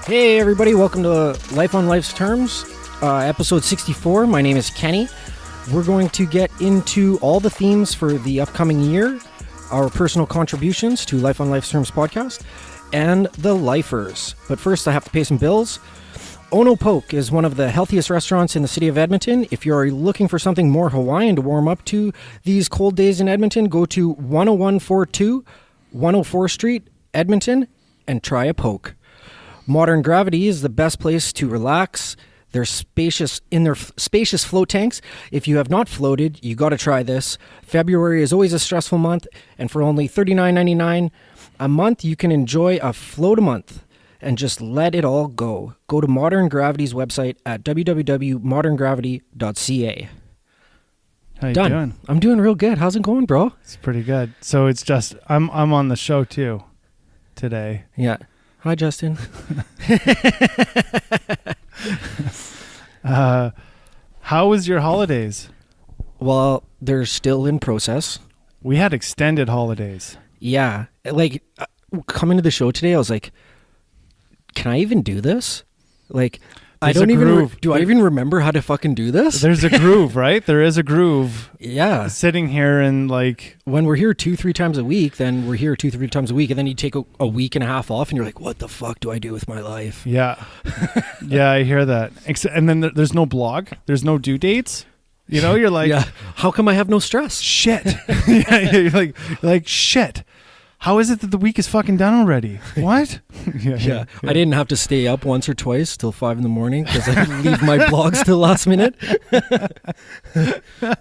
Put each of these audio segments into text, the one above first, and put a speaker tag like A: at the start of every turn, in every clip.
A: Hey everybody, welcome to Life on Life's Terms, episode 64. My name is Kenny. We're going to get into all the themes for the upcoming year, our personal contributions to Life on Life's Terms podcast, and the lifers. But first, I have to pay some bills. Ono Poke is one of the healthiest restaurants in the city of Edmonton. If you're looking for something more Hawaiian to warm up to these cold days in Edmonton, go to 10142 104 Street, Edmonton, and try a poke. Modern Gravity is the best place to relax. They're spacious in their spacious float tanks. If you have not floated, you got to try this. February is always a stressful month, and for only $39.99 a month, you can enjoy a float a month and just let it all go. Go to Modern Gravity's website at www.moderngravity.ca.
B: How you
A: Done.
B: doing?
A: I'm doing real good. How's it going, bro?
B: It's pretty good. So it's just I'm on the show too today.
A: Yeah. Hi, Justin.
B: How was your holidays?
A: Well, they're still in process.
B: We had extended holidays.
A: Yeah. Like, coming to the show today, I was like, can I even do this? Like,
B: There's
A: I don't
B: a
A: even,
B: groove.
A: do I even remember how to fucking do this?
B: There's a groove, right? There is a groove.
A: Yeah.
B: Sitting here and like,
A: When we're here 2-3 times a week, then we're here 2-3 times a week, and then you take a week and a half off, and you're like, what the fuck do I do with my life?
B: yeah. Yeah, I hear that. And then there's no blog. There's no due dates. You know, you're like,
A: Yeah. How come I have no stress?
B: shit. Yeah, you're like, shit. How is it that the week is fucking done already? What?
A: Yeah. I didn't have to stay up once or twice till 5 in the morning because I leave my blogs till last minute.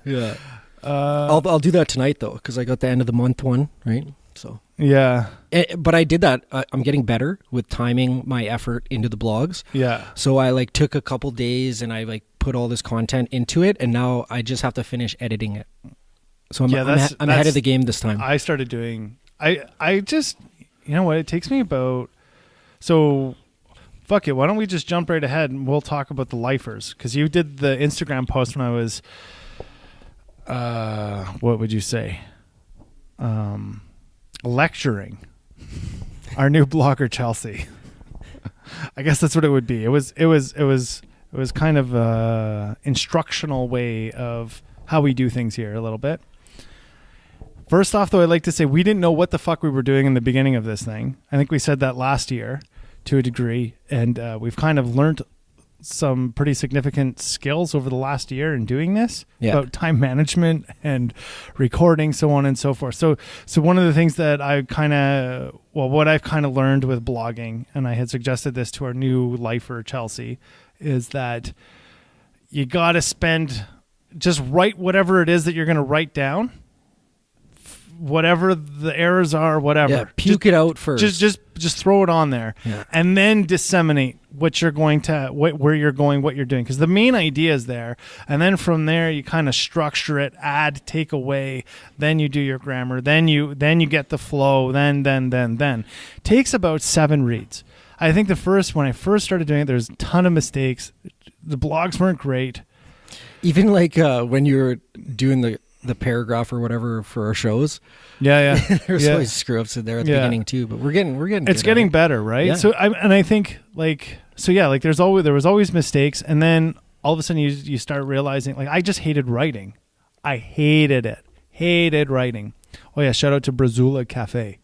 A: Yeah. I'll do that tonight though, because I got the end of the month one, right? So
B: Yeah.
A: but I did that. I'm getting better with timing my effort into the blogs.
B: Yeah.
A: So I like took a couple days and I like put all this content into it, and now I just have to finish editing it. So I'm ahead of the game this time.
B: I started doing. I just, you know what? It takes me about. So, fuck it. Why don't we just jump right ahead and we'll talk about the lifers? Because you did the Instagram post when I was. What would you say? Lecturing our new blogger Chelsea. I guess that's what it would be. It was kind of a instructional way of how we do things here a little bit. First off, though, I'd like to say we didn't know what the fuck we were doing in the beginning of this thing. I think we said that last year to a degree, and we've kind of learned some pretty significant skills over the last year in doing this about time management and recording, so on and so forth. So one of the things that what I've kind of learned with blogging, and I had suggested this to our new lifer, Chelsea, is that you got to just write whatever it is that you're going to write down. Whatever the errors are, whatever.
A: Yeah, puke it out first.
B: Just throw it on there, and then disseminate what you're going to, where you're going, what you're doing. Because the main idea is there, and then from there you kind of structure it, add, take away. Then you do your grammar. Then you get the flow. Then takes about 7 reads. I think when I first started doing it, there's a ton of mistakes. The blogs weren't great.
A: Even like when you were doing the paragraph or whatever for our shows.
B: Yeah.
A: There's always screw ups in there at the beginning too, but we're getting
B: it's getting better, right?
A: Yeah.
B: So I think there was always mistakes, and then all of a sudden you start realizing, like, I just hated writing. I hated it. Hated writing. Oh yeah, shout out to Brazula Cafe.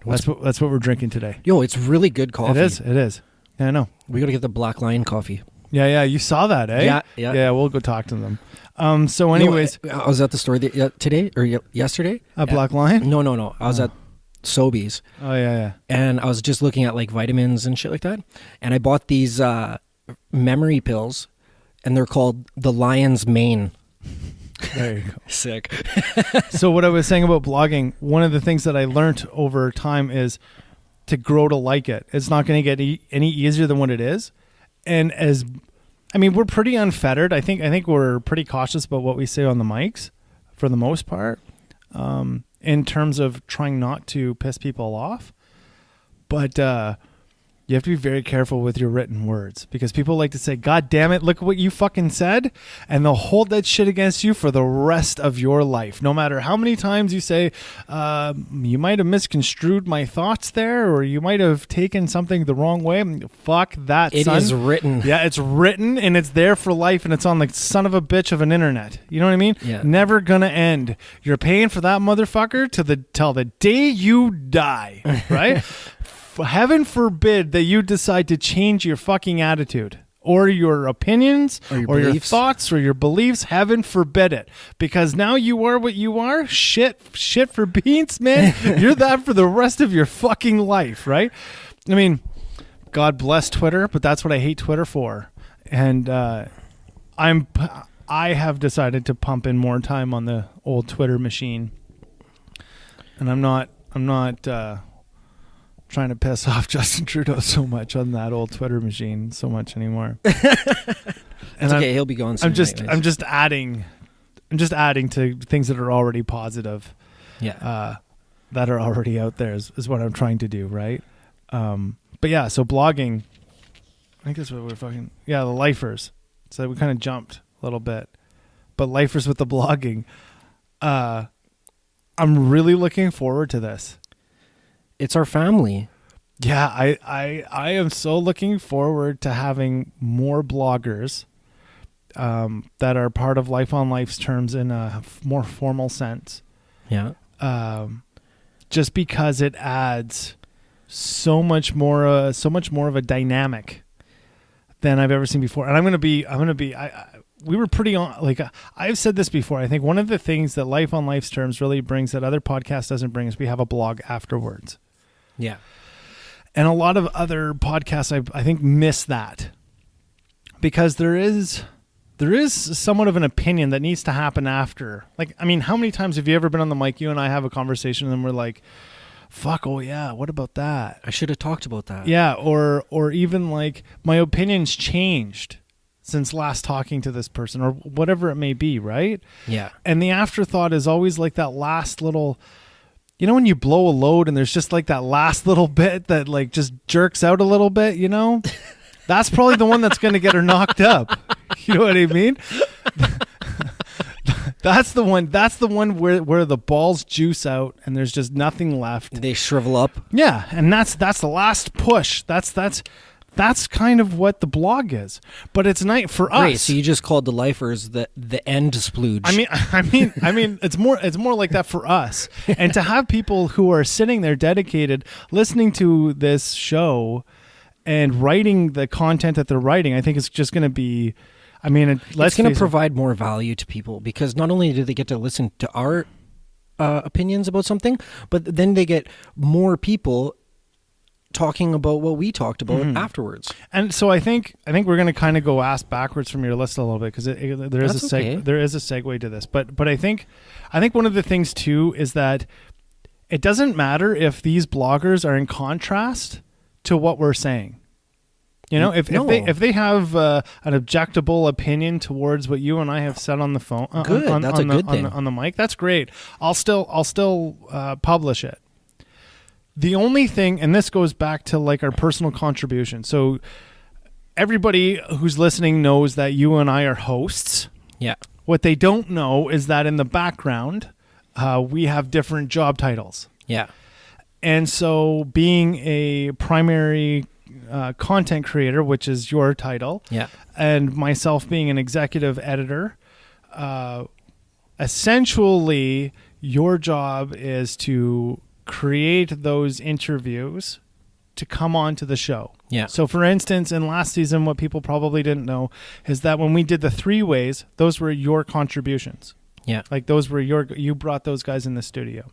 B: That's what we're drinking today.
A: Yo, it's really good coffee.
B: It is. Yeah, I know.
A: We got to get the Black Lion coffee.
B: Yeah, you saw that, eh?
A: Yeah.
B: Yeah, we'll go talk to them. So anyways,
A: I was at the store today or yesterday.
B: Black Lion?
A: No. I was at Sobeys.
B: Oh yeah.
A: And I was just looking at like vitamins and shit like that. And I bought these memory pills, and they're called the Lion's Mane.
B: There you go.
A: Sick.
B: So what I was saying about blogging, one of the things that I learned over time is to grow to like it. It's not going to get any easier than what it is. And we're pretty unfettered. I think we're pretty cautious about what we say on the mics for the most part, in terms of trying not to piss people off. But You have to be very careful with your written words because people like to say, God damn it, look what you fucking said. And they'll hold that shit against you for the rest of your life. No matter how many times you say, you might have misconstrued my thoughts there, or you might have taken something the wrong way. Fuck that,
A: It
B: son.
A: is written.
B: Yeah, it's written and it's there for life and it's on the son of a bitch of an internet. You know what I mean?
A: Yeah.
B: Never gonna end. You're paying for that motherfucker till the day you die, right? Heaven forbid that you decide to change your fucking attitude or your opinions or your thoughts or your beliefs. Heaven forbid it. Because now you are what you are. Shit for beans, man. You're that for the rest of your fucking life, right? I mean, God bless Twitter, but that's what I hate Twitter for. And I have decided to pump in more time on the old Twitter machine. And I'm not trying to piss off Justin Trudeau so much on that old Twitter machine so much anymore.
A: And okay, he'll be gone soon.
B: I'm just adding to things that are already positive.
A: Yeah.
B: That are already out there is what I'm trying to do, right? But yeah, so blogging, I think that's what we're the lifers. So we kind of jumped a little bit. But lifers with the blogging, I'm really looking forward to this.
A: It's our family.
B: Yeah, I am so looking forward to having more bloggers that are part of Life on Life's terms in a more formal sense.
A: Yeah.
B: Just because it adds so much more of a dynamic than I've ever seen before. And I'm gonna be. We were pretty on. Like I've said this before. I think one of the things that Life on Life's terms really brings that other podcasts doesn't bring is we have a blog afterwards.
A: Yeah.
B: And a lot of other podcasts, I think, miss that because there is somewhat of an opinion that needs to happen after. Like, I mean, how many times have you ever been on the mic? You and I have a conversation, and then we're like, "Fuck, oh yeah, what about that?
A: I should have talked about that."
B: Yeah, or even like my opinion's changed since last talking to this person, or whatever it may be, right?
A: Yeah.
B: And the afterthought is always like that last little. You know when you blow a load and there's just like that last little bit that like just jerks out a little bit, you know? That's probably the one that's going to get her knocked up. You know what I mean? That's the one where the balls juice out and there's just nothing left.
A: They shrivel up.
B: Yeah, and that's the last push. That's kind of what the blog is, but it's nice for us.
A: Great, so you just called the lifers the end splooge.
B: I mean, it's more like that for us, and to have people who are sitting there dedicated, listening to this show, and writing the content that they're writing. I think it's just going to be. I mean, it's going to
A: provide more value to people because not only do they get to listen to our opinions about something, but then they get more people talking about what we talked about afterwards.
B: And so I think we're going to kind of go ass backwards from your list a little bit because there is a segue to this. But I think one of the things too is that it doesn't matter if these bloggers are in contrast to what we're saying. You know, if they have an objectable opinion towards what you and I have said on the phone,
A: that's a good thing
B: on the mic. That's great. I'll still publish it. The only thing, and this goes back to like our personal contribution. So everybody who's listening knows that you and I are hosts.
A: Yeah.
B: What they don't know is that in the background, we have different job titles.
A: Yeah.
B: And so being a primary content creator, which is your title,
A: yeah,
B: and myself being an executive editor, essentially your job is to create those interviews to come on to the show.
A: Yeah.
B: So for instance, in last season, what people probably didn't know is that when we did the 3-ways, those were your contributions.
A: Yeah.
B: Like those were you brought those guys in the studio.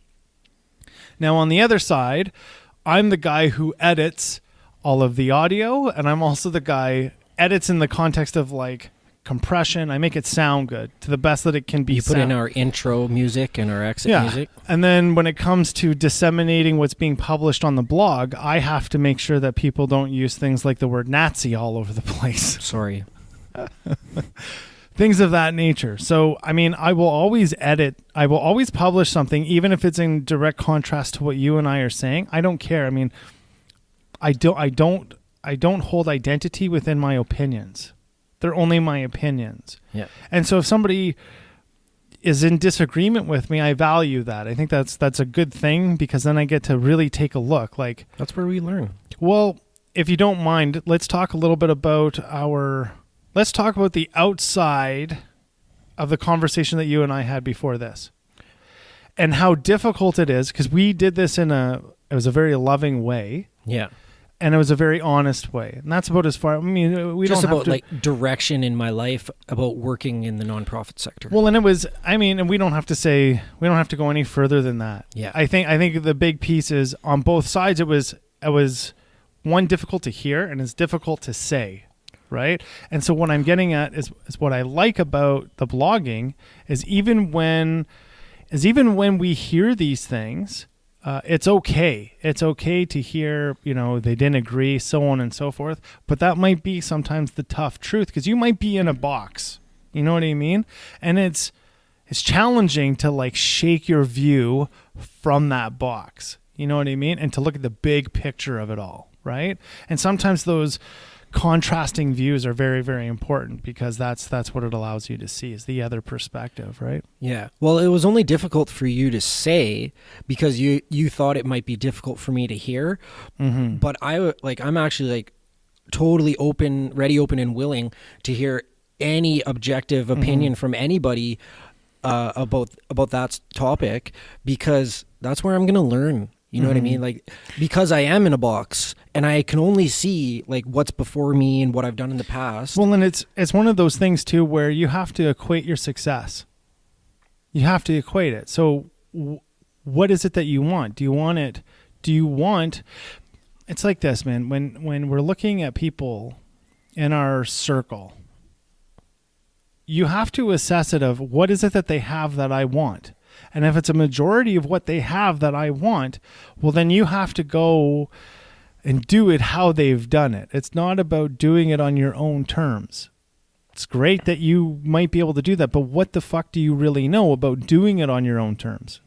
B: Now on the other side, I'm the guy who edits all of the audio, and I'm also the guy edits in the context of like compression. I make it sound good to the best that it can be.
A: You put in our intro music and our exit music.
B: And then when it comes to disseminating what's being published on the blog, I have to make sure that people don't use things like the word Nazi all over the place.
A: Sorry.
B: Things of that nature. So, I mean, I will always edit. I will always publish something, even if it's in direct contrast to what you and I are saying. I don't care. I mean, I don't I don't hold identity within my opinions. They're only my opinions.
A: Yeah.
B: And so if somebody is in disagreement with me, I value that. I think that's a good thing, because then I get to really take a look. Like,
A: that's where we learn.
B: Well, if you don't mind, let's talk a little bit about let's talk about the outside of the conversation that you and I had before this, and how difficult it is, because we did this it was a very loving way.
A: Yeah.
B: And it was a very honest way. And that's about as far, I mean, we
A: just
B: don't have
A: about
B: to,
A: like direction in my life about working in the nonprofit sector.
B: Well, and it was, I mean, and we don't have to go any further than that.
A: Yeah.
B: I think the big piece is on both sides, it was one, difficult to hear, and it's difficult to say. Right. And so what I'm getting at is what I like about the blogging is even when we hear these things, it's okay. It's okay to hear, they didn't agree, so on and so forth. But that might be sometimes the tough truth, because you might be in a box. You know what I mean? And it's challenging to like shake your view from that box. You know what I mean? And to look at the big picture of it all, right? And sometimes those contrasting views are very, very important, because that's what it allows you to see, is the other perspective, right?
A: Yeah. Well, it was only difficult for you to say because you thought it might be difficult for me to hear. Mm-hmm. But I'm actually like totally ready, open, and willing to hear any objective opinion from anybody about that topic, because that's where I'm going to learn. You know what I mean? Like, because I am in a box and I can only see like what's before me and what I've done in the past.
B: Well, and it's one of those things too, where you have to equate your success. You have to equate it. So what is it that you want? Do you want, it's like this, man, when we're looking at people in our circle, you have to assess it of what is it that they have that I want? And if it's a majority of what they have that I want, well, then you have to go and do it how they've done it. It's not about doing it on your own terms. It's great that you might be able to do that, but what the fuck do you really know about doing it on your own terms?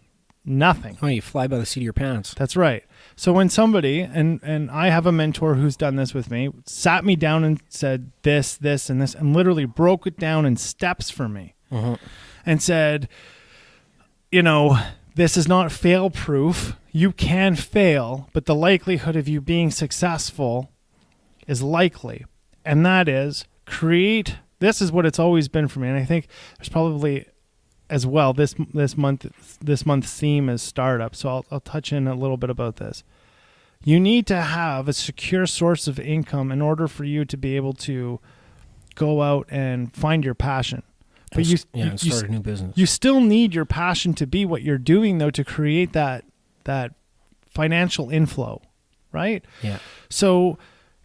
B: Nothing.
A: Oh, you fly by the seat of your pants.
B: That's right. So when somebody, and I have a mentor who's done this with me, sat me down and said this, and this, and literally broke it down in steps for me, and said, this is not fail proof. You can fail, but the likelihood of you being successful is likely. And that is this is what it's always been for me. And I think there's probably as well, this month's theme is startup. So I'll touch in a little bit about this. You need to have a secure source of income in order for you to be able to go out and find your passion. But
A: and start a new business.
B: You still need your passion to be what you're doing, though, to create that financial inflow, right?
A: Yeah.
B: So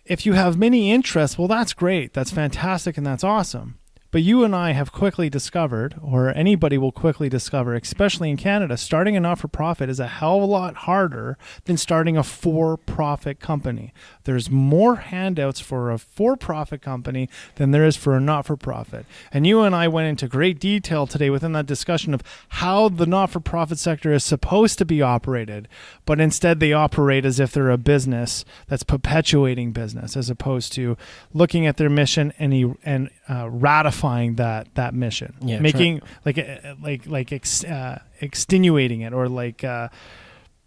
B: if you have many interests, well, that's great. That's fantastic, and that's awesome. But you and I have quickly discovered, or anybody will quickly discover, especially in Canada, starting a not-for-profit is a hell of a lot harder than starting a for-profit company. There's more handouts for a for-profit company than there is for a not-for-profit. And you and I went into great detail today within that discussion of how the not-for-profit sector is supposed to be operated, but instead they operate as if they're a business that's perpetuating business, as opposed to looking at their mission and ratifying that mission, making extenuating it, or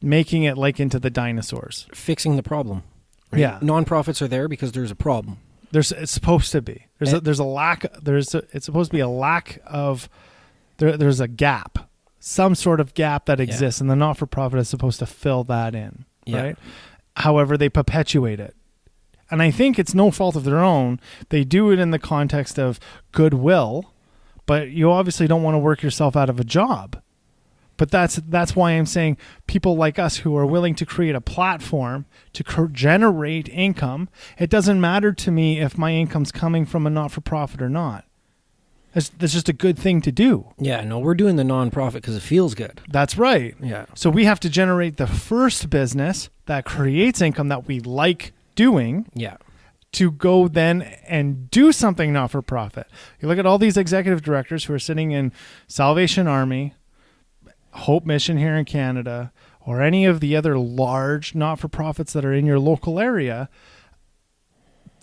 B: making it like into the dinosaurs,
A: fixing the problem. Right?
B: Yeah,
A: nonprofits are there because there's a problem.
B: It's supposed to be. There's a lack. It's supposed to be a lack of. There's a gap, some sort of gap that exists, and the not-for-profit is supposed to fill that in.
A: Yeah.
B: Right. However, they perpetuate it. And I think it's no fault of their own. They do it in the context of goodwill, but you obviously don't want to work yourself out of a job. But that's why I'm saying people like us who are willing to create a platform to generate income, it doesn't matter to me if my income's coming from a not-for-profit or not. That's just a good thing to do.
A: Yeah, no, we're doing the nonprofit because it feels good.
B: That's right.
A: Yeah.
B: So we have to generate the first business that creates income that we like doing, to go then and do something not for profit. You look at all these executive directors who are sitting in Salvation Army, Hope Mission here in Canada, or any of the other large not for profits that are in your local area.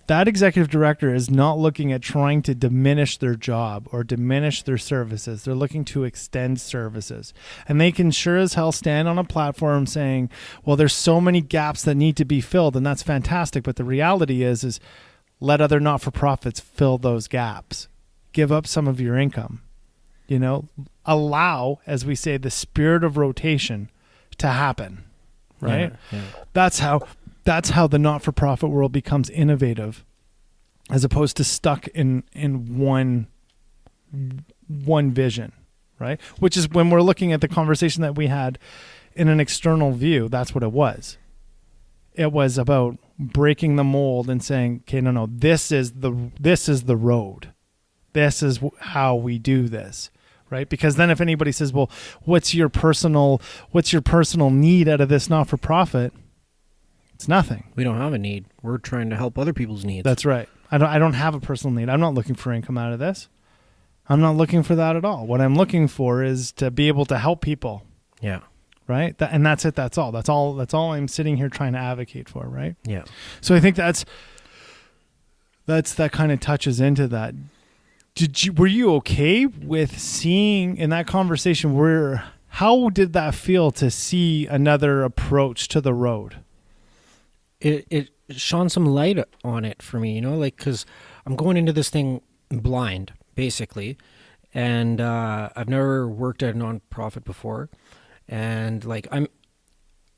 B: that executive director is not looking at trying to diminish their job or diminish their services. They're looking to extend services. And they can sure as hell stand on a platform saying, well, there's so many gaps that need to be filled, and that's fantastic. But the reality is let other not-for-profits fill those gaps. Give up some of your income. Allow, as we say, the spirit of rotation to happen. Right?
A: Yeah.
B: That's how the not-for-profit world becomes innovative, as opposed to stuck in one vision, right? Which is when we're looking at the conversation that we had in an external view. That's what it was. It was about breaking the mold and saying, okay, no, this is the road. This is how we do this. Right? Because then if anybody says, well, what's your personal need out of this not-for-profit? It's nothing.
A: We don't have a need. We're trying to help other people's needs.
B: That's right. I don't have a personal need. I'm not looking for income out of this. I'm not looking for that at all. What I'm looking for is to be able to help people.
A: Yeah.
B: Right? And that's it. That's all. That's all I'm sitting here trying to advocate for, right?
A: Yeah.
B: So I think that kind of touches into that. Were you okay with seeing in that conversation how did that feel to see another approach to the road?
A: It shone some light on it for me, because I'm going into this thing blind, basically, and I've never worked at a nonprofit before, and I'm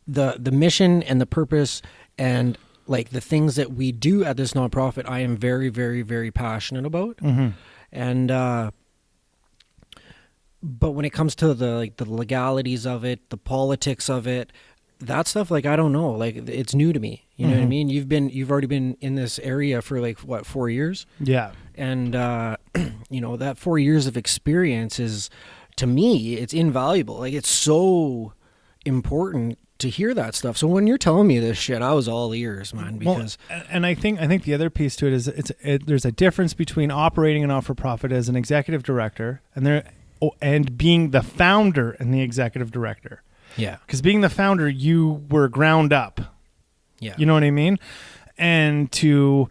A: the mission and the purpose and the things that we do at this nonprofit, I am very, very, very passionate about.
B: Mm-hmm.
A: And but when it comes to the legalities of it, the politics of it, that stuff, I don't know, it's new to me. You know what I mean? You've already been in this area for 4 years.
B: Yeah.
A: And that 4 years of experience is, to me, it's invaluable. It's so important to hear that stuff. So when you're telling me this shit, I was all ears, man. Because
B: and I think the other piece to it is there's a difference between operating a not-for-profit as an executive director and being the founder and the executive director.
A: Yeah.
B: Because being the founder, you were ground up.
A: Yeah.
B: You know what I mean? And to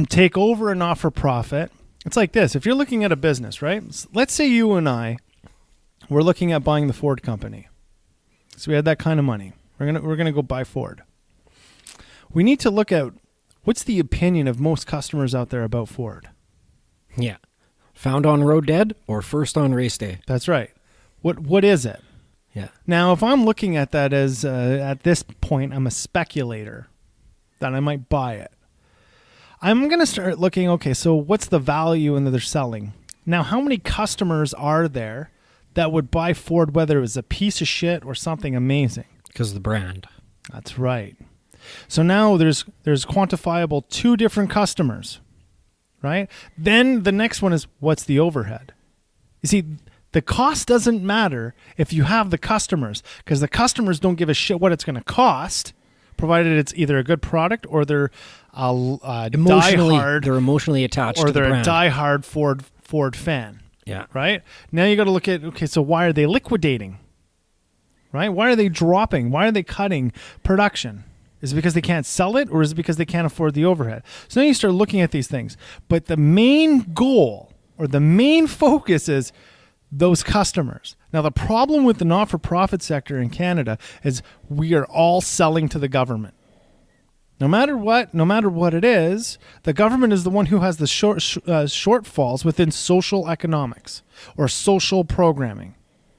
B: take over a not-for-profit, it's like this. If you're looking at a business, right? Let's say you and I were looking at buying the Ford company. So we had that kind of money. We're gonna go buy Ford. We need to look at what's the opinion of most customers out there about Ford.
A: Yeah. Found on road dead or first on race day?
B: That's right. What is it?
A: Yeah.
B: Now, if I'm looking at that as at this point, I'm a speculator that I might buy it. I'm going to start looking, okay, so what's the value in that they're selling? Now, how many customers are there that would buy Ford, whether it was a piece of shit or something amazing?
A: Because of the brand.
B: That's right. So now there's quantifiable 2 different customers, right? Then the next one is, what's the overhead? You see, the cost doesn't matter if you have the customers, because the customers don't give a shit what it's going to cost, provided it's either a good product or they're diehard.
A: They're emotionally attached to the brand.
B: Or they're a diehard Ford fan.
A: Yeah.
B: Right? Now you got to look at, okay, so why are they liquidating? Right? Why are they dropping? Why are they cutting production? Is it because they can't sell it, or is it because they can't afford the overhead? So now you start looking at these things. But the main goal or the main focus is those customers. Now, the problem with the not-for-profit sector in Canada is we are all selling to the government. No matter what it is, the government is the one who has the shortfalls within social economics or social programming,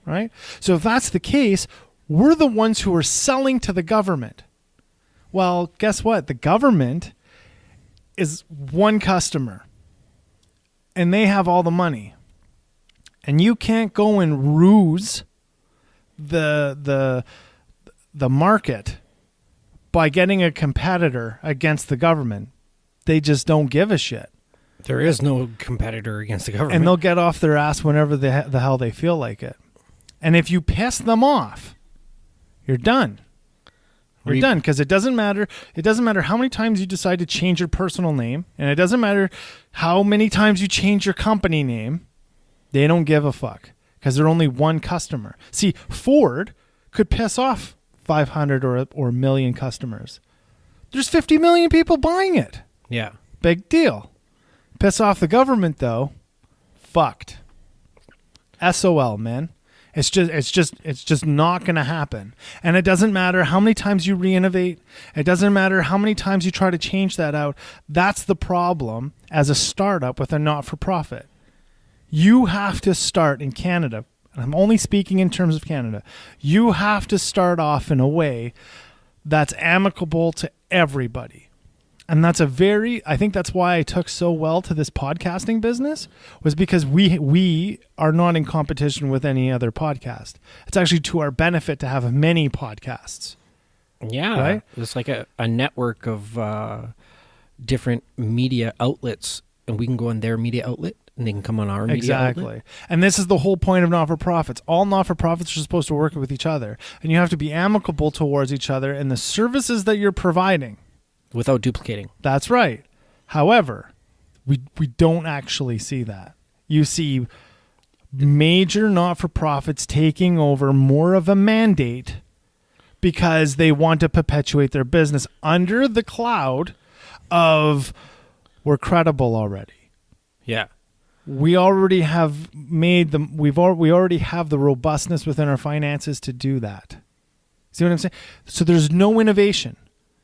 B: right? So if that's the case, we're the ones who are selling to the government. Well, guess what? The government is one customer, and they have all the money. And you can't go and ruse the market by getting a competitor against the government. They just don't give a shit.
A: There is no competitor against the government.
B: And they'll get off their ass whenever the hell they feel like it. And if you piss them off, you're done. You're done, because it doesn't matter. It doesn't matter how many times you decide to change your personal name, and it doesn't matter how many times you change your company name. They don't give a fuck, because they're only one customer. See, Ford could piss off 500 or a million customers. There's 50 million people buying it.
A: Yeah.
B: Big deal. Piss off the government though, fucked. SOL, man. It's just not going to happen. And it doesn't matter how many times you re-innovate. It doesn't matter how many times you try to change that out. That's the problem as a startup with a not-for-profit. You have to start in Canada. And I'm only speaking in terms of Canada. You have to start off in a way that's amicable to everybody. And that's I think that's why I took so well to this podcasting business, was because we are not in competition with any other podcast. It's actually to our benefit to have many podcasts.
A: Yeah.
B: Right?
A: It's like a network of different media outlets, and we can go on their media outlet and they can come on our media outlet.
B: Exactly. And this is the whole point of not-for-profits. All not-for-profits are supposed to work with each other, and you have to be amicable towards each other in the services that you're providing.
A: Without duplicating.
B: That's right. However, we don't actually see that. You see major not-for-profits taking over more of a mandate because they want to perpetuate their business under the cloud of we're credible already.
A: Yeah.
B: We already have made them. We already have the robustness within our finances to do that. See what I'm saying? So there's no innovation.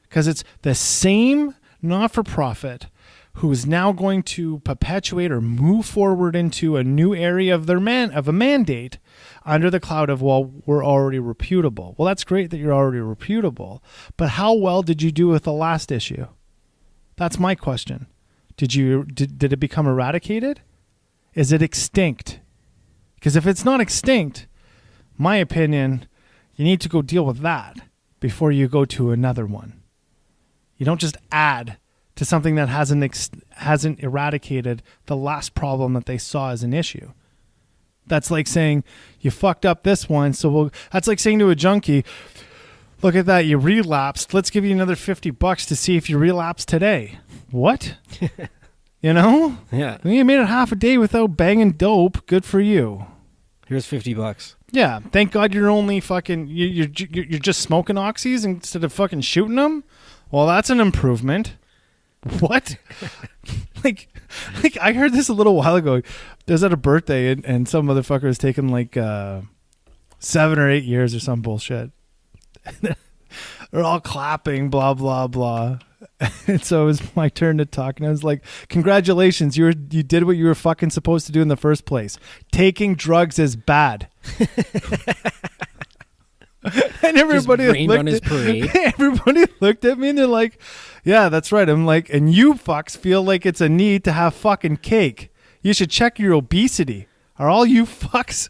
B: Because it's the same not-for-profit who is now going to perpetuate or move forward into a new area of a mandate under the cloud of, well, we're already reputable. Well, that's great that you're already reputable, but how well did you do with the last issue? That's my question. Did it become eradicated? Is it extinct? Because if it's not extinct, my opinion, you need to go deal with that before you go to another one. You don't just add to something that hasn't eradicated the last problem that they saw as an issue. That's like saying you fucked up this one, that's like saying to a junkie, look at that, you relapsed. Let's give you another $50 to see if you relapse today. What? You know?
A: Yeah.
B: You made it half a day without banging dope. Good for you.
A: Here's $50.
B: Yeah. Thank God you're only fucking you're just smoking oxys instead of fucking shooting them. Well, that's an improvement. What? like I heard this a little while ago. I was at a birthday and some motherfucker was taking like 7 or 8 years or some bullshit. They're all clapping, blah, blah, blah. And so it was my turn to talk. And I was like, congratulations, you did what you were fucking supposed to do in the first place. Taking drugs is bad. And everybody looked at me and they're like, yeah, that's right. I'm like, and you fucks feel like it's a need to have fucking cake. You should check your obesity. Are all you fucks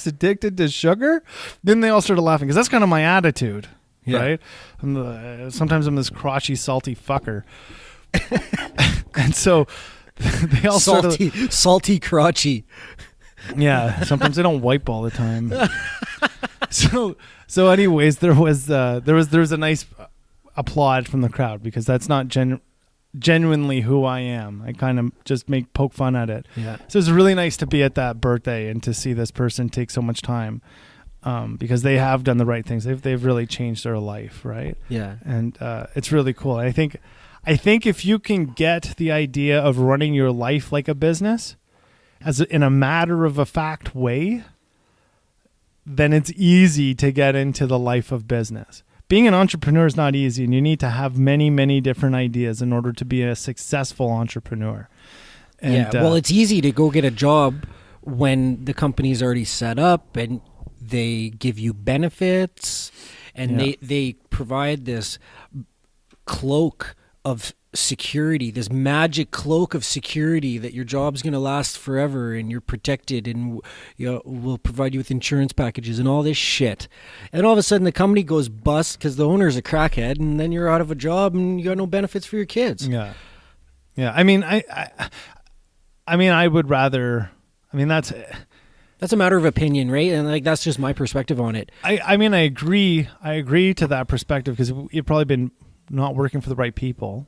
B: addicted to sugar? Then they all started laughing because that's kind of my attitude, right? Sometimes I'm this crotchy, salty fucker. And so they all
A: salty crotchy.
B: Yeah, sometimes I don't wipe all the time. So anyways, there was a nice applaud from the crowd because that's not genuinely who I am. I kind of just poke fun at it.
A: Yeah.
B: So it's really nice to be at that birthday and to see this person take so much time because they have done the right things. They've really changed their life, right?
A: Yeah.
B: And it's really cool. I think if you can get the idea of running your life like a business in a matter of a fact way, then it's easy to get into the life of business. Being an entrepreneur is not easy, and you need to have many, many different ideas in order to be a successful entrepreneur. And,
A: well, it's easy to go get a job when the company's already set up and they give you benefits and they provide this cloak of security, this magic cloak of security that your job's going to last forever and you're protected and we'll provide you with insurance packages and all this shit. And all of a sudden the company goes bust because the owner's a crackhead and then you're out of a job and you got no benefits for your kids.
B: Yeah. I mean, I would rather, that's
A: a matter of opinion, right? And like, that's just my perspective on it.
B: I mean, I agree to that perspective because you've probably been not working for the right people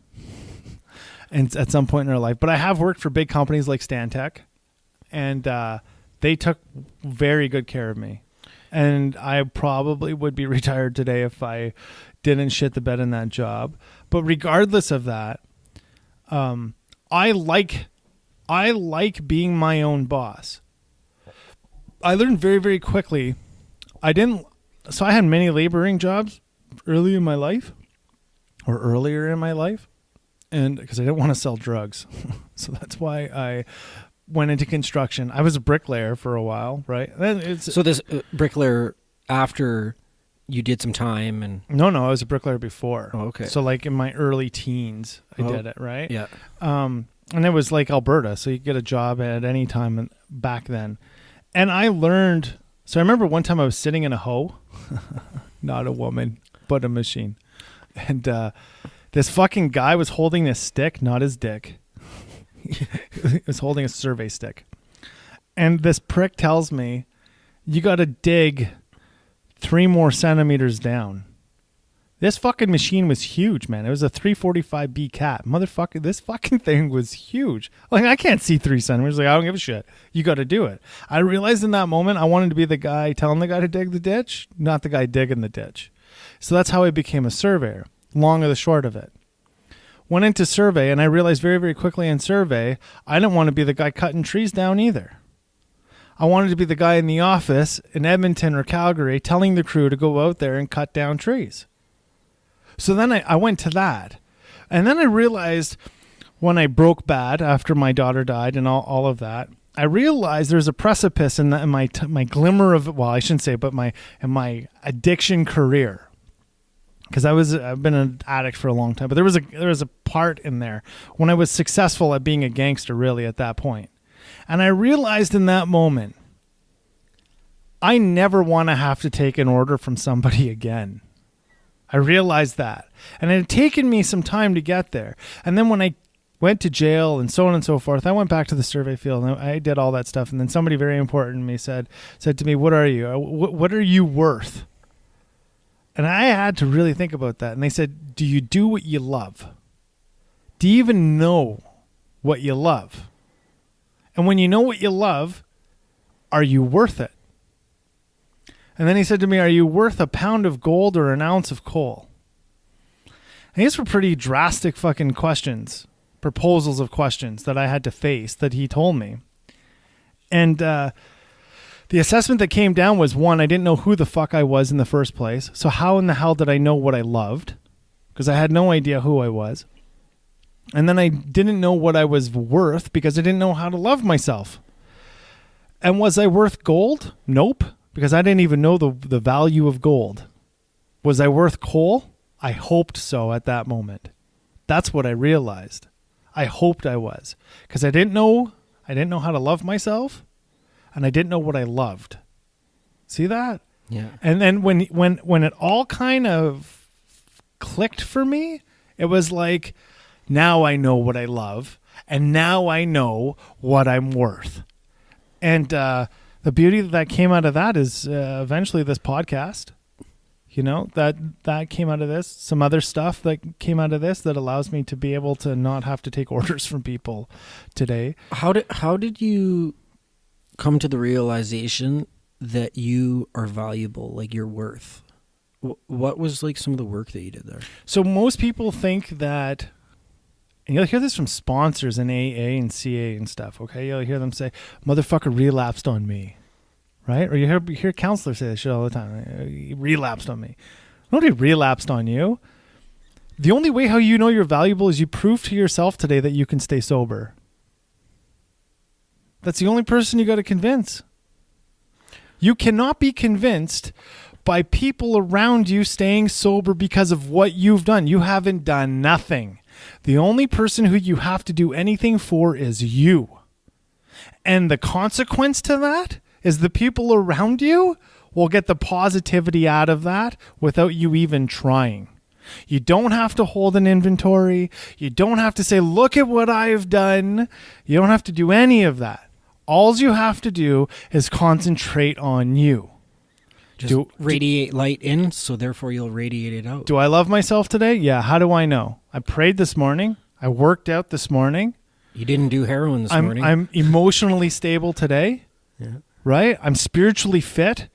B: and at some point in our life. But I have worked for big companies like Stantec, and they took very good care of me. And I probably would be retired today if I didn't shit the bed in that job. But regardless of that, I like being my own boss. I learned very, very quickly. I had many laboring jobs earlier in my life, and because I didn't want to sell drugs. So that's why I went into construction. I was a bricklayer for a while, right?
A: So this bricklayer after you did some time and...
B: No, I was a bricklayer before.
A: Oh, okay.
B: So like in my early teens, I did it, right?
A: Yeah.
B: And it was like Alberta, so you could get a job at any time back then. And I learned... So I remember one time I was sitting in a hoe, not a woman, but a machine. And this fucking guy was holding this stick, not his dick. He was holding a survey stick. And this prick tells me, you got to dig 3 more centimeters down. This fucking machine was huge, man. It was a 345B cat. Motherfucker, this fucking thing was huge. Like, I can't see 3 centimeters. Like, I don't give a shit. You got to do it. I realized in that moment I wanted to be the guy telling the guy to dig the ditch, not the guy digging the ditch. So that's how I became a surveyor. Long or the short of it. Went into survey, and I realized very, very quickly in survey, I didn't want to be the guy cutting trees down either. I wanted to be the guy in the office in Edmonton or Calgary telling the crew to go out there and cut down trees. So then I went to that. And then I realized when I broke bad after my daughter died and all of that, I realized there's a precipice in my glimmer of, well, I shouldn't say, but in my addiction career. Because I've been an addict for a long time, but there was a part in there when I was successful at being a gangster, really, at that point. And I realized in that moment, I never want to have to take an order from somebody again. I realized that. And it had taken me some time to get there. And then when I went to jail and so on and so forth, I went back to the survey field and I did all that stuff. And then somebody very important to me said to me, what are you? What are you worth? And I had to really think about that. And they said, do you do what you love? Do you even know what you love? And when you know what you love, are you worth it? And then he said to me, are you worth a pound of gold or an ounce of coal? And these were pretty drastic fucking questions, proposals of questions that I had to face that he told me. And the assessment that came down was, 1, I didn't know who the fuck I was in the first place. So how in the hell did I know what I loved? Because I had no idea who I was. And then I didn't know what I was worth because I didn't know how to love myself. And was I worth gold? Nope. Because I didn't even know the value of gold. Was I worth coal? I hoped so at that moment. That's what I realized. I hoped I was. Because I didn't know how to love myself. And I didn't know what I loved. See that?
A: Yeah.
B: And then when it all kind of clicked for me, it was like, now I know what I love, and now I know what I'm worth. And the beauty that came out of that is eventually this podcast. You know, that came out of this. Some other stuff that came out of this that allows me to be able to not have to take orders from people today.
A: How did you come to the realization that you are valuable, like you're worth? What was like some of the work that you did there? So
B: most people think that, and you'll hear this from sponsors in AA and CA and stuff, okay? You'll hear them say, motherfucker relapsed on me, right? Or you hear counselors say this shit all the time. He relapsed on me. Nobody relapsed on you. The only way how you know you're valuable is you prove to yourself today that you can stay sober. That's the only person you got to convince. You cannot be convinced by people around you staying sober because of what you've done. You haven't done nothing. The only person who you have to do anything for is you. And the consequence to that is the people around you will get the positivity out of that without you even trying. You don't have to hold an inventory. You don't have to say, look at what I've done. You don't have to do any of that. All you have to do is concentrate on you.
A: Just radiate light in, so therefore you'll radiate it out.
B: Do I love myself today? Yeah. How do I know? I prayed this morning. I worked out this morning.
A: You didn't do heroin this morning.
B: I'm emotionally stable today.
A: Yeah.
B: Right? I'm spiritually fit.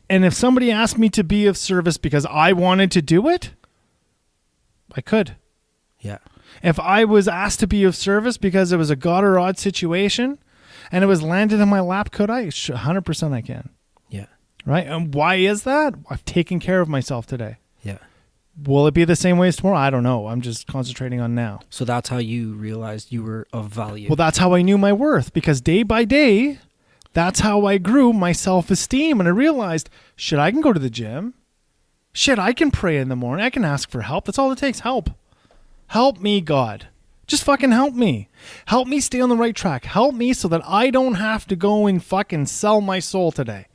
B: And if somebody asked me to be of service because I wanted to do it, I could.
A: Yeah.
B: If I was asked to be of service because it was a God or odd situation and it was landed in my lap, could I? 100% I can.
A: Yeah.
B: Right? And why is that? I've taken care of myself today.
A: Yeah.
B: Will it be the same way as tomorrow? I don't know. I'm just concentrating on now.
A: So that's how you realized you were of value.
B: Well, that's how I knew my worth, because day by day, that's how I grew my self-esteem. And I realized, shit, I can go to the gym. Shit, I can pray in the morning. I can ask for help. That's all it takes. Help. Help me, God. Just fucking help me. Help me stay on the right track. Help me so that I don't have to go and fucking sell my soul today.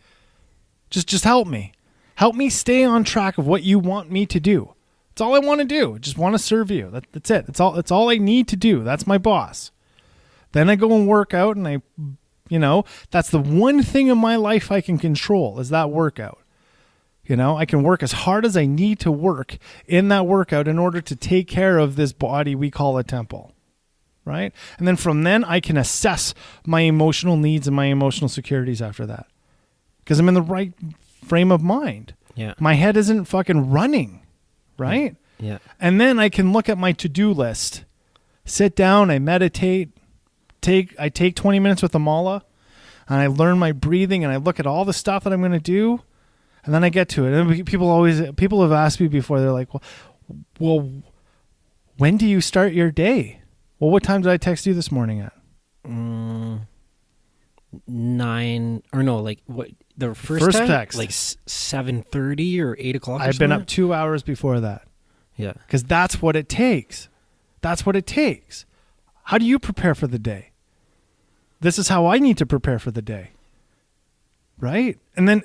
B: Just help me. Help me stay on track of what you want me to do. That's all I want to do. Just want to serve you. That's it. That's all I need to do. That's my boss. Then I go and work out, and that's the one thing in my life I can control is that workout. I can work as hard as I need to work in that workout in order to take care of this body we call a temple. Right? And then from then I can assess my emotional needs and my emotional securities after that. Because I'm in the right frame of mind.
A: Yeah.
B: My head isn't fucking running, right?
A: Yeah.
B: And then I can look at my to-do list, sit down, I meditate, I take 20 minutes with the mala, and I learn my breathing, and I look at all the stuff that I'm going to do, and then I get to it. And people have asked me before, they're like, well, when do you start your day? Well, what time did I text you this morning at?
A: 9 or no, like what? The first time?
B: text,
A: like 7:30 or 8 o'clock.
B: I've been up 2 hours before that.
A: Yeah,
B: because that's what it takes. That's what it takes. How do you prepare for the day? This is how I need to prepare for the day, right? And then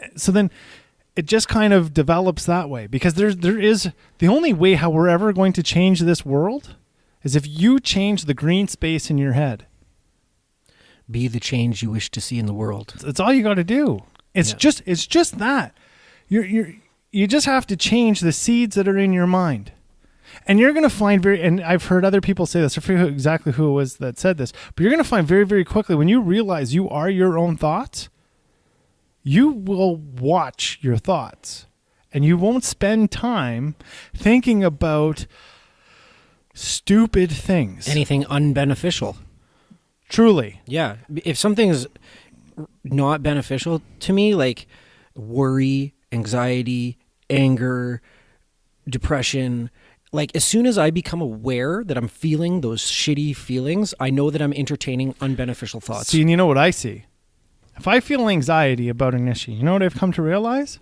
B: it just kind of develops that way, because there is the only way how we're ever going to change this world is if you change the green space in your head.
A: Be the change you wish to see in the world.
B: That's all you got to do. It's just that. You just have to change the seeds that are in your mind. And you're going to find and I've heard other people say this, I forget exactly who it was that said this, but you're going to find very, very quickly when you realize you are your own thoughts, you will watch your thoughts and you won't spend time thinking about stupid things.
A: Anything unbeneficial.
B: Truly.
A: Yeah. If something's not beneficial to me, like worry, anxiety, anger, depression, like as soon as I become aware that I'm feeling those shitty feelings, I know that I'm entertaining unbeneficial thoughts.
B: See, and you know what I see? If I feel anxiety about an issue, you know what I've come to realize?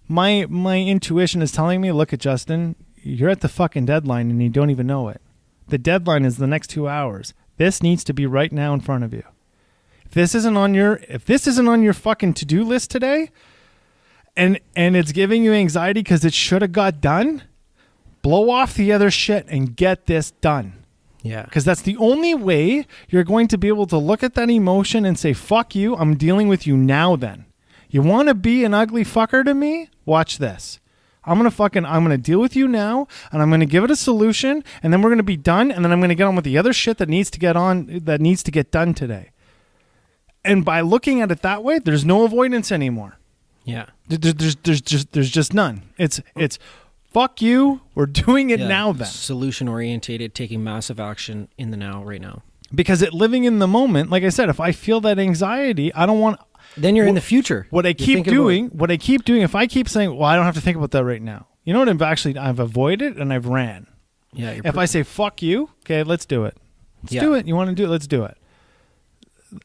B: My intuition is telling me, look at Justin, you're at the fucking deadline and you don't even know it. The deadline is the next 2 hours. This needs to be right now in front of you. If this isn't on your fucking to-do list today, and it's giving you anxiety because it should have got done, blow off the other shit and get this done.
A: Yeah.
B: Because that's the only way you're going to be able to look at that emotion and say, fuck you, I'm dealing with you now then. You want to be an ugly fucker to me? Watch this. I'm going to deal with you now, and I'm going to give it a solution, and then we're going to be done, and then I'm going to get on with the other shit that needs to get done today. And by looking at it that way, there's no avoidance anymore.
A: Yeah.
B: There's just none. It's fuck you, we're doing it now then.
A: Solution orientated, taking massive action in the now, right now.
B: Because living in the moment, like I said, if I feel that anxiety, I don't want...
A: Then you're in the future.
B: What I keep doing, if I keep saying, well, I don't have to think about that right now. You know what I've avoided and I've ran.
A: Yeah.
B: If I say, fuck you, okay, let's do it. Let's do it. You want to do it? Let's do it.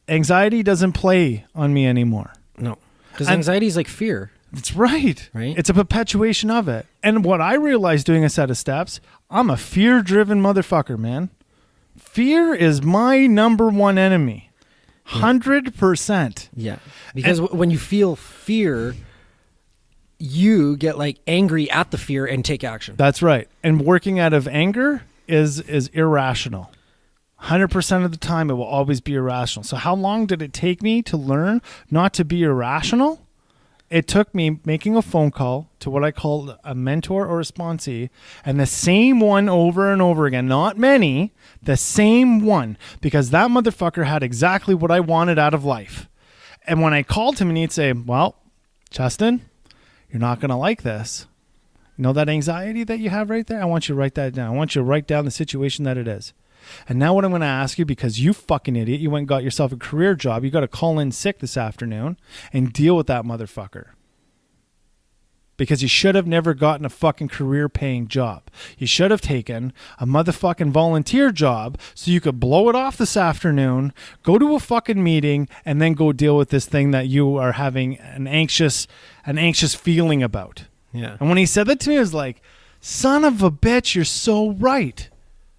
B: Anxiety doesn't play on me anymore.
A: No. Because anxiety is like fear.
B: That's right.
A: Right.
B: It's a perpetuation of it. And what I realized doing a set of steps, I'm a fear-driven motherfucker, man. Fear is my number one enemy. 100%.
A: Yeah. Because when you feel fear, you get like angry at the fear and take action.
B: That's right. And working out of anger is irrational. 100% of the time, it will always be irrational. So how long did it take me to learn not to be irrational? It took me making a phone call to what I call a mentor or a sponsee, and the same one over and over again. Not many, the same one, because that motherfucker had exactly what I wanted out of life. And when I called him and he'd say, well, Justin, you're not going to like this. You know that anxiety that you have right there? I want you to write that down. I want you to write down the situation that it is. And now what I'm going to ask you, because you fucking idiot, you went and got yourself a career job. You got to call in sick this afternoon and deal with that motherfucker. Because you should have never gotten a fucking career paying job. You should have taken a motherfucking volunteer job so you could blow it off this afternoon, go to a fucking meeting, and then go deal with this thing that you are having an anxious feeling about.
A: Yeah.
B: And when he said that to me, I was like, son of a bitch, you're so right.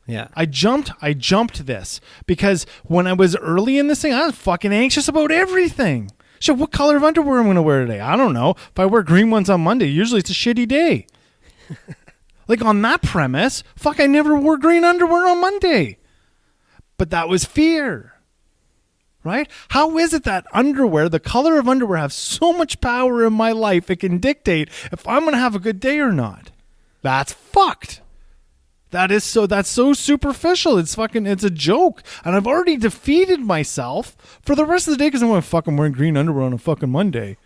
A: Yeah.
B: I jumped this because when I was early in this thing, I was fucking anxious about everything. Shit, what color of underwear I'm going to wear today? I don't know. If I wear green ones on Monday, usually it's a shitty day. Like on that premise, fuck, I never wore green underwear on Monday. But that was fear. Right? How is it that underwear, the color of underwear, have so much power in my life it can dictate if I'm going to have a good day or not? That's fucked. That's so superficial. It's a joke. And I've already defeated myself for the rest of the day because I'm fucking wearing green underwear on a fucking Monday.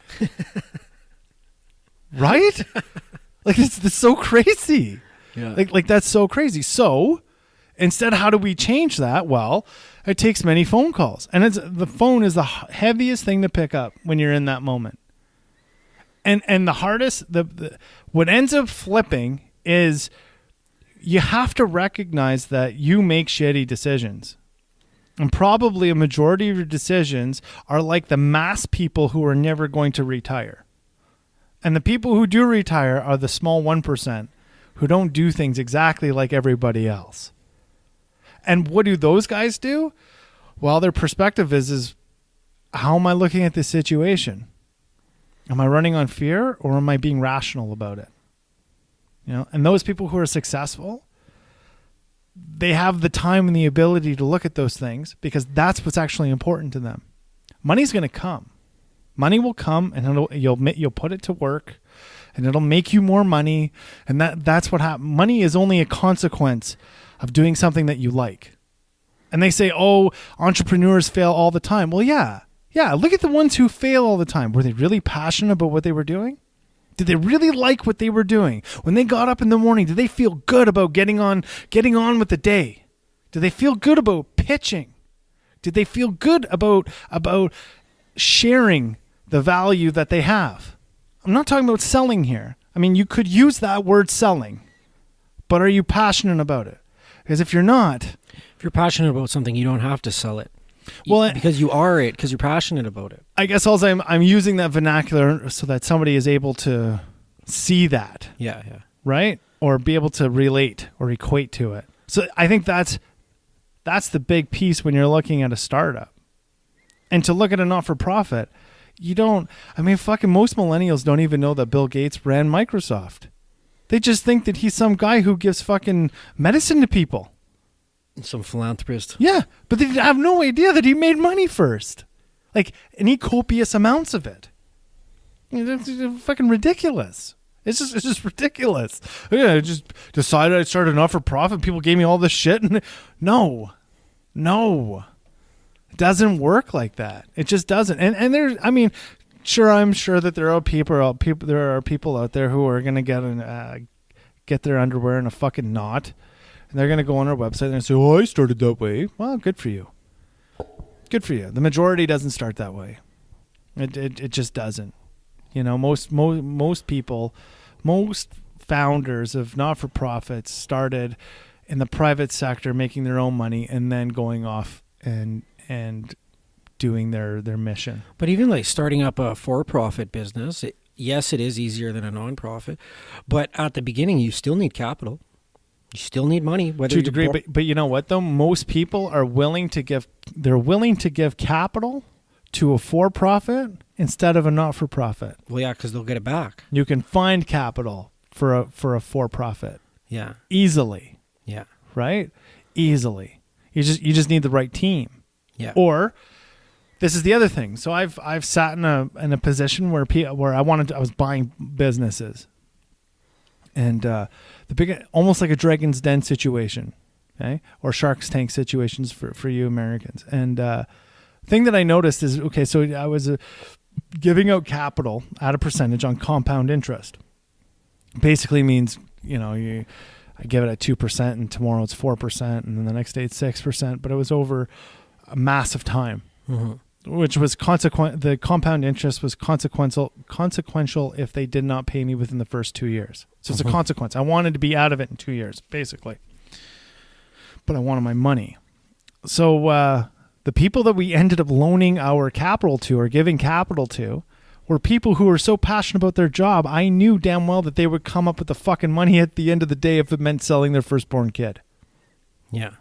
B: Right? Like it's so crazy.
A: Yeah.
B: Like that's so crazy. So instead, how do we change that? Well, it takes many phone calls. And the phone is the heaviest thing to pick up when you're in that moment. And the hardest, what ends up flipping is you have to recognize that you make shitty decisions. And probably a majority of your decisions are like the mass people who are never going to retire. And the people who do retire are the small 1% who don't do things exactly like everybody else. And what do those guys do? Well, their perspective is how am I looking at this situation? Am I running on fear or am I being rational about it? You know, and those people who are successful, they have the time and the ability to look at those things because that's what's actually important to them. Money's going to come. Money will come and you'll put it to work and it'll make you more money. And that's what happens. Money is only a consequence of doing something that you like. And they say, oh, entrepreneurs fail all the time. Well, yeah. Look at the ones who fail all the time. Were they really passionate about what they were doing? Did they really like what they were doing? When they got up in the morning, did they feel good about getting on with the day? Did they feel good about pitching? Did they feel good about sharing the value that they have? I'm not talking about selling here. I mean, you could use that word selling, but are you passionate about it? Because if you're not...
A: If you're passionate about something, you don't have to sell it.
B: Well,
A: because you are it, because you're passionate about it.
B: I guess also I'm using that vernacular so that somebody is able to see that.
A: Yeah.
B: Right? Or be able to relate or equate to it. So I think that's the big piece when you're looking at a startup. And to look at a not-for-profit, fucking most millennials don't even know that Bill Gates ran Microsoft. They just think that he's some guy who gives fucking medicine to people.
A: Some philanthropist.
B: Yeah, but they have no idea that he made money first. Like, and he copious amounts of it. It's fucking ridiculous. It's just ridiculous. I just decided I'd start a not-for-profit. People gave me all this shit. And no. It doesn't work like that. It just doesn't. And there's, I'm sure that there are people out there who are going to get their underwear in a fucking knot. And they're going to go on our website and say, oh, I started that way. Well, good for you. Good for you. The majority doesn't start that way. It just doesn't. You know, most people, most founders of not-for-profits started in the private sector making their own money and then going off and doing their mission.
A: But even like starting up a for-profit business, yes, it is easier than a non-profit. But at the beginning, you still need capital. You still need money.
B: To a degree, but you know what though? Most people are willing to give capital to a for-profit instead of a not-for-profit.
A: Well, yeah, because they'll get it back.
B: You can find capital for a for-profit.
A: Yeah.
B: Easily.
A: Yeah.
B: Right? Easily. You just need the right team.
A: Yeah.
B: Or this is the other thing. So I've sat in a position where I was buying businesses. And almost like a Dragon's Den situation, okay, or Shark's Tank situations for you Americans. And thing that I noticed is, okay, so I was giving out capital at a percentage on compound interest, Basically means, I give it at 2% and tomorrow it's 4% and then the next day it's 6%, but it was over a massive time, which was the compound interest was consequential if they did not pay me within the first 2 years. So it's a consequence. I wanted to be out of it in 2 years, basically. But I wanted my money. So the people that we ended up loaning our capital to or giving capital to were people who were so passionate about their job, I knew damn well that they would come up with the fucking money at the end of the day if it meant selling their firstborn kid.
A: Yeah.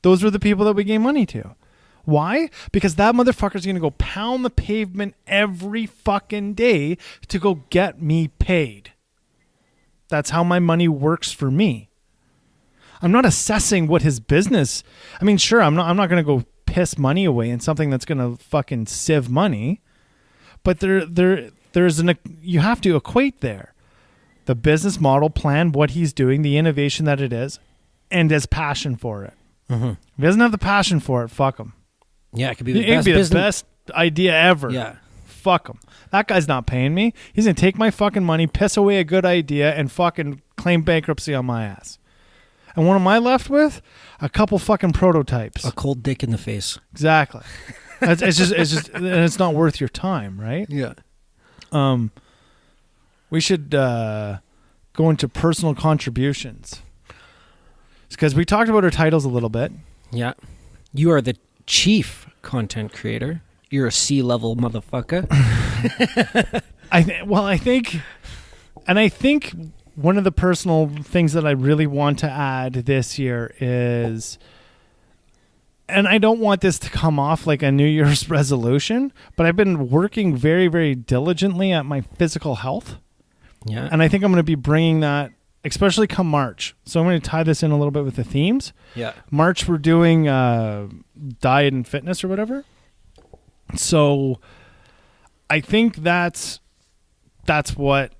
B: Those were the people that we gave money to. Why? Because that motherfucker's going to go pound the pavement every fucking day to go get me paid. That's how my money works for me. I'm not assessing what his business... I mean, sure, I'm not going to go piss money away in something that's going to fucking sieve money. But you have to equate there. The business model plan, what he's doing, the innovation that it is, and his passion for it. If he doesn't have the passion for it, fuck him.
A: Yeah, it could be the
B: best idea ever.
A: Yeah.
B: Fuck him. That guy's not paying me. He's going to take my fucking money, piss away a good idea, and fucking claim bankruptcy on my ass. And what am I left with? A couple fucking prototypes.
A: A cold dick in the face.
B: Exactly. It's just, and it's not worth your time, right?
A: Yeah.
B: We should go into personal contributions. Because we talked about our titles a little bit.
A: Yeah. You are the chief content creator. You're a C-level motherfucker.
B: I think one of the personal things that I really want to add this year is, and I don't want this to come off like a New Year's resolution, but I've been working very, very diligently at my physical health.
A: Yeah.
B: And I think I'm going to be bringing that, especially come March. So I'm going to tie this in a little bit with the themes.
A: Yeah.
B: March, we're doing diet and fitness or whatever. So I think that's what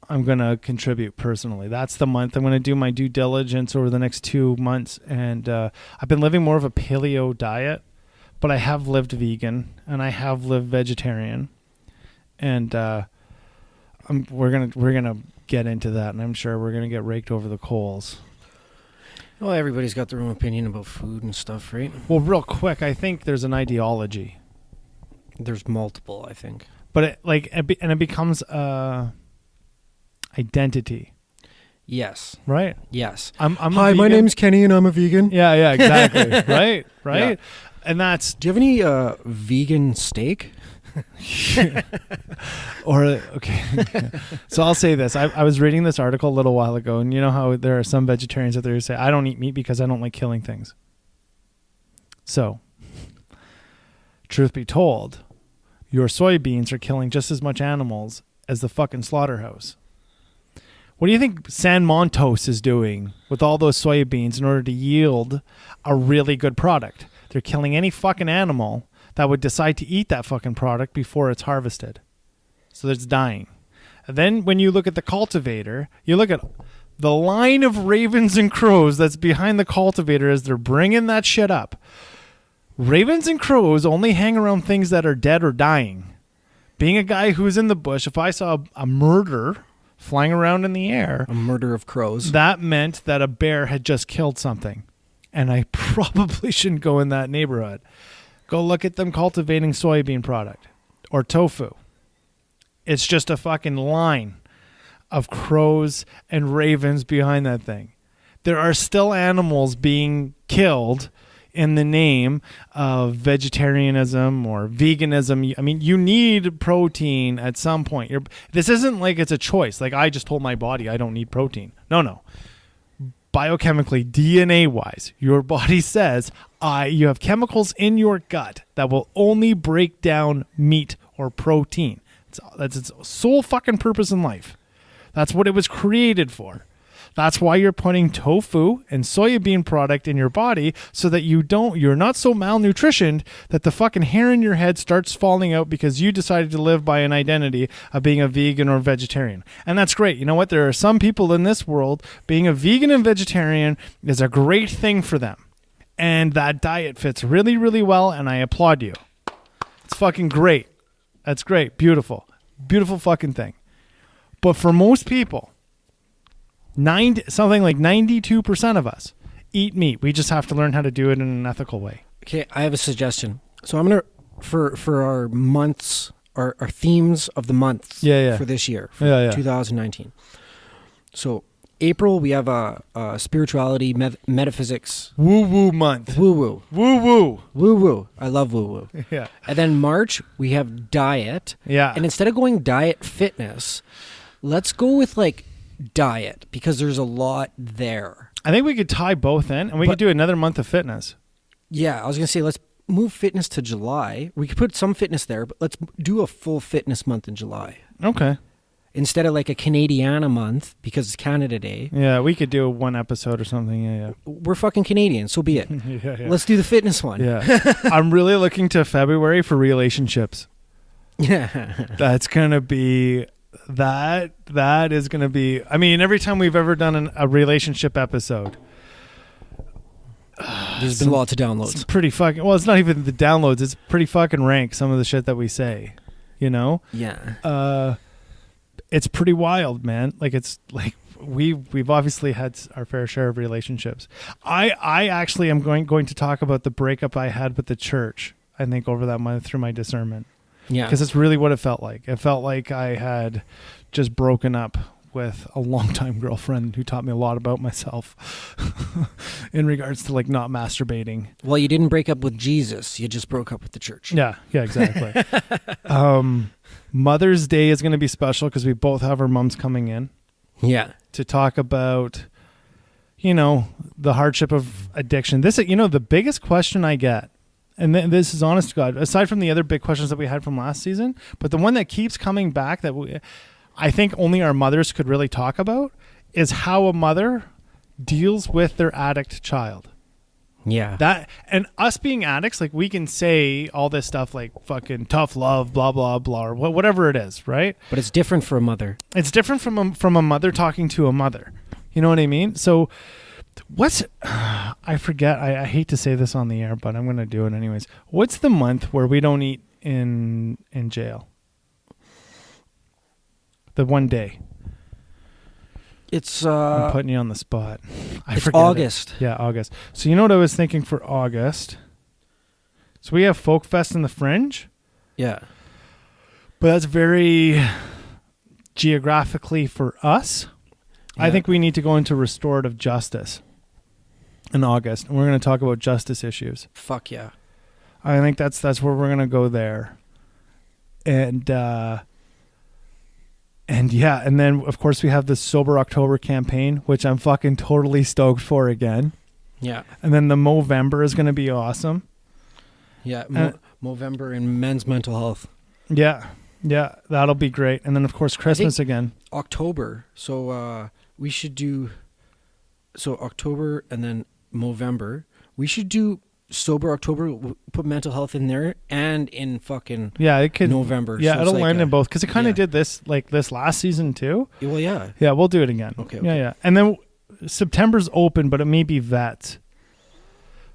B: I'm going to contribute personally. That's the month I'm going to do my due diligence over the next 2 months. And I've been living more of a paleo diet, but I have lived vegan and I have lived vegetarian. And we're gonna get into that, and I'm sure we're gonna get raked over the coals.
A: Well, everybody's got their own opinion about food and stuff, right?
B: Well, real quick, I think there's an ideology.
A: There's multiple, I think.
B: But it becomes identity.
A: Yes.
B: Right.
A: Yes.
B: Hi,
A: my name's Kenny, and I'm a vegan.
B: Yeah, exactly. Right. Yeah. And that's.
A: Do you have any vegan steak?
B: Okay. So I'll say this. I was reading this article a little while ago, and you know how there are some vegetarians out there who say, I don't eat meat because I don't like killing things. So, truth be told, your soybeans are killing just as much animals as the fucking slaughterhouse. What do you think San Montos is doing with all those soybeans in order to yield a really good product? They're killing any fucking animal that would decide to eat that fucking product before it's harvested. So it's dying. And then when you look at the cultivator, you look at the line of ravens and crows that's behind the cultivator as they're bringing that shit up. Ravens and crows only hang around things that are dead or dying. Being a guy who's in the bush, if I saw a murder flying around in the air,
A: a murder of crows,
B: that meant that a bear had just killed something. And I probably shouldn't go in that neighborhood. Go look at them cultivating soybean product or tofu. It's just a fucking line of crows and ravens behind that thing. There are still animals being killed in the name of vegetarianism or veganism. I mean, you need protein at some point. This isn't like it's a choice. Like I just told my body I don't need protein. No. Biochemically, DNA-wise, your body says you have chemicals in your gut that will only break down meat or protein. That's its sole fucking purpose in life. That's what it was created for. That's why you're putting tofu and soybean product in your body so that you're not so malnutritioned that the fucking hair in your head starts falling out because you decided to live by an identity of being a vegan or vegetarian. And that's great. You know what? There are some people in this world, being a vegan and vegetarian is a great thing for them. And that diet fits really, really well, and I applaud you. It's fucking great. That's great. Beautiful. Beautiful fucking thing. But for most people, something like 92% of us eat meat. We just have to learn how to do it in an ethical way.
A: Okay, I have a suggestion. So I'm gonna for our months, our themes of the months for this year, for 2019. So April, we have a spirituality, metaphysics.
B: Woo-woo month.
A: Woo-woo.
B: Woo-woo.
A: Woo-woo. I love woo-woo.
B: Yeah.
A: And then March, we have diet.
B: Yeah.
A: And instead of going diet fitness, let's go with like diet because there's a lot there.
B: I think we could tie both in and we could do another month of fitness.
A: Yeah, I was going to say, let's move fitness to July. We could put some fitness there, but let's do a full fitness month in July.
B: Okay.
A: Instead of like a Canadiana month because it's Canada Day.
B: Yeah, we could do one episode or something. Yeah.
A: We're fucking Canadian, so be it.
B: Yeah.
A: Let's do the fitness one.
B: Yeah. I'm really looking to February for relationships.
A: Yeah.
B: That's going to be... That is going to be... I mean, every time we've ever done a relationship episode...
A: There's been lots of downloads.
B: It's pretty fucking... Well, it's not even the downloads. It's pretty fucking rank, some of the shit that we say. You know?
A: Yeah.
B: It's pretty wild, man. Like, it's like... We've obviously had our fair share of relationships. I actually am going to talk about the breakup I had with the church, I think, over that month through my discernment.
A: Yeah.
B: Because it's really what it felt like. It felt like I had just broken up with a longtime girlfriend who taught me a lot about myself in regards to like not masturbating.
A: Well, you didn't break up with Jesus. You just broke up with the church.
B: Yeah, exactly. Mother's Day is going to be special because we both have our moms coming in.
A: Yeah.
B: To talk about, the hardship of addiction. This, the biggest question I get, and this is honest to God, aside from the other big questions that we had from last season, but the one that keeps coming back that I think only our mothers could really talk about is how a mother deals with their addict child.
A: Yeah.
B: That, and us being addicts, like we can say all this stuff like fucking tough love, blah, blah, blah, or whatever it is, right?
A: But it's different for a mother.
B: It's different from a mother talking to a mother. You know what I mean? So I forget, I hate to say this on the air, but I'm going to do it anyways. What's the month where we don't eat in jail? The one day.
A: It's
B: I'm putting you on the spot.
A: It's August.
B: Yeah, August. So you know what I was thinking for August? So we have Folk Fest in the Fringe.
A: Yeah.
B: But that's very geographically for us. Yeah. I think we need to go into restorative justice in August. And we're going to talk about justice issues.
A: Fuck yeah.
B: I think that's where we're going to go there. And yeah, and then of course we have the Sober October campaign, which I'm fucking totally stoked for again.
A: Yeah.
B: And then the Movember is going to be awesome.
A: Yeah, Movember and men's mental health.
B: Yeah, that'll be great. And then of course Christmas again.
A: October. So we should do October and then Movember. We should do Sober October, put mental health in there and in fucking
B: it could
A: November.
B: Yeah, so it'll land in both because it kind of did this last season too.
A: Well, yeah.
B: Yeah, we'll do it again.
A: Okay.
B: Yeah. And then September's open, but it may be vets.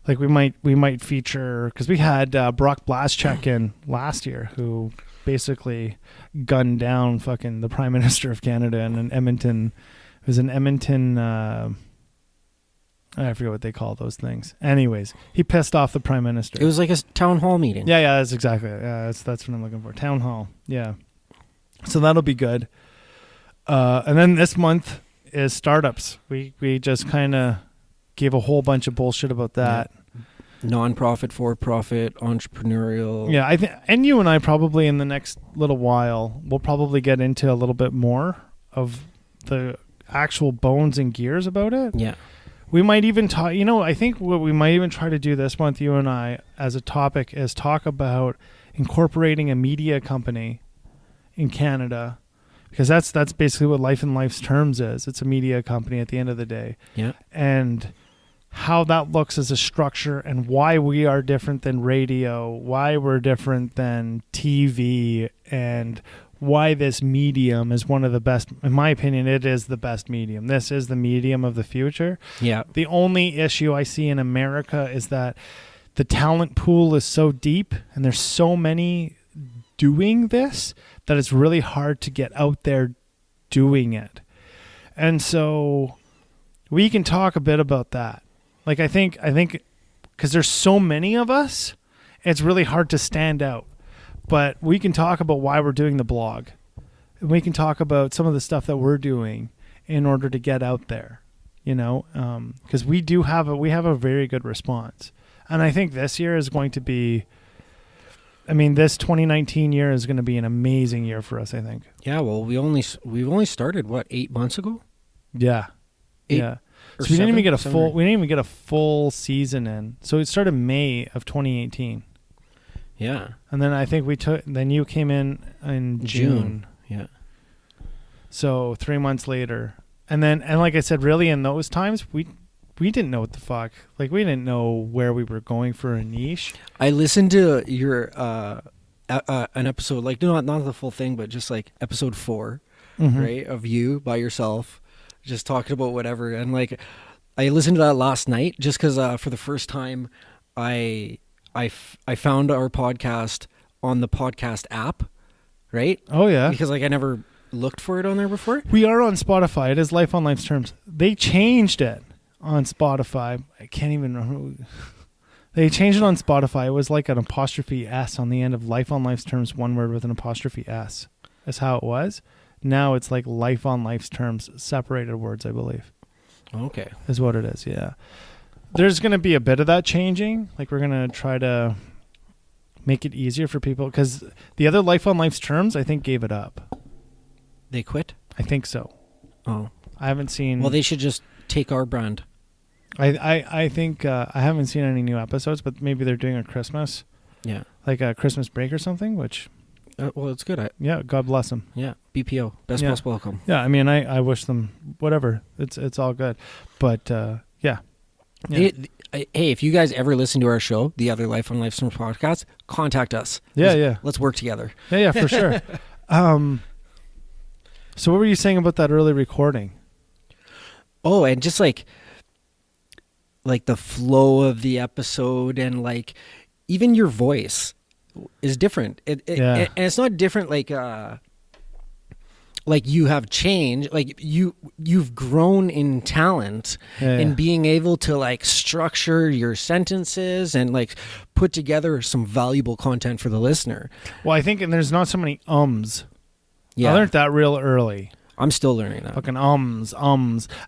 B: Like we might feature because we had Brock Blaschek in last year, who basically gunned down fucking the Prime Minister of Canada in an Edmonton. It was an Edmonton. I forget what they call those things. Anyways, he pissed off the Prime Minister.
A: It was like a town hall meeting.
B: Yeah, that's exactly it. Yeah, that's what I'm looking for. Town hall. Yeah. So that'll be good. And then this month is startups. We just kind of gave a whole bunch of bullshit about that.
A: Yeah. Non-profit, for-profit, entrepreneurial.
B: Yeah, I think, and you and I probably in the next little while, we'll probably get into a little bit more of the actual bones and gears about it.
A: Yeah.
B: We might even talk, I think what we might even try to do this month, you and I, as a topic, is talk about incorporating a media company in Canada, because that's basically what Life in Life's Terms is. It's a media company at the end of the day.
A: Yeah.
B: And how that looks as a structure and why we are different than radio, why we're different than TV, and why this medium is one of the best. In my opinion, it is the best medium. This is the medium of the future.
A: Yeah.
B: The only issue I see in America is that the talent pool is so deep and there's so many doing this that it's really hard to get out there doing it. And so we can talk a bit about that. Like, I think because there's so many of us, it's really hard to stand out. But we can talk about why we're doing the blog. And we can talk about some of the stuff that we're doing in order to get out there, you know, because we have a very good response. And I think this year is going to be, this 2019 year is going to be an amazing year for us, I think.
A: Yeah, well, we've only started, 8 months ago?
B: Yeah. Yeah. So we didn't even get a full season in. So it started May of 2018.
A: Yeah.
B: And then I think then you came in June.
A: Yeah.
B: So 3 months later. And like I said, really in those times, we didn't know what the fuck. Like, we didn't know where we were going for a niche.
A: I listened to your an episode, like not the full thing, but just like episode 4, right, of you by yourself, just talking about whatever. And like, I listened to that last night just because for the first time, I found our podcast on the podcast app, right?
B: Oh yeah,
A: because like I never looked for it on there before.
B: We are on Spotify. It is Life on Life's Terms. They changed it on Spotify. I can't even remember. They changed it on Spotify. It was like an apostrophe S on the end of Life on Life's Terms, one word with an apostrophe S. That's how it was. Now it's like Life on Life's Terms, separated words, I believe.
A: Okay.
B: Is what it is, yeah. There's going to be a bit of that changing. Like, we're going to try to make it easier for people. Because the other Life on Life's Terms, I think, gave it up.
A: They quit?
B: I think so.
A: Oh.
B: I haven't seen...
A: Well, they should just take our brand.
B: I think... I haven't seen any new episodes, but maybe they're doing a Christmas.
A: Yeah.
B: Like a Christmas break or something, which...
A: well, it's good.
B: Yeah, God bless them.
A: Yeah, BPO. Best possible outcome.
B: Yeah, I wish them whatever. It's all good. But, yeah.
A: Hey, if you guys ever listen to our show, the other Life on Life's Terms podcast, contact us.
B: Yeah.
A: Let's work together.
B: Yeah, for sure. So what were you saying about that early recording?
A: Oh, and just like the flow of the episode, and like even your voice is different. And it's not different like you have changed, like you've grown in talent in being able to like structure your sentences and like put together some valuable content for the listener.
B: Well, I think, and there's not so many ums.
A: Yeah.
B: I learned that real early.
A: I'm still learning that.
B: Fucking ums. I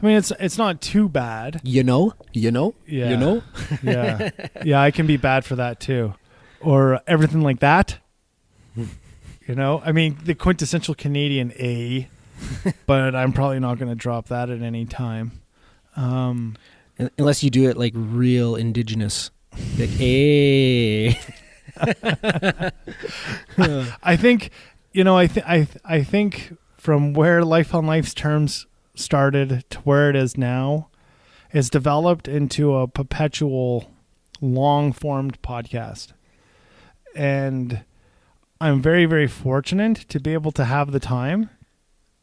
B: mean, it's not too bad.
A: You know?
B: Yeah.
A: You know?
B: Yeah. Yeah, I can be bad for that too. Or everything like that. You know? I mean, the quintessential Canadian A, but I'm probably not going to drop that at any time.
A: Unless you do it like real indigenous. Like, A.
B: I think... I think from where Life on Life's Terms started to where it is now, it's developed into a perpetual, long-formed podcast. And I'm very, very fortunate to be able to have the time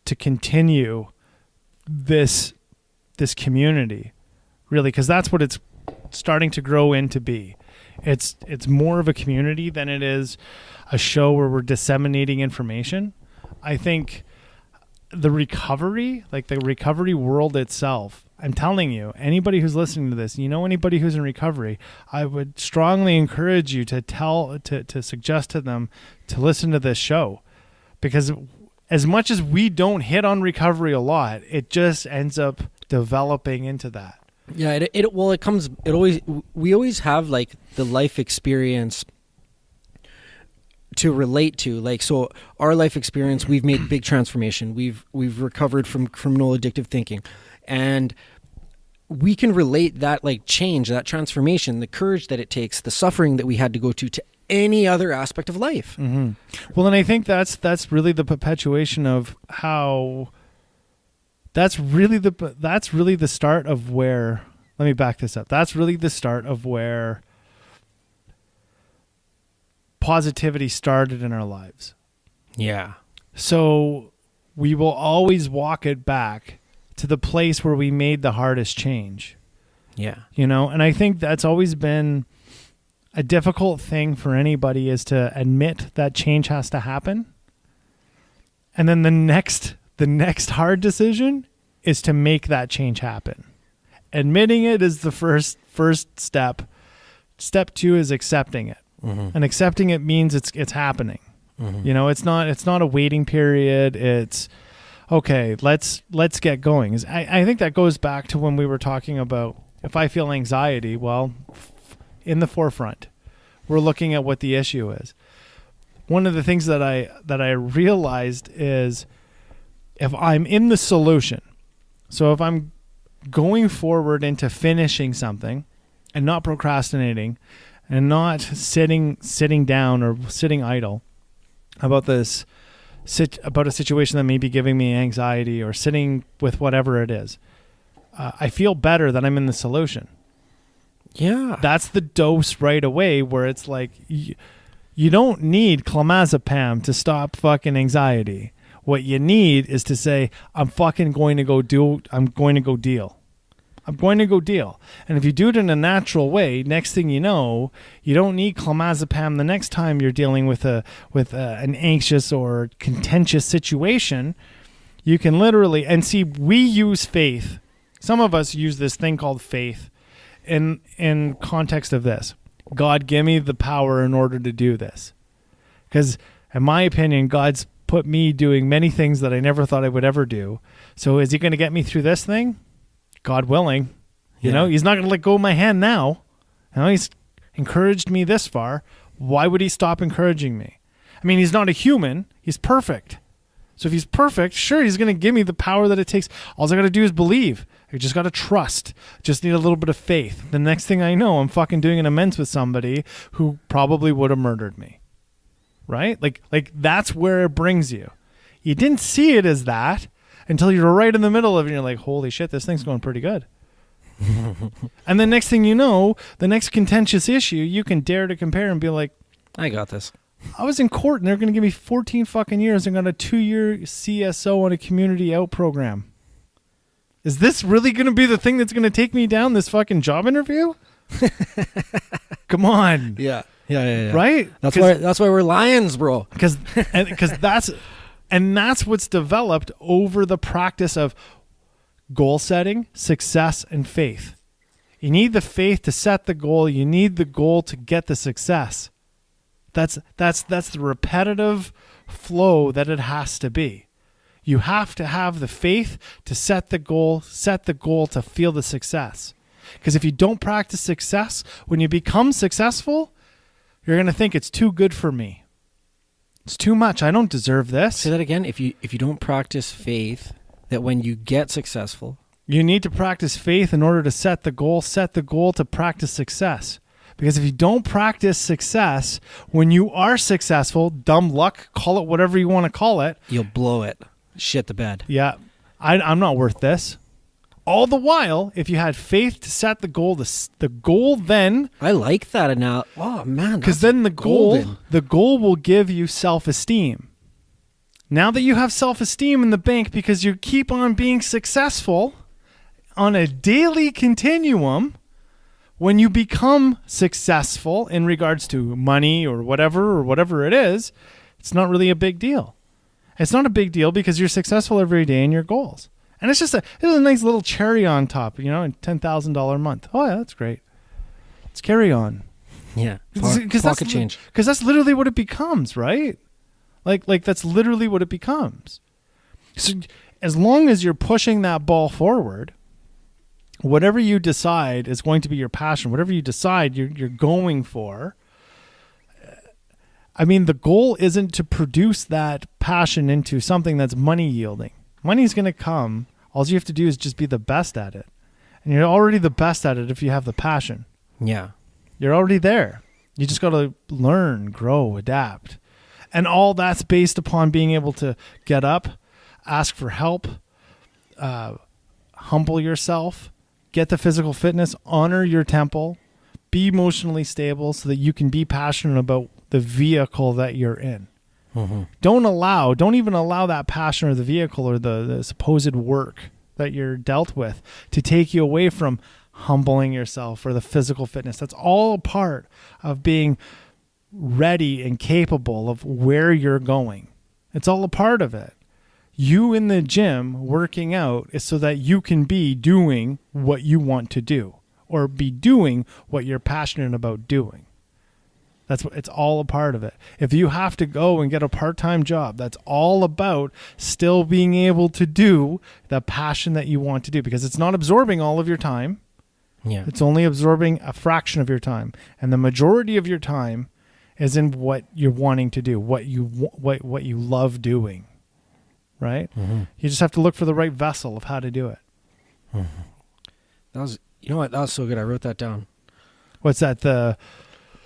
B: to continue this community, really, because that's what it's starting to grow into be. It's more of a community than it is a show where we're disseminating information. I think the recovery world itself, I'm telling you, anybody who's listening to this, anybody who's in recovery, I would strongly encourage you to suggest to them to listen to this show, because as much as we don't hit on recovery a lot, it just ends up developing into that.
A: Yeah, we always have like the life experience to relate to. Like, so our life experience, we've made big transformation. We've recovered from criminal addictive thinking, and we can relate that like change, that transformation, the courage that it takes, the suffering that we had to go to any other aspect of life.
B: Mm-hmm. Well, and I think that's really the perpetuation of how. That's really the start of where. Let me back this up. That's really the start of where positivity started in our lives.
A: Yeah.
B: So we will always walk it back to the place where we made the hardest change.
A: Yeah.
B: And I think that's always been a difficult thing for anybody, is to admit that change has to happen. And then the next The next hard decision is to make that change happen. Admitting it is the first step. Step 2 is accepting it. And accepting it means it's happening. You know, it's not a waiting period. It's okay, let's get going. I think that goes back to when we were talking about if I feel anxiety, well, in the forefront, we're looking at what the issue is. One of the things that I realized is if I'm in the solution, so if I'm going forward into finishing something and not procrastinating and not sitting down or sitting idle about about a situation that may be giving me anxiety or sitting with whatever it is, I feel better that I'm in the solution.
A: Yeah.
B: That's the dose right away where it's like, you don't need clonazepam to stop fucking anxiety. What you need is to say, I'm going to go deal. I'm going to go deal. And if you do it in a natural way, next thing you know, you don't need clonazepam the next time you're dealing with an anxious or contentious situation. You can literally, and see, we use faith. Some of us use this thing called faith in context of this. God, give me the power in order to do this. Because in my opinion, God's put me doing many things that I never thought I would ever do. So is he going to get me through this thing? God willing. You know, he's not going to let go of my hand now. You know, he's encouraged me this far. Why would he stop encouraging me? I mean, he's not a human. He's perfect. So if he's perfect, sure, he's going to give me the power that it takes. All I got to do is believe. I just got to trust. Just need a little bit of faith. The next thing I know, I'm fucking doing an amends with somebody who probably would have murdered me. Right? Like that's where it brings you. You didn't see it as that until you're right in the middle of it and you're like, holy shit, this thing's going pretty good. And the next thing you know, the next contentious issue, you can dare to compare and be like,
A: I got this.
B: I was in court and they're going to give me 14 fucking years and got a 2-year CSO on a community out program. Is this really going to be the thing that's going to take me down this fucking job interview? Come on.
A: Yeah.
B: Right?
A: That's why we're lions, bro.
B: Because that's what's developed over the practice of goal setting, success, and faith. You need the faith to set the goal. You need the goal to get the success. That's the repetitive flow that it has to be. You have to have the faith to set the goal to feel the success. Because if you don't practice success, when you become successful, you're going to think it's too good for me. It's too much. I don't deserve this.
A: Say that again. If you don't practice faith, that when you get successful,
B: you need to practice faith in order to set the goal to practice success. Because if you don't practice success, when you are successful, dumb luck, call it whatever you want to call it,
A: you'll blow it. Shit the bed.
B: Yeah. I'm not worth this. All the while, if you had faith to set the goal, the goal then...
A: I like that now. Oh, man.
B: Because then the goal will give you self-esteem. Now that you have self-esteem in the bank because you keep on being successful on a daily continuum, when you become successful in regards to money or whatever it is, it's not really a big deal. It's not a big deal because you're successful every day in your goals. And it's just a nice little cherry on top, you know, a $10,000 a month. Oh, yeah, that's great. Let's carry on.
A: Yeah. Pocket change.
B: Because that's literally what it becomes, right? Like that's literally what it becomes. So as long as you're pushing that ball forward, whatever you decide is going to be your passion, whatever you decide you're going for, I mean, the goal isn't to produce that passion into something that's money yielding. Money's going to come. All you have to do is just be the best at it. And you're already the best at it if you have the passion.
A: Yeah.
B: You're already there. You just got to learn, grow, adapt. And all that's based upon being able to get up, ask for help, humble yourself, get the physical fitness, honor your temple, be emotionally stable so that you can be passionate about the vehicle that you're in. Mm-hmm. Don't even allow that passion or the vehicle or the supposed work that you're dealt with to take you away from humbling yourself or the physical fitness. That's all a part of being ready and capable of where you're going. It's all a part of it. You in the gym working out is so that you can be doing what you want to do or be doing what you're passionate about doing. That's what it's all a part of it. If you have to go and get a part-time job, that's all about still being able to do the passion that you want to do, because it's not absorbing all of your time.
A: Yeah.
B: It's only absorbing a fraction of your time. And the majority of your time is in what you're wanting to do, what you love doing. Right?
A: Mm-hmm.
B: You just have to look for the right vessel of how to do it.
A: Mm-hmm. That was, you know what? That was so good. I wrote that down.
B: What's that?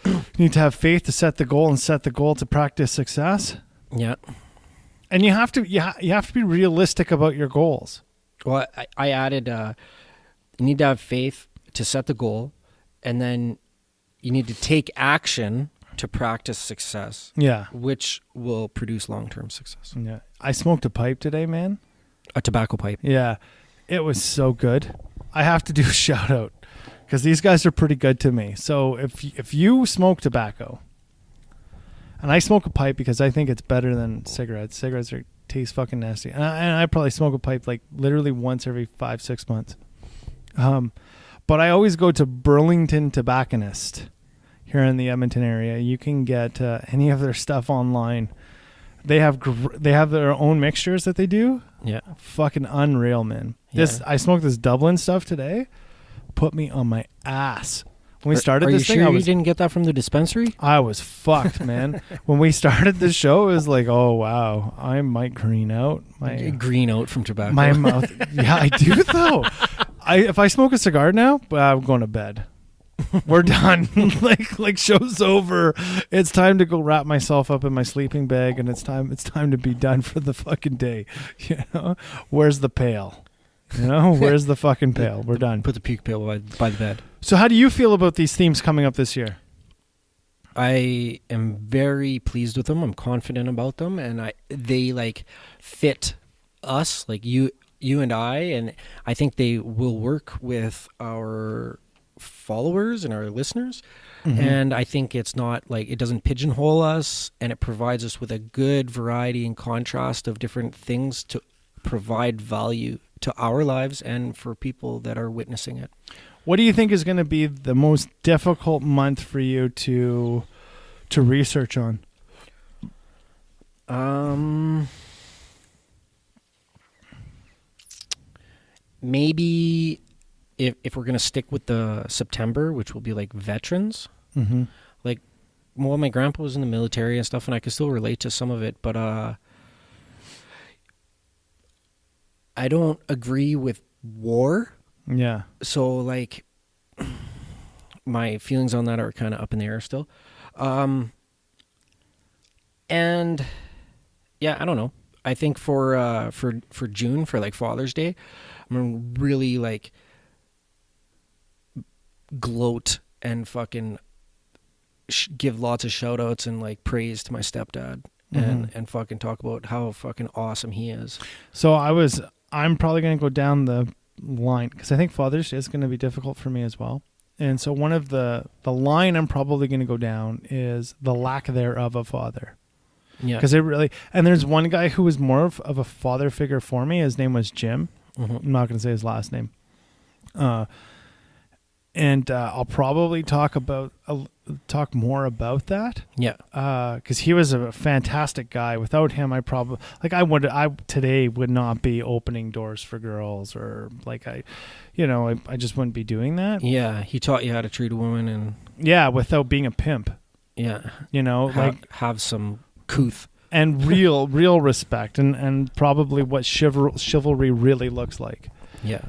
B: You need to have faith to set the goal and set the goal to practice success.
A: Yeah.
B: And you have to be realistic about your goals.
A: Well, I added, you need to have faith to set the goal, and then you need to take action to practice success.
B: Yeah.
A: Which will produce long-term success.
B: Yeah. I smoked a pipe today, man.
A: A tobacco pipe.
B: Yeah. It was so good. I have to do a shout out because these guys are pretty good to me. So if you smoke tobacco, and I smoke a pipe because I think it's better than cigarettes. Cigarettes taste fucking nasty. And I probably smoke a pipe like literally once every 5-6 months. But I always go to Burlington Tobacconist here in the Edmonton area. You can get any of their stuff online. They have their own mixtures that they do.
A: Yeah.
B: Fucking unreal, man.
A: Yeah.
B: I smoked this Dublin stuff today. Put me on my ass. When we started this thing,
A: Are you sure you didn't get that from the dispensary?
B: I was fucked, man. When we started the show, it was like, oh wow, I might green out.
A: Green out from tobacco.
B: My mouth. Yeah, I do though. If I smoke a cigar now, I'm going to bed. We're done. like show's over. It's time to go wrap myself up in my sleeping bag, and it's time to be done for the fucking day. You know, where's the pail? You know, where's the fucking pail? We're done.
A: Put the puke pail by the bed.
B: So how do you feel about these themes coming up this year?
A: I am very pleased with them. I'm confident about them, and they like fit us, like you and and I think they will work with our followers and our listeners. Mm-hmm. And I think it's not like, it doesn't pigeonhole us, and it provides us with a good variety and contrast of different things to provide value to our lives and for people that are witnessing it.
B: What do you think is going to be the most difficult month for you to research on?
A: Maybe if we're going to stick with the September, which will be like veterans.
B: Mm-hmm.
A: Like, well, my grandpa was in the military and stuff, and I can still relate to some of it, but I don't agree with war.
B: Yeah. So,
A: like, my feelings on that are kind of up in the air still. And yeah, I don't know. I think for June, for like Father's Day, I'm gonna really like gloat and fucking give lots of shout outs and like praise to my stepdad. Mm-hmm. and fucking talk about how fucking awesome he is.
B: So I'm probably going to go down the line because I think Father's Day is going to be difficult for me as well. And so one of the line I'm probably going to go down is the lack thereof of a father.
A: Yeah.
B: Because and there's one guy who was more of a father figure for me. His name was Jim. Mm-hmm. I'm not going to say his last name. And I'll probably talk more about that.
A: Yeah.
B: Because he was a fantastic guy. Without him, I today would not be opening doors for girls, or like I just wouldn't be doing that.
A: Yeah. He taught you how to treat a woman, and
B: yeah, without being a pimp.
A: Yeah.
B: Have
A: some couth
B: and real respect, and probably what chivalry really looks like.
A: Yeah.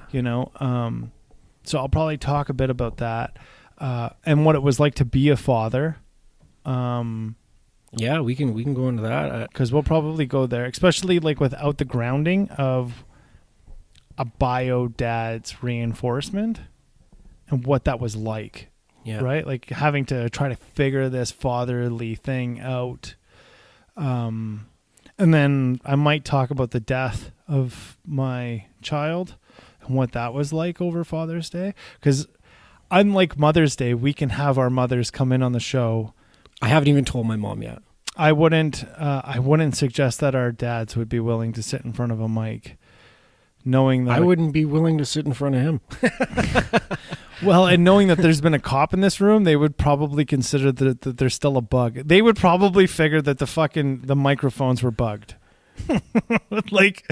B: So I'll probably talk a bit about that, and what it was like to be a father.
A: Yeah, we can go into that
B: because we'll probably go there, especially like without the grounding of a bio dad's reinforcement and what that was like.
A: Yeah.
B: Right. Like having to try to figure this fatherly thing out. And then I might talk about the death of my child and what that was like over Father's Day. Because unlike Mother's Day, we can have our mothers come in on the show.
A: I haven't even told my mom yet.
B: I wouldn't suggest that our dads would be willing to sit in front of a mic, knowing that
A: I wouldn't be willing to sit in front of him.
B: Well, and knowing that there's been a cop in this room, they would probably consider that there's still a bug. They would probably figure that the microphones were bugged. like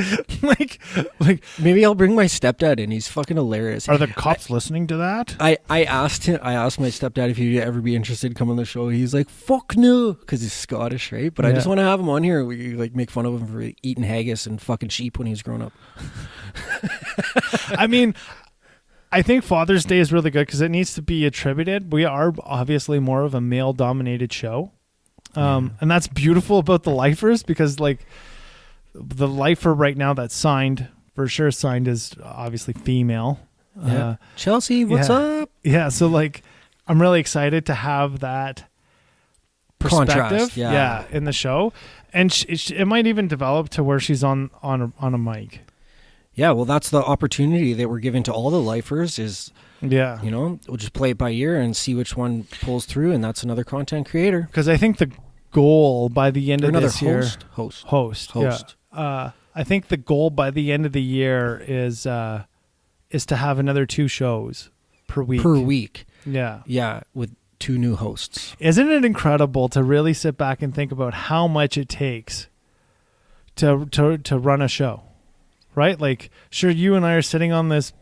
A: maybe I'll bring my stepdad in. He's fucking hilarious.
B: Are the cops listening to that?
A: I asked my stepdad if he'd ever be interested to come on the show. He's like, fuck no, because he's Scottish, right? But I just want to have him on here. We like make fun of him for eating haggis and fucking sheep when he was growing up.
B: I mean, I think Father's Day is really good because it needs to be attributed. We are obviously more of a male-dominated show. And that's beautiful about the lifers, because like the lifer right now that's signed, for sure signed, is obviously female.
A: Yeah. Chelsea, what's up?
B: Yeah, so like I'm really excited to have that perspective
A: contrast,
B: in the show. And it might even develop to where she's on a mic.
A: Yeah, well, that's the opportunity that we're giving to all the lifers is,
B: yeah,
A: you know, we'll just play it by ear and see which one pulls through, and that's another content creator.
B: Because I think the goal by the end of this year... Host. Yeah. I think the goal by the end of the year is to have another 2 shows per week. Yeah.
A: Yeah, with 2 new hosts.
B: Isn't it incredible to really sit back and think about how much it takes to run a show? Right? Like, sure, you and I are sitting on this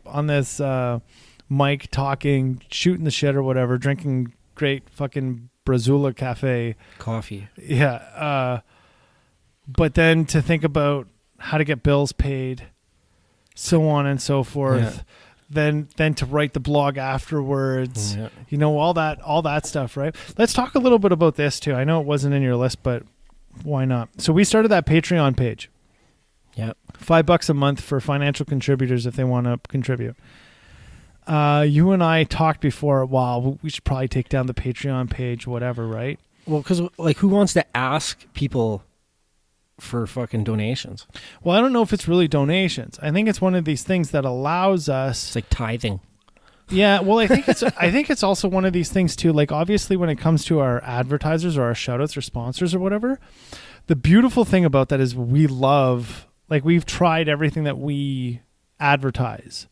B: mic talking, shooting the shit or whatever, drinking great fucking Brazulla Cafe
A: coffee.
B: Yeah. But then to think about how to get bills paid, so on and so forth. Yeah. Then to write the blog afterwards. Yeah. You know, all that stuff, right? Let's talk a little bit about this too. I know it wasn't in your list, but why not? So we started that Patreon page.
A: Yeah.
B: $5 a month for financial contributors if they want to contribute. You and I talked before, wow, we should probably take down the Patreon page, whatever, right?
A: Well, because like, who wants to ask people for fucking donations?
B: Well, I don't know if it's really donations. I think it's one of these things that allows us...
A: It's like tithing.
B: Yeah, well, I think it's also one of these things too. Like, obviously, when it comes to our advertisers or our shoutouts or sponsors or whatever, the beautiful thing about that is we love... Like, we've tried everything that we advertise.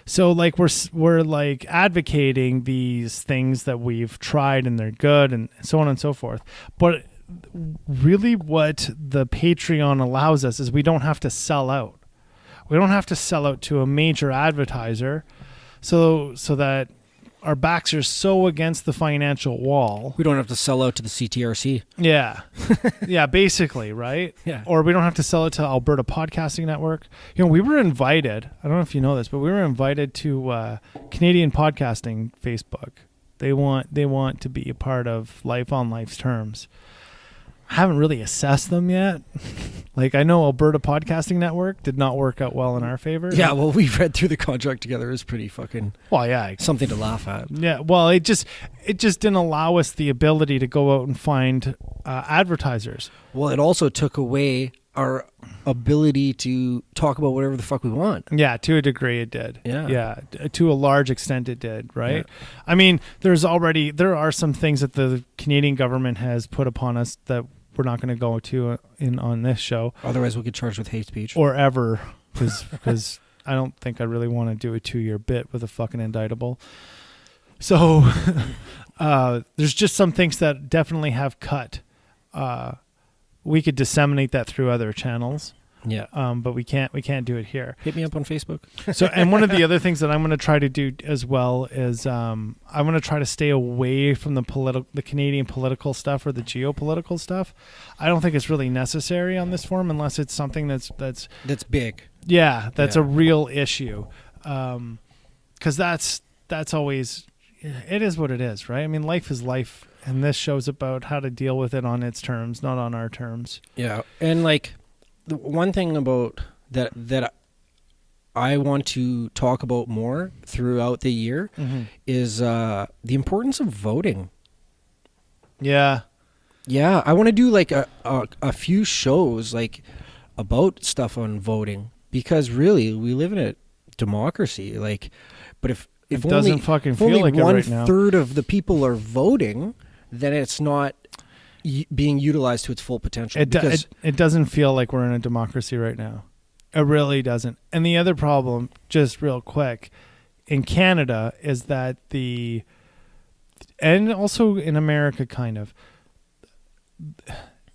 B: So, like, we're like advocating these things that we've tried and they're good and so on and so forth. But really what the Patreon allows us is we don't have to sell out. We don't have to sell out to a major advertiser so that our backs are so against the financial wall.
A: We don't have to sell out to the CTRC.
B: Yeah. Yeah, basically, right?
A: Yeah.
B: Or we don't have to sell it to Alberta Podcasting Network. You know, we were invited, I don't know if you know this, but we were invited to Canadian Podcasting Facebook. They want to be a part of Life on Life's Terms. I haven't really assessed them yet. Like, I know Alberta Podcasting Network did not work out well in our favor.
A: Yeah, well, we've read through the contract together. It was pretty fucking...
B: Well, yeah.
A: Something to laugh at.
B: Yeah, well, it just didn't allow us the ability to go out and find advertisers.
A: Well, it also took away our ability to talk about whatever the fuck we want.
B: Yeah, to a degree it did.
A: Yeah.
B: Yeah, to a large extent it did, right?
A: Yeah.
B: I mean, there are some things that the Canadian government has put upon us that we're not going to go to on this show.
A: Otherwise, we'll get charged with hate speech.
B: Or ever, because I don't think I really want to do a 2-year bit with a fucking indictable. So there's just some things that definitely have cut. We could disseminate that through other channels.
A: Yeah.
B: But we can't do it here.
A: Hit me up on Facebook.
B: So, and one of the other things that I'm going to try to do as well is I'm going to try to stay away from the Canadian political stuff or the geopolitical stuff. I don't think it's really necessary on this forum unless it's something that's
A: big.
B: Yeah, that's a real issue. Because that's always, it is what it is, right? I mean, life is life, and this show's about how to deal with it on its terms, not on our terms.
A: Yeah, and like, the one thing about that I want to talk about more throughout the year is the importance of voting.
B: Yeah.
A: Yeah, I want to do like a few shows like about stuff on voting, because really we live in a democracy. Like, but if
B: it doesn't fucking feel like it right now.
A: 1/3 of the people are voting, then it's not being utilized to its full potential.
B: It doesn't feel like we're in a democracy right now. It really doesn't. And the other problem, just real quick, in Canada is that and also in America kind of,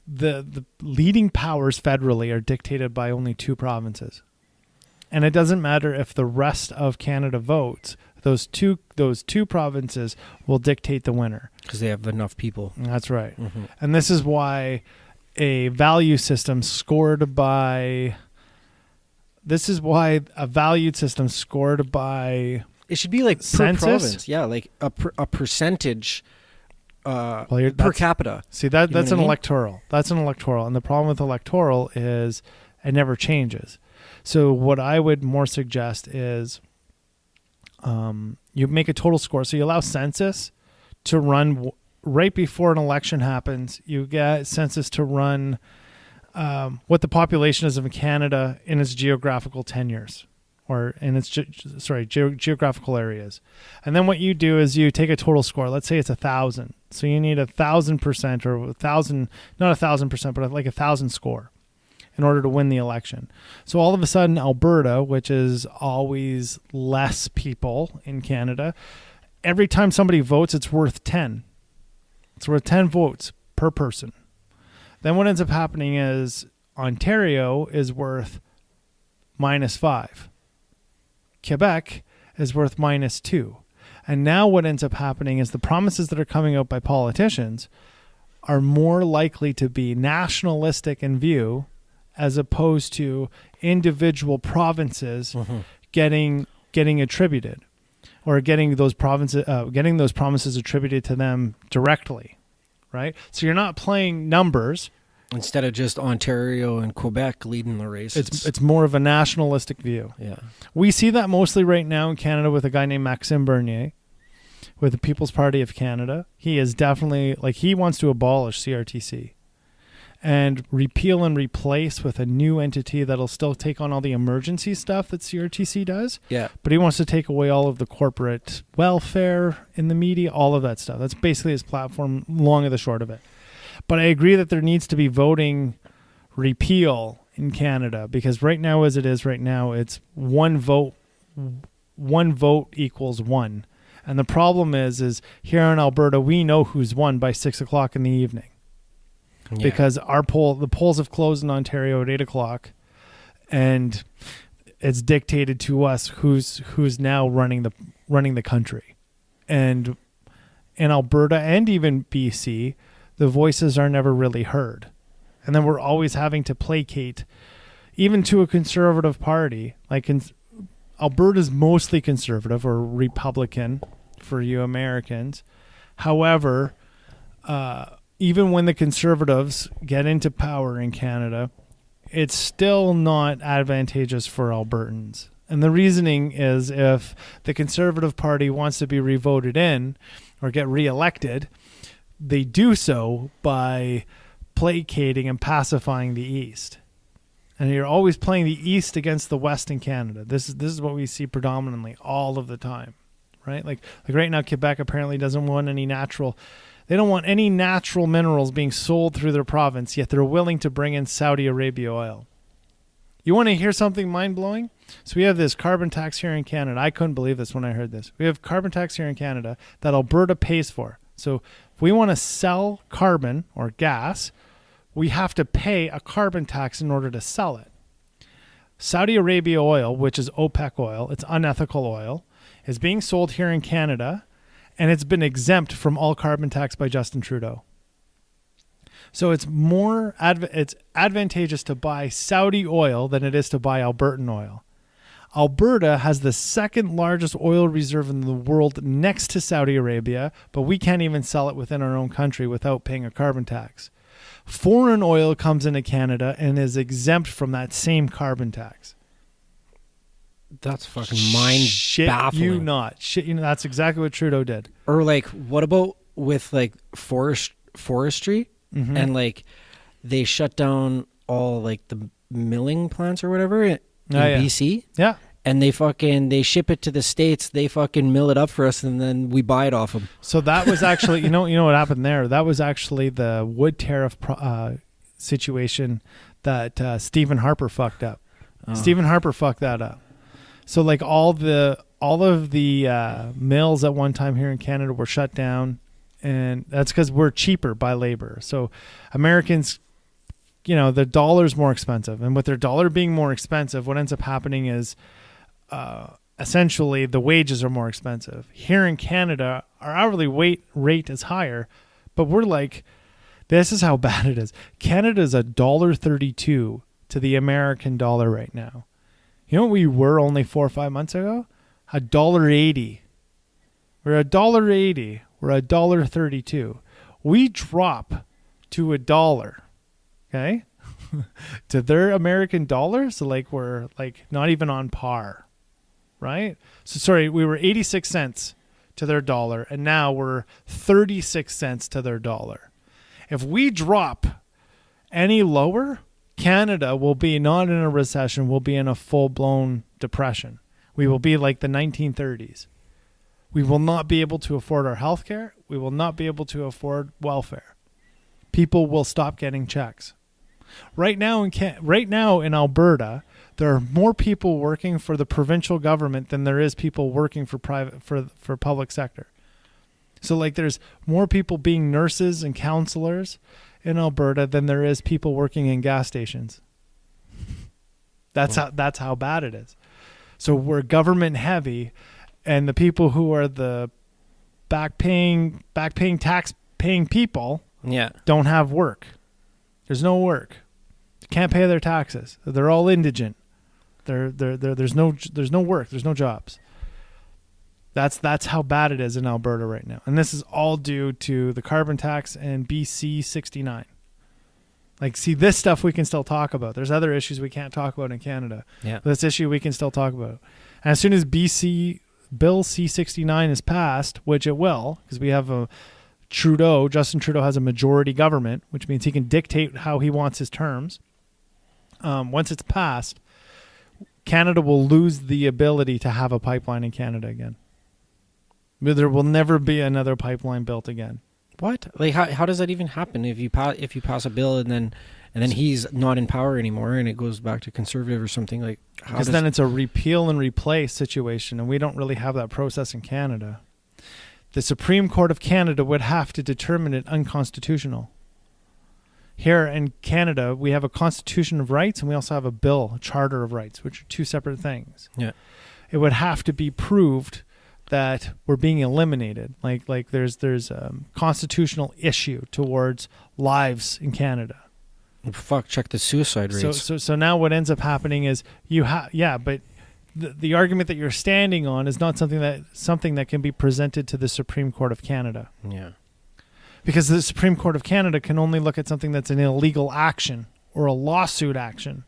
B: the leading powers federally are dictated by only 2 provinces. And it doesn't matter if the rest of Canada votes, those two provinces will dictate the winner.
A: Because they have enough people.
B: That's right.
A: Mm-hmm.
B: And this is why a value system scored by... This is why a valued system scored by...
A: It should be like per
B: census?
A: province. Yeah, like a percentage per capita.
B: See, that's an electoral. That's an electoral. And the problem with electoral is it never changes. So what I would more suggest is you make a total score. So you allow census to run right before an election happens. You get census to run what the population is of Canada in its geographical tenures or in its geographical areas. And then what you do is you take a total score. Let's say it's 1,000. So you need 1,000% or 1,000, not 1,000%, but like 1,000 score in order to win the election. So all of a sudden, Alberta, which is always less people in Canada, every time somebody votes, it's worth 10. It's worth 10 votes per person. Then what ends up happening is Ontario is worth -5. Quebec is worth -2. And now what ends up happening is the promises that are coming out by politicians are more likely to be nationalistic in view as opposed to individual provinces getting attributed or getting those promises attributed to them directly, right? So you're not playing numbers.
A: Instead of just Ontario and Quebec leading the race.
B: It's more of a nationalistic view.
A: Yeah.
B: We see that mostly right now in Canada with a guy named Maxime Bernier with the People's Party of Canada. He is definitely, he wants to abolish CRTC and repeal and replace with a new entity that'll still take on all the emergency stuff that CRTC does.
A: Yeah.
B: But he wants to take away all of the corporate welfare in the media, all of that stuff. That's basically his platform, long and the short of it. But I agree that there needs to be voting repeal in Canada because right now, as it is right now, it's one vote equals 1. And the problem is here in Alberta, we know who's won by 6:00 in the evening. Yeah. Because the polls have closed in Ontario at 8:00, and it's dictated to us who's now running the country. And in Alberta and even BC, the voices are never really heard. And then we're always having to placate even to a conservative party. Alberta's mostly conservative or Republican for you Americans. However, even when the conservatives get into power in Canada, it's still not advantageous for Albertans. And the reasoning is if the Conservative Party wants to be revoted in or get reelected, they do so by placating and pacifying the East. And you're always playing the East against the West in Canada. This is what we see predominantly all of the time, right? Like right now, Quebec apparently doesn't want any natural... They don't want any natural minerals being sold through their province, yet they're willing to bring in Saudi Arabia oil. You want to hear something mind-blowing? So we have this carbon tax here in Canada. I couldn't believe this when I heard this. We have carbon tax here in Canada that Alberta pays for. So if we want to sell carbon or gas, we have to pay a carbon tax in order to sell it. Saudi Arabia oil, which is OPEC oil, it's unethical oil, is being sold here in Canada, and it's been exempt from all carbon tax by Justin Trudeau. So it's it's advantageous to buy Saudi oil than it is to buy Albertan oil. Alberta has the second largest oil reserve in the world next to Saudi Arabia, but we can't even sell it within our own country without paying a carbon tax. Foreign oil comes into Canada and is exempt from that same carbon tax.
A: That's fucking mind-baffling.
B: Shit you not. That's exactly what Trudeau did.
A: Or what about with forestry? Mm-hmm. And they shut down all the milling plants or whatever in BC.
B: Yeah.
A: and they ship it to the States. They fucking mill it up for us, and then we buy it off them.
B: So that was actually, you know what happened there? That was actually the wood tariff situation that Stephen Harper fucked up. Oh. Stephen Harper fucked that up. So like all of the mills at one time here in Canada were shut down, and that's because we're cheaper by labor. So Americans, the dollar's more expensive, and with their dollar being more expensive, what ends up happening is essentially the wages are more expensive. Here in Canada, our hourly rate is higher, but we're like, this is how bad it is. Canada's $1.32 to the American dollar right now. You know what we were only 4 or 5 months ago? $1.80. We're $1.80. We're $1.32. We drop to $1. Okay, to their American dollar, so like we're like not even on par, right? So sorry, we were 86 cents to their dollar, and now we're 36 cents to their dollar. If we drop any lower, Canada will be not in a recession, we'll be in a full-blown depression. We will be like the 1930s. We will not be able to afford our health care. We will not be able to afford welfare. People will stop getting checks. Right now in Alberta, there are more people working for the provincial government than there is people working for public sector. So like there's more people being nurses and counselors in Alberta than there is people working in gas stations. That's how bad it is. So we're government heavy, and the people who are the back paying tax paying people don't have work. There's no work. They can't pay their taxes. They're all indigent. There's no work. There's no jobs. That's how bad it is in Alberta right now. And this is all due to the carbon tax and BC 69. Like, see, this stuff we can still talk about. There's other issues we can't talk about in Canada. Yeah. This issue we can still talk about. And as soon as BC Bill C-69 is passed, which it will, because we have Justin Trudeau has a majority government, which means he can dictate how he wants his terms. Once it's passed, Canada will lose the ability to have a pipeline in Canada again. There will never be another pipeline built again.
A: What? Like how does that even happen if you pass a bill and then he's not in power anymore and it goes back to conservative or something like?
B: Because then it's a repeal and replace situation, and we don't really have that process in Canada. The Supreme Court of Canada would have to determine it unconstitutional. Here in Canada, we have a Constitution of Rights, and we also have a Charter of Rights, which are two separate things. Yeah, it would have to be proved that we're being eliminated. Like there's a constitutional issue towards lives in Canada.
A: Fuck, check the suicide rates.
B: So now what ends up happening is but the argument that you're standing on is not something that can be presented to the Supreme Court of Canada. Yeah. Because the Supreme Court of Canada can only look at something that's an illegal action or a lawsuit action.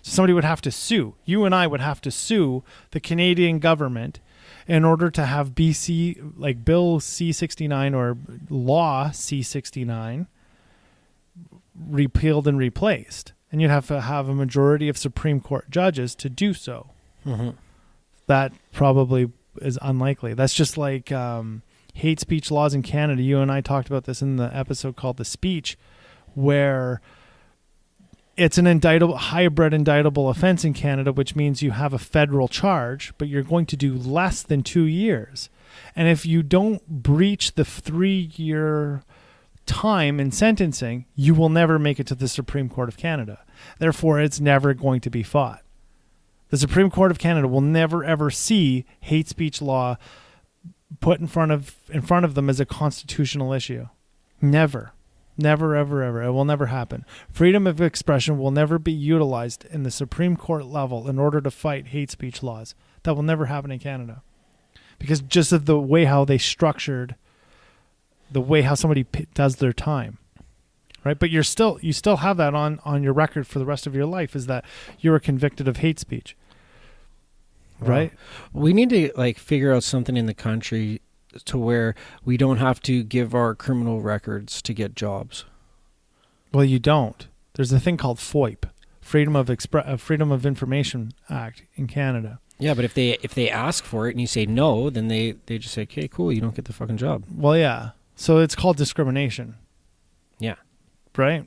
B: So somebody would have to sue. You and I would have to sue the Canadian government in order to have BC, like Bill C-69 or Law C-69, repealed and replaced. And you'd have to have a majority of Supreme Court judges to do so. Mm-hmm. That probably is unlikely. That's just like hate speech laws in Canada. You and I talked about this in the episode called The Speech, where it's an hybrid indictable offense in Canada, which means you have a federal charge, but you're going to do less than 2 years. And if you don't breach the 3-year time in sentencing, you will never make it to the Supreme Court of Canada. Therefore, it's never going to be fought. The Supreme Court of Canada will never ever see hate speech law put in front of them as a constitutional issue. Never, ever. It will never happen. Freedom of expression will never be utilized in the Supreme Court level in order to fight hate speech laws. That will never happen in Canada, because just of the way how they structured, the way how somebody does their time, right? But you still have that on your record for the rest of your life, is that you were convicted of hate speech. Right?
A: We need to figure out something in the country to where we don't have to give our criminal records to get jobs.
B: Well, you don't. There's a thing called FOIP, Freedom of Information Act in Canada.
A: Yeah, but if they ask for it and you say no, then they just say, okay, cool, you don't get the fucking job.
B: Well, yeah. So it's called discrimination.
A: Yeah.
B: Right?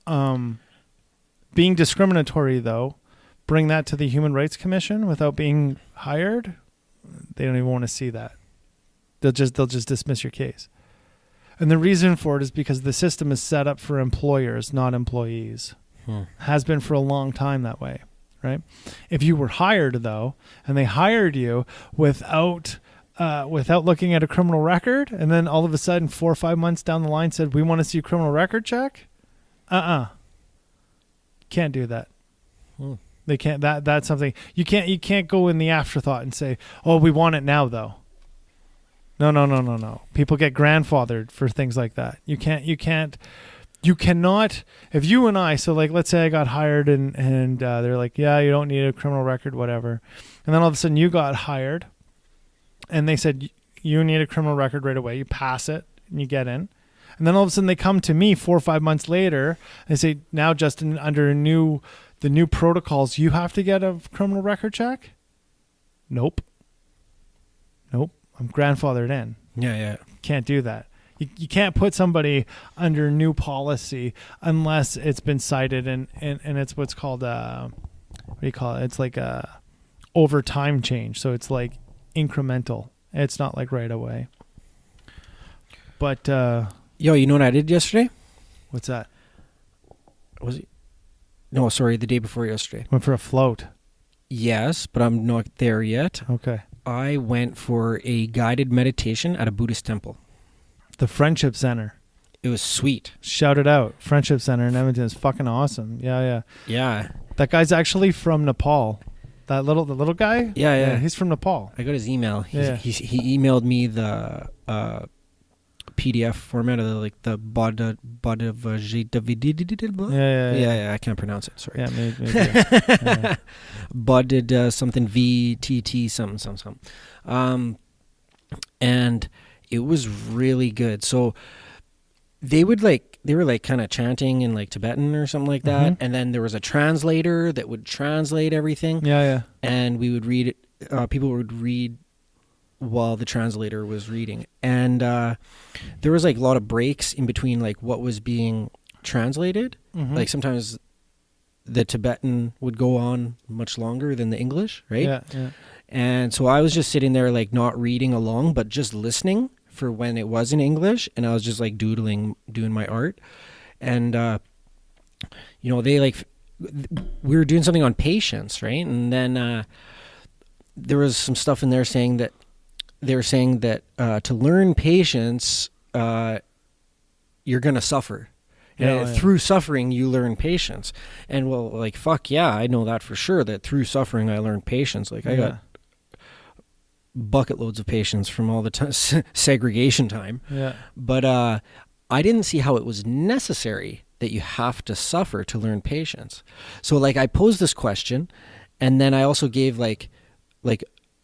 B: Being discriminatory, though, bring that to the Human Rights Commission without being hired, they don't even want to see that. They'll just dismiss your case. And the reason for it is because the system is set up for employers, not employees. Has been for a long time that way, right? If you were hired, though, and they hired you without looking at a criminal record, and then all of a sudden 4 or 5 months down the line said, we want to see a criminal record check. Can't do that. They can't. That's something you can't go in the afterthought and say, oh, we want it now, though. No. People get grandfathered for things like that. You cannot, if you and I, so like, let's say I got hired and they're like, yeah, you don't need a criminal record, whatever. And then all of a sudden you got hired and they said, you need a criminal record right away. You pass it and you get in. And then all of a sudden they come to me 4 or 5 months later and say, now, Justin, under the new protocols, you have to get a criminal record check? Nope. I'm grandfathered in.
A: Yeah.
B: Can't do that. You can't put somebody under new policy unless it's been cited and it's what's called what do you call it? It's like a over time change. So it's like incremental. It's not like right away. But
A: yo, you know what I did yesterday?
B: What's that?
A: Was it? No, sorry, the day before yesterday.
B: Went for a float.
A: Yes, but I'm not there yet.
B: Okay.
A: I went for a guided meditation at a Buddhist temple.
B: The Friendship Center.
A: It was sweet.
B: Shout it out. Friendship Center in Edmonton is fucking awesome. Yeah. That guy's actually from Nepal. The little guy?
A: Yeah.
B: He's from Nepal.
A: I got his email. He emailed me the PDF format of the Yeah, I can't pronounce it. Sorry.
B: Yeah, maybe. Yeah.
A: Budded something VTT something. And it was really good. So they were kind of chanting in like Tibetan or something like that, and then there was a translator that would translate everything.
B: Yeah.
A: And we would read it. People would read while the translator was reading, and there was like a lot of breaks in between like what was being translated. Like sometimes the Tibetan would go on much longer than the English, right?
B: Yeah.
A: And so I was just sitting there like not reading along but just listening for when it was in English, and I was just like doing my art. And they like, we were doing something on patience, right? And then there was some stuff in there saying that to learn patience, you're going to suffer. Through suffering, you learn patience. And well, like, fuck yeah, I know that for sure, that through suffering, I learned patience. Like, I got bucket loads of patience from all the segregation time.
B: Yeah.
A: But I didn't see how it was necessary that you have to suffer to learn patience. So, like, I posed this question, and then I also gave, like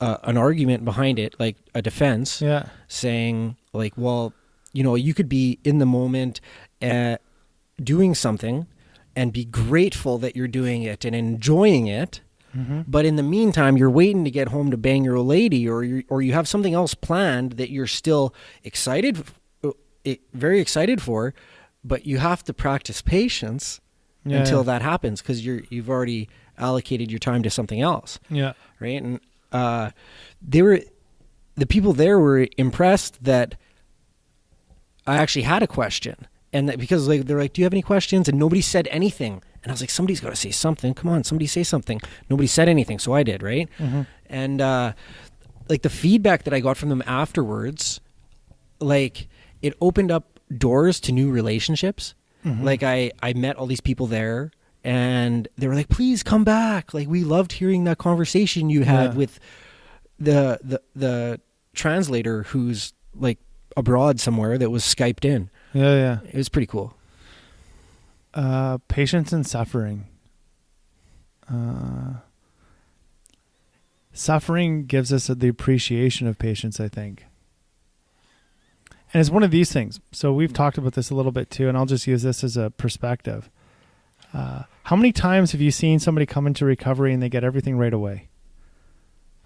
A: an argument behind it, like a defense, saying, like, well, you could be in the moment doing something and be grateful that you're doing it and enjoying it, but in the meantime, you're waiting to get home to bang your lady, or you have something else planned that you're still very excited for, but you have to practice patience until that happens, because you've already allocated your time to something else.
B: Yeah.
A: Right. And the people there were impressed that I actually had a question, and that because like they're like, do you have any questions? And nobody said anything. And I was like, somebody's got to say something. Come on, somebody say something. Nobody said anything, so I did, right? And like the feedback that I got from them afterwards, like it opened up doors to new relationships. Like I met all these people there, and they were like, please come back. Like, we loved hearing that conversation you had with the translator who's like abroad somewhere that was Skyped in.
B: Yeah.
A: It was pretty cool.
B: Patience and suffering. Suffering gives us the appreciation of patience, I think. And it's one of these things. So we've talked about this a little bit too, and I'll just use this as a perspective. How many times have you seen somebody come into recovery and they get everything right away?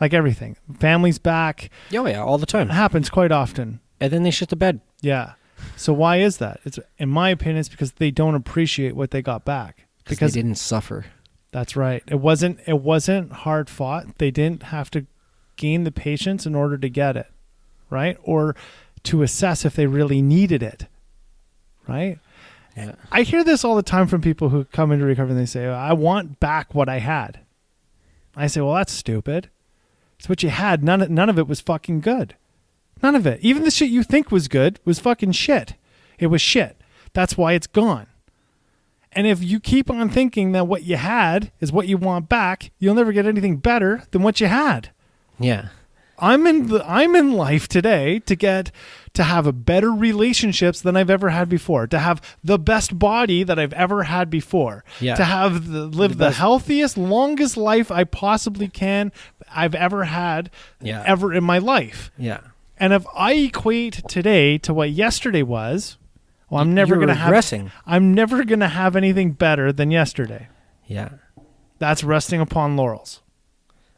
B: Like everything. Family's back.
A: Oh, yeah, all the time.
B: It happens quite often.
A: And then they shit the bed.
B: Yeah. So why is that? It's, in my opinion, it's because they don't appreciate what they got back.
A: Because they didn't suffer.
B: That's right. It wasn't hard fought. They didn't have to gain the patience in order to get it, right? Or to assess if they really needed it, right?
A: Yeah.
B: I hear this all the time from people who come into recovery and they say, I want back what I had. I say, well, that's stupid. It's what you had. None of it was fucking good. None of it. Even the shit you think was good was fucking shit. It was shit. That's why it's gone. And if you keep on thinking that what you had is what you want back, you'll never get anything better than what you had.
A: Yeah.
B: I'm in life today to have a better relationships than I've ever had before, to have the best body that I've ever had before,
A: Yeah.
B: to live the healthiest, longest life I possibly I've ever had,
A: Yeah.
B: ever in my life.
A: Yeah.
B: And if I equate today to what yesterday was, well, I'm never going to have anything better than yesterday.
A: Yeah.
B: That's resting upon laurels.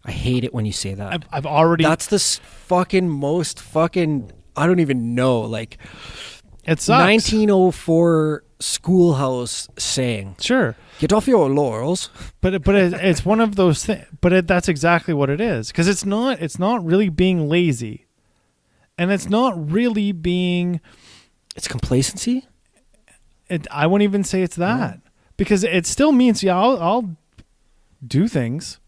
A: I hate it when you say that.
B: I've already.
A: That's the most fucking. I don't even know. Like,
B: it sucks.
A: 1904 schoolhouse saying.
B: Sure.
A: Get off your laurels.
B: But it's one of those things. But that's exactly what it is, because it's not really being lazy, and it's not really being.
A: It's complacency.
B: I wouldn't even say it's that, because it still means I'll do things,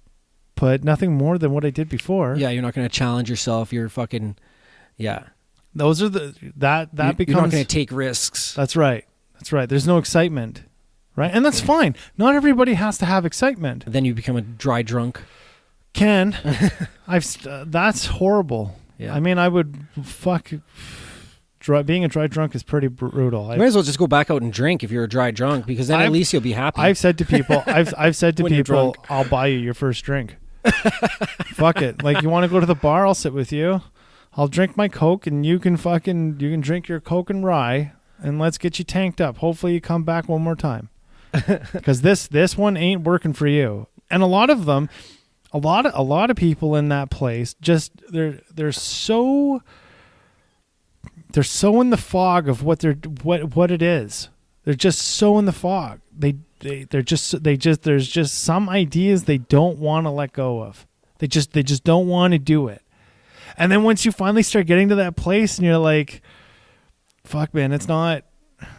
B: but nothing more than what I did before.
A: Yeah, you're not going to challenge yourself. You're fucking, yeah.
B: Those are that becomes.
A: You're not going to take risks.
B: That's right. There's no excitement, right? And that's fine. Not everybody has to have excitement.
A: Then you become a dry drunk.
B: That's horrible.
A: Yeah.
B: I mean, I would being a dry drunk is pretty brutal.
A: You might as well just go back out and drink if you're a dry drunk, because then at least you'll be happy.
B: I've said to people, I've said to
A: When you're
B: people,
A: drunk.
B: I'll buy you your first drink. Fuck it. Like, you want to go to the bar? I'll sit with you. I'll drink my Coke, and you can drink your Coke and rye, and let's get you tanked up. Hopefully you come back one more time, because this one ain't working for you. And a lot of them, a lot of people in that place, just they're so in the fog of what it is. They're just so in the fog. There's just some ideas they don't want to let go of. They just don't want to do it. And then once you finally start getting to that place and you're like, fuck, man, it's not,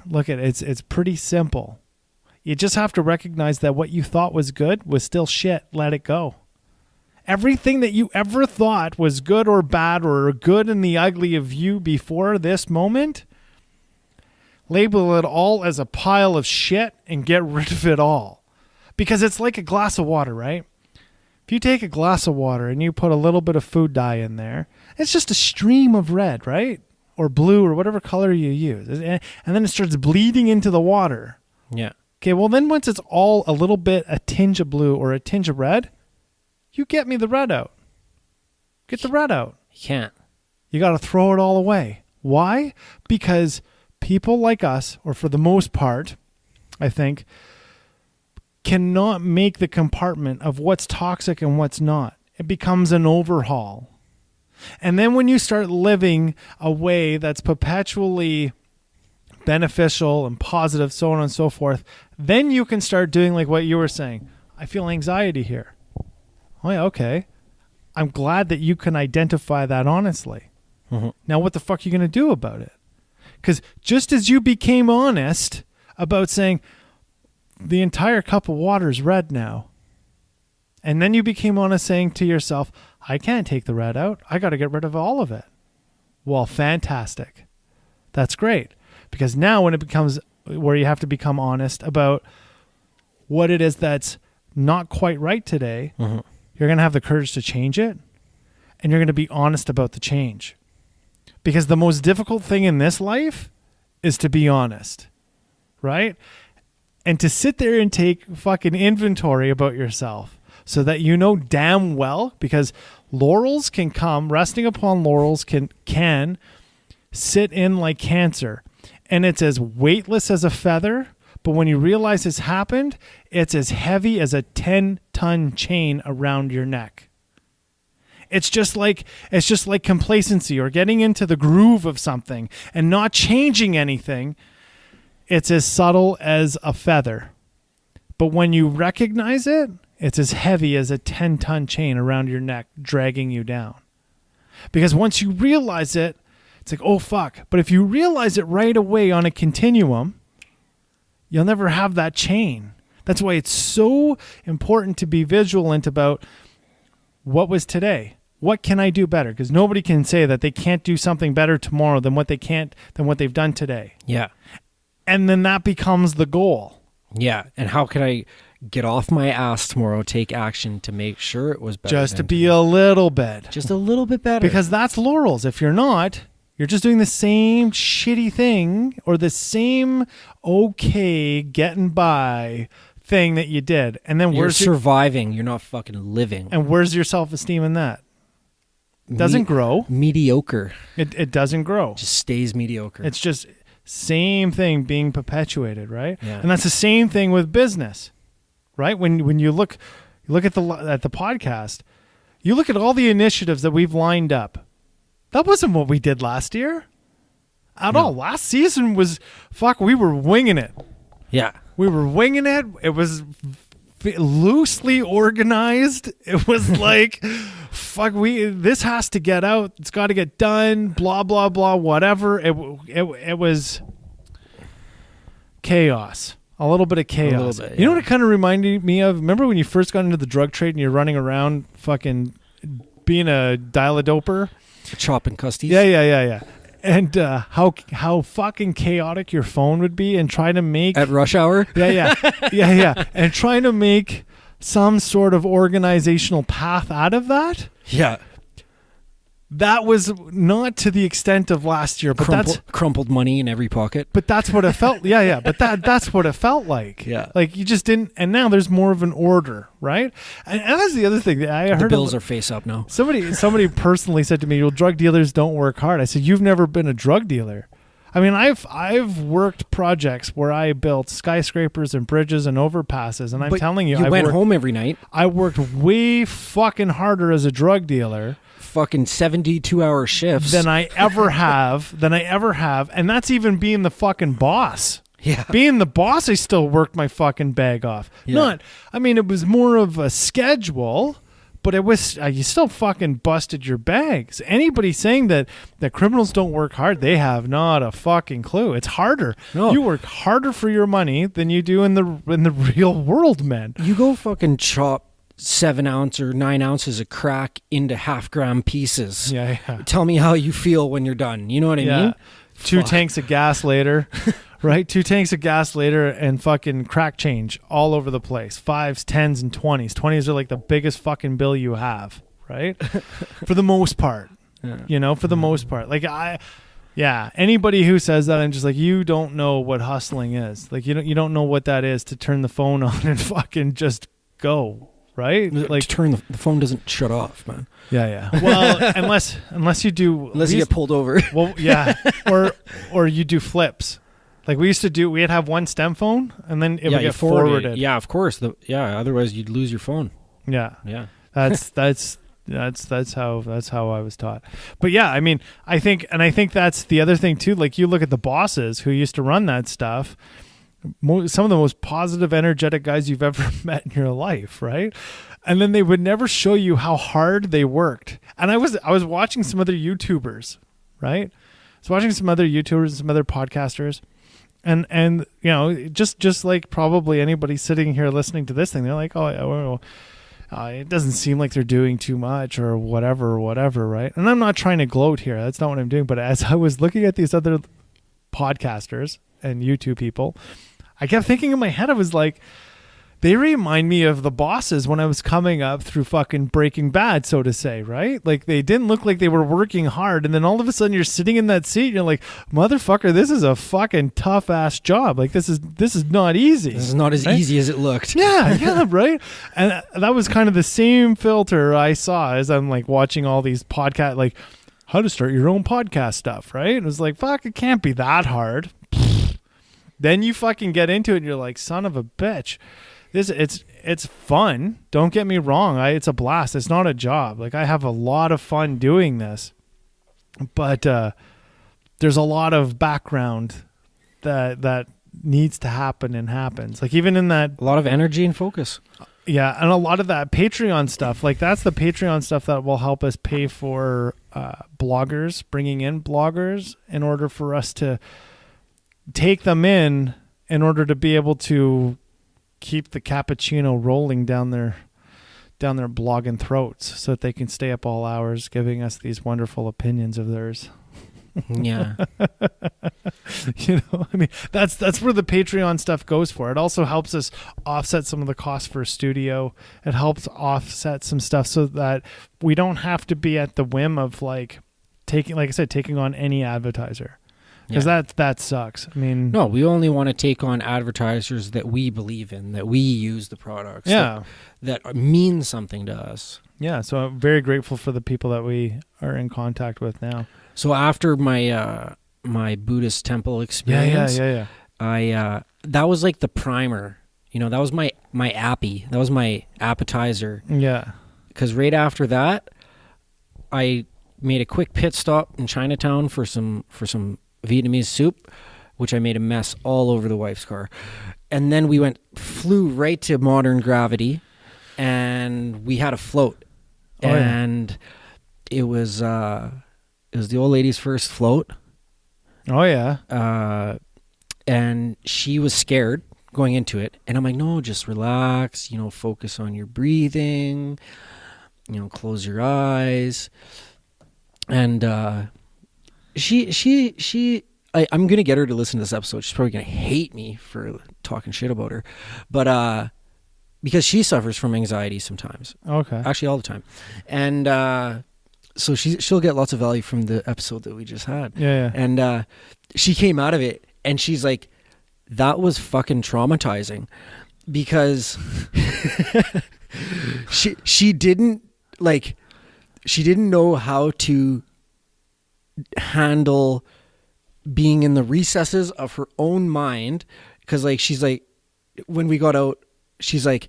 B: look at it. It's pretty simple. You just have to recognize that what you thought was good was still shit. Let it go. Everything that you ever thought was good or bad or good and the ugly of you before this moment, label it all as a pile of shit and get rid of it all. Because it's like a glass of water, right? If you take a glass of water and you put a little bit of food dye in there, it's just a stream of red, right? Or blue or whatever color you use. And then it starts bleeding into the water.
A: Yeah.
B: Okay, well then once it's all a tinge of blue or a tinge of red, you get me the red out. Get the red out.
A: You can't.
B: You got to throw it all away. Why? Because people like us, or for the most part, I think, cannot make the compartment of what's toxic and what's not. It becomes an overhaul. And then when you start living a way that's perpetually beneficial and positive, so on and so forth, then you can start doing like what you were saying. I feel anxiety here. Oh yeah, okay. I'm glad that you can identify that honestly. Mm-hmm. Now what the fuck are you going to do about it? Because just as you became honest about saying, the entire cup of water is red now. And then you became honest saying to yourself, I can't take the red out. I got to get rid of all of it. Well, fantastic. That's great. Because now when it becomes where you have to become honest about what it is that's not quite right today, mm-hmm. You're going to have the courage to change it. And you're going to be honest about the change. Because the most difficult thing in this life is to be honest. Right? And to sit there and take fucking inventory about yourself so that you know damn well, because laurels can come, resting upon laurels can sit in like cancer. And it's as weightless as a feather, but when you realize it's happened, it's as heavy as a 10-ton chain around your neck. It's just like complacency or getting into the groove of something and not changing anything. It's as subtle as a feather. But when you recognize it, it's as heavy as a 10-ton chain around your neck dragging you down. Because once you realize it, it's like, oh, fuck. But if you realize it right away on a continuum, you'll never have that chain. That's why it's so important to be vigilant about what was today. What can I do better? Because nobody can say that they can't do something better tomorrow than what they've done today.
A: Yeah.
B: And then that becomes the goal.
A: Yeah. And how can I get off my ass tomorrow, take action to make sure it was better?
B: Just to be a little bit.
A: Just a little bit better.
B: Because that's laurels. If you're not, you're just doing the same shitty thing or the same okay getting by thing that you did. And then
A: you're surviving. You're not fucking living.
B: And where's your self-esteem in that? It doesn't grow.
A: Mediocre.
B: It doesn't grow.
A: Just stays mediocre.
B: It's just same thing being perpetuated, right?
A: Yeah.
B: And that's the same thing with business, right? When you look at the podcast, you look at all the initiatives that we've lined up. That wasn't what we did last year at all. Last season was, we were winging it.
A: Yeah.
B: We were winging it. It was loosely organized. It was like, this has to get out. It's got to get done, blah, blah, blah, whatever. It was chaos. A little bit of chaos.
A: A little bit,
B: You know what it kind of reminded me of? Remember when you first got into the drug trade and you're running around fucking being a dial-a-doper?
A: Chopping custies.
B: Yeah. And how fucking chaotic your phone would be and trying to make...
A: At rush hour?
B: Yeah. And trying to make some sort of organizational path out of that.
A: Yeah.
B: That was not to the extent of last year, but that's
A: crumpled money in every pocket.
B: But that's what it felt. Yeah. But that's what it felt like.
A: Yeah.
B: Like you just didn't. And now there's more of an order, right? And that's the other thing that I heard.
A: The bills are face up now.
B: Somebody personally said to me, "Well, drug dealers don't work hard." I said, "You've never been a drug dealer." I mean, I've worked projects where I built skyscrapers and bridges and overpasses, and I'm telling you,
A: you went home every night.
B: I worked way fucking harder as a drug dealer.
A: Fucking 72-hour shifts
B: than I ever have, and that's even being the fucking boss.
A: Yeah.
B: Being the boss, I still worked my fucking bag off.
A: Yeah.
B: It was more of a schedule, but it was, you still fucking busted your bags. Anybody saying that criminals don't work hard, they have not a fucking clue. It's harder.
A: No.
B: You work harder for your money than you do in the real world, man.
A: You go fucking chop 7 ounce or 9 ounces of crack into half-gram pieces.
B: Yeah.
A: Tell me how you feel when you're done. You know what I mean?
B: 2 tanks of gas later, right? 2 tanks of gas later and fucking crack change all over the place. 5s, 10s, and 20s. 20s are like the biggest fucking bill you have, right? For the most part. Yeah. For the most part. Like anybody who says that, I'm just like, you don't know what hustling is. Like you don't know what that is to turn the phone on and fucking just go. Right?
A: Like to turn the phone doesn't shut off, man.
B: Yeah. Well, unless you do,
A: unless you get pulled over.
B: Well, yeah, or you do flips. Like we used to do. We'd have one stem phone, and then it would get forwarded.
A: Yeah, of course. Otherwise you'd lose your phone.
B: Yeah. That's how I was taught. But yeah, I mean, I think that's the other thing too. Like you look at the bosses who used to run that stuff. Some of the most positive, energetic guys you've ever met in your life, right? And then they would never show you how hard they worked. And I was watching some other YouTubers, right? I was watching some other YouTubers and some other podcasters, and just like probably anybody sitting here listening to this thing, they're like, it doesn't seem like they're doing too much or whatever, right? And I'm not trying to gloat here. That's not what I'm doing. But as I was looking at these other podcasters and YouTube people, I kept thinking in my head, I was like, they remind me of the bosses when I was coming up through fucking Breaking Bad, so to say, right? Like they didn't look like they were working hard. And then all of a sudden you're sitting in that seat and you're like, motherfucker, this is a fucking tough ass job. Like this is not easy.
A: This is not as easy as it looked.
B: Yeah, right. And that was kind of the same filter I saw as I'm like watching all these podcasts, like how to start your own podcast stuff, right? It was like, fuck, it can't be that hard. Then you fucking get into it and you're like, son of a bitch, it's fun. Don't get me wrong. It's a blast. It's not a job. Like, I have a lot of fun doing this, but there's a lot of background that needs to happen and happens. Like, even in that,
A: A lot of energy and focus.
B: yeah, and a lot of that Patreon stuff, like that's the Patreon stuff that will help us pay for bloggers, bringing in bloggers in order for us to take them in order to be able to keep the cappuccino rolling down their blogging throats so that they can stay up all hours giving us these wonderful opinions of theirs.
A: Yeah.
B: You know, I mean, that's where the Patreon stuff goes for. It also helps us offset some of the costs for a studio. It helps offset some stuff so that we don't have to be at the whim of taking on any advertiser, because that sucks. I mean,
A: No, we only want to take on advertisers that we believe in, that we use the products, that mean something to us.
B: Yeah, so I'm very grateful for the people that we are in contact with now.
A: So after my my Buddhist temple experience, I that was like the primer. You know, that was my appy. That was my appetizer.
B: Yeah.
A: Because right after that, I made a quick pit stop in Chinatown for some Vietnamese soup, which I made a mess all over the wife's car. And then we flew right to Modern Gravity, and we had a float. It was the old lady's first float.
B: Oh yeah.
A: And she was scared going into it, and I'm like, no, just relax, you know, focus on your breathing, you know, close your eyes. And I'm gonna get her to listen to this episode. She's probably gonna hate me for talking shit about her, but because she suffers from anxiety sometimes.
B: Okay.
A: Actually, all the time. And so she'll get lots of value from the episode that we just had.
B: Yeah.
A: And she came out of it, and she's like, that was fucking traumatizing, because she didn't know how to handle being in the recesses of her own mind. Because she's like, when we got out, she's like,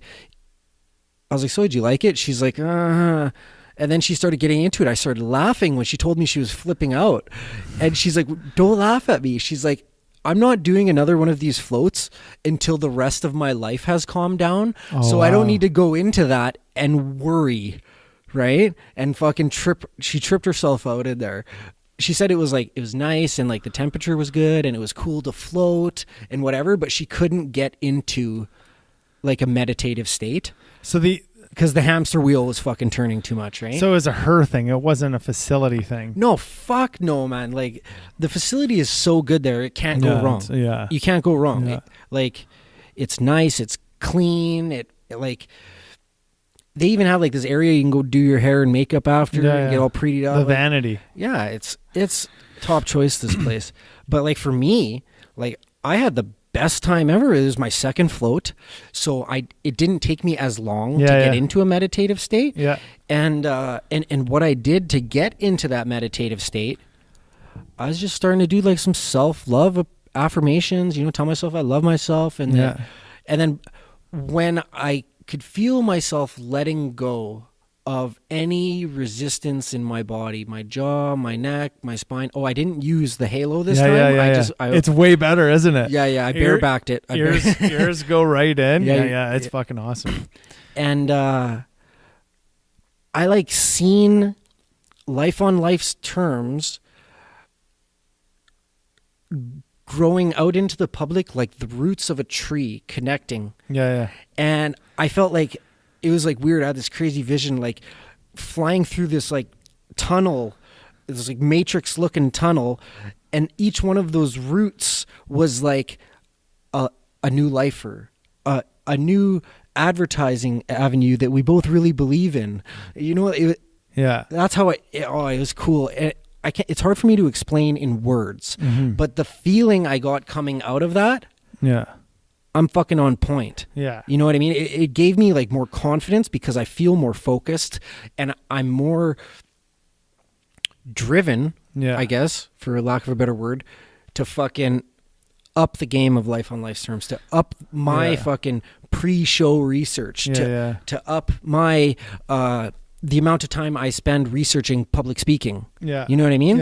A: I was like, so did you like it? She's like, and then she started getting into it. I started laughing when she told me she was flipping out. And she's like, don't laugh at me. She's like, I'm not doing another one of these floats until the rest of my life has calmed down. So I don't need to go into that and worry, right? And fucking she tripped herself out in there. She said it was nice, and the temperature was good, and it was cool to float and whatever, but she couldn't get into a meditative state.
B: So
A: because the hamster wheel was fucking turning too much, right?
B: So it was a her thing. It wasn't a facility thing.
A: No, fuck no, man. The facility is so good there. It can't go wrong.
B: Yeah.
A: You can't go wrong.
B: Yeah.
A: It's nice. It's clean. They even have this area you can go do your hair and makeup after and get all prettied up.
B: The vanity.
A: Yeah, it's top choice, this place. But for me, I had the best time ever. It was my second float, so it didn't take me as long to get into a meditative state.
B: Yeah.
A: And what I did to get into that meditative state, I was just starting to do some self-love affirmations, tell myself I love myself, and then when I could feel myself letting go of any resistance in my body, my jaw, my neck, my spine. Oh, I didn't use the halo this time.
B: It's way better, isn't it?
A: Yeah. I barebacked it.
B: Ears go right in. Yeah. It's fucking awesome.
A: And I seen life on life's terms growing out into the public like the roots of a tree connecting.
B: Yeah.
A: And I felt like it was weird. I had this crazy vision, flying through this tunnel, this matrix looking tunnel, and each one of those roots was a new lifer, a new advertising avenue that we both really believe in. That's how it was cool. It's hard for me to explain in words, but the feeling I got coming out of that, I'm fucking on point.
B: Yeah.
A: You know what I mean? It gave me more confidence because I feel more focused and I'm more driven, I guess, for lack of a better word, to fucking up the game of life on life's terms, to up my fucking pre-show research to up my the amount of time I spend researching public speaking.
B: Yeah.
A: You know what I mean?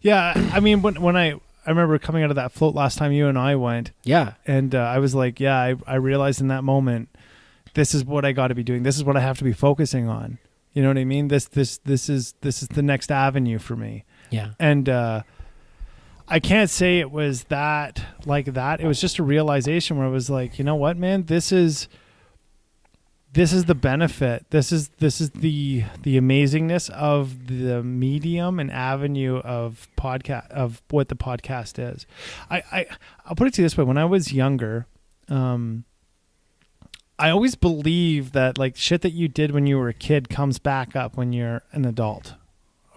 B: Yeah. I mean, when I remember coming out of that float last time you and I went. Yeah. And I was like, I realized in that moment, this is what I got to be doing. This is what I have to be focusing on. You know what I mean? This is the next avenue for me.
A: Yeah.
B: And I can't say it was that like that. It was just a realization where I was like, you know what, man, this is the benefit. This is the amazingness of the medium and avenue of podcast, of what the podcast is. I'll put it to you this way. When I was younger, I always believed that like shit that you did when you were a kid comes back up when you're an adult.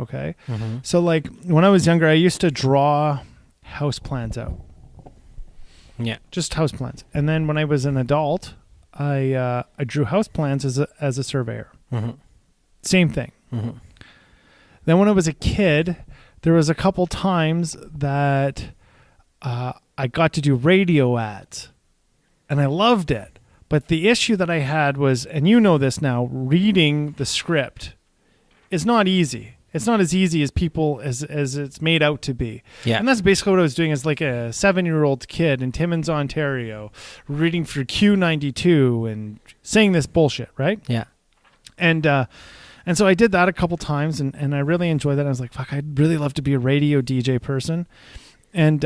B: Okay. Mm-hmm. So like when I was younger, I used to draw house plans out. Yeah. Just house plans. And then when I was an adult, I drew house plans as a surveyor. Mm-hmm. Same thing. Mm-hmm. Then when I was a kid, there was a couple times that I got to do radio ads and I loved it. But the issue that I had was, and you know this now, reading the script is not easy. It's not as easy as people as it's made out to be. Yeah. And that's basically what I was doing as like a 7-year-old kid in Timmins, Ontario, reading for Q92 and saying this bullshit, right? Yeah. And so I did that a couple times and I really enjoyed that. I was like, fuck, I'd really love to be a radio DJ person. And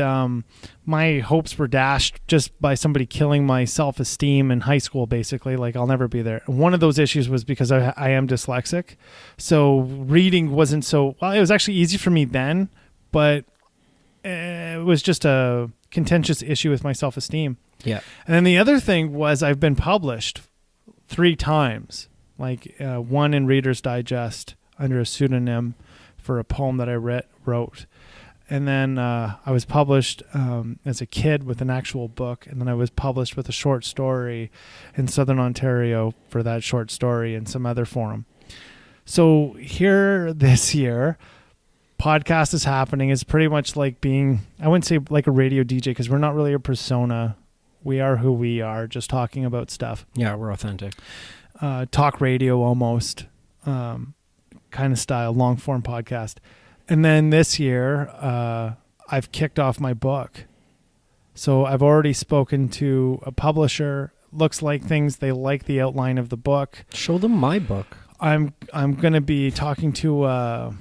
B: my hopes were dashed just by somebody killing my self-esteem in high school, basically. Like, I'll never be there. One of those issues was because I am dyslexic. So reading wasn't so... Well, it was actually easy for me then, but it was just a contentious issue with my self-esteem. Yeah. And then the other thing was I've been published 3 times. Like, one in Reader's Digest under a pseudonym for a poem that I wrote. And then I was published as a kid with an actual book. And then I was published with a short story in Southern Ontario for that short story and some other forum. So here this year, podcast is happening. It's pretty much like being, I wouldn't say like a radio DJ because we're not really a persona. We are who we are, just talking about stuff.
A: Yeah, we're authentic.
B: Talk radio almost kind of style, long form podcast. And then this year, I've kicked off my book. So I've already spoken to a publisher. Looks like they like the outline of the book.
A: Show them my book.
B: I'm going to be talking to a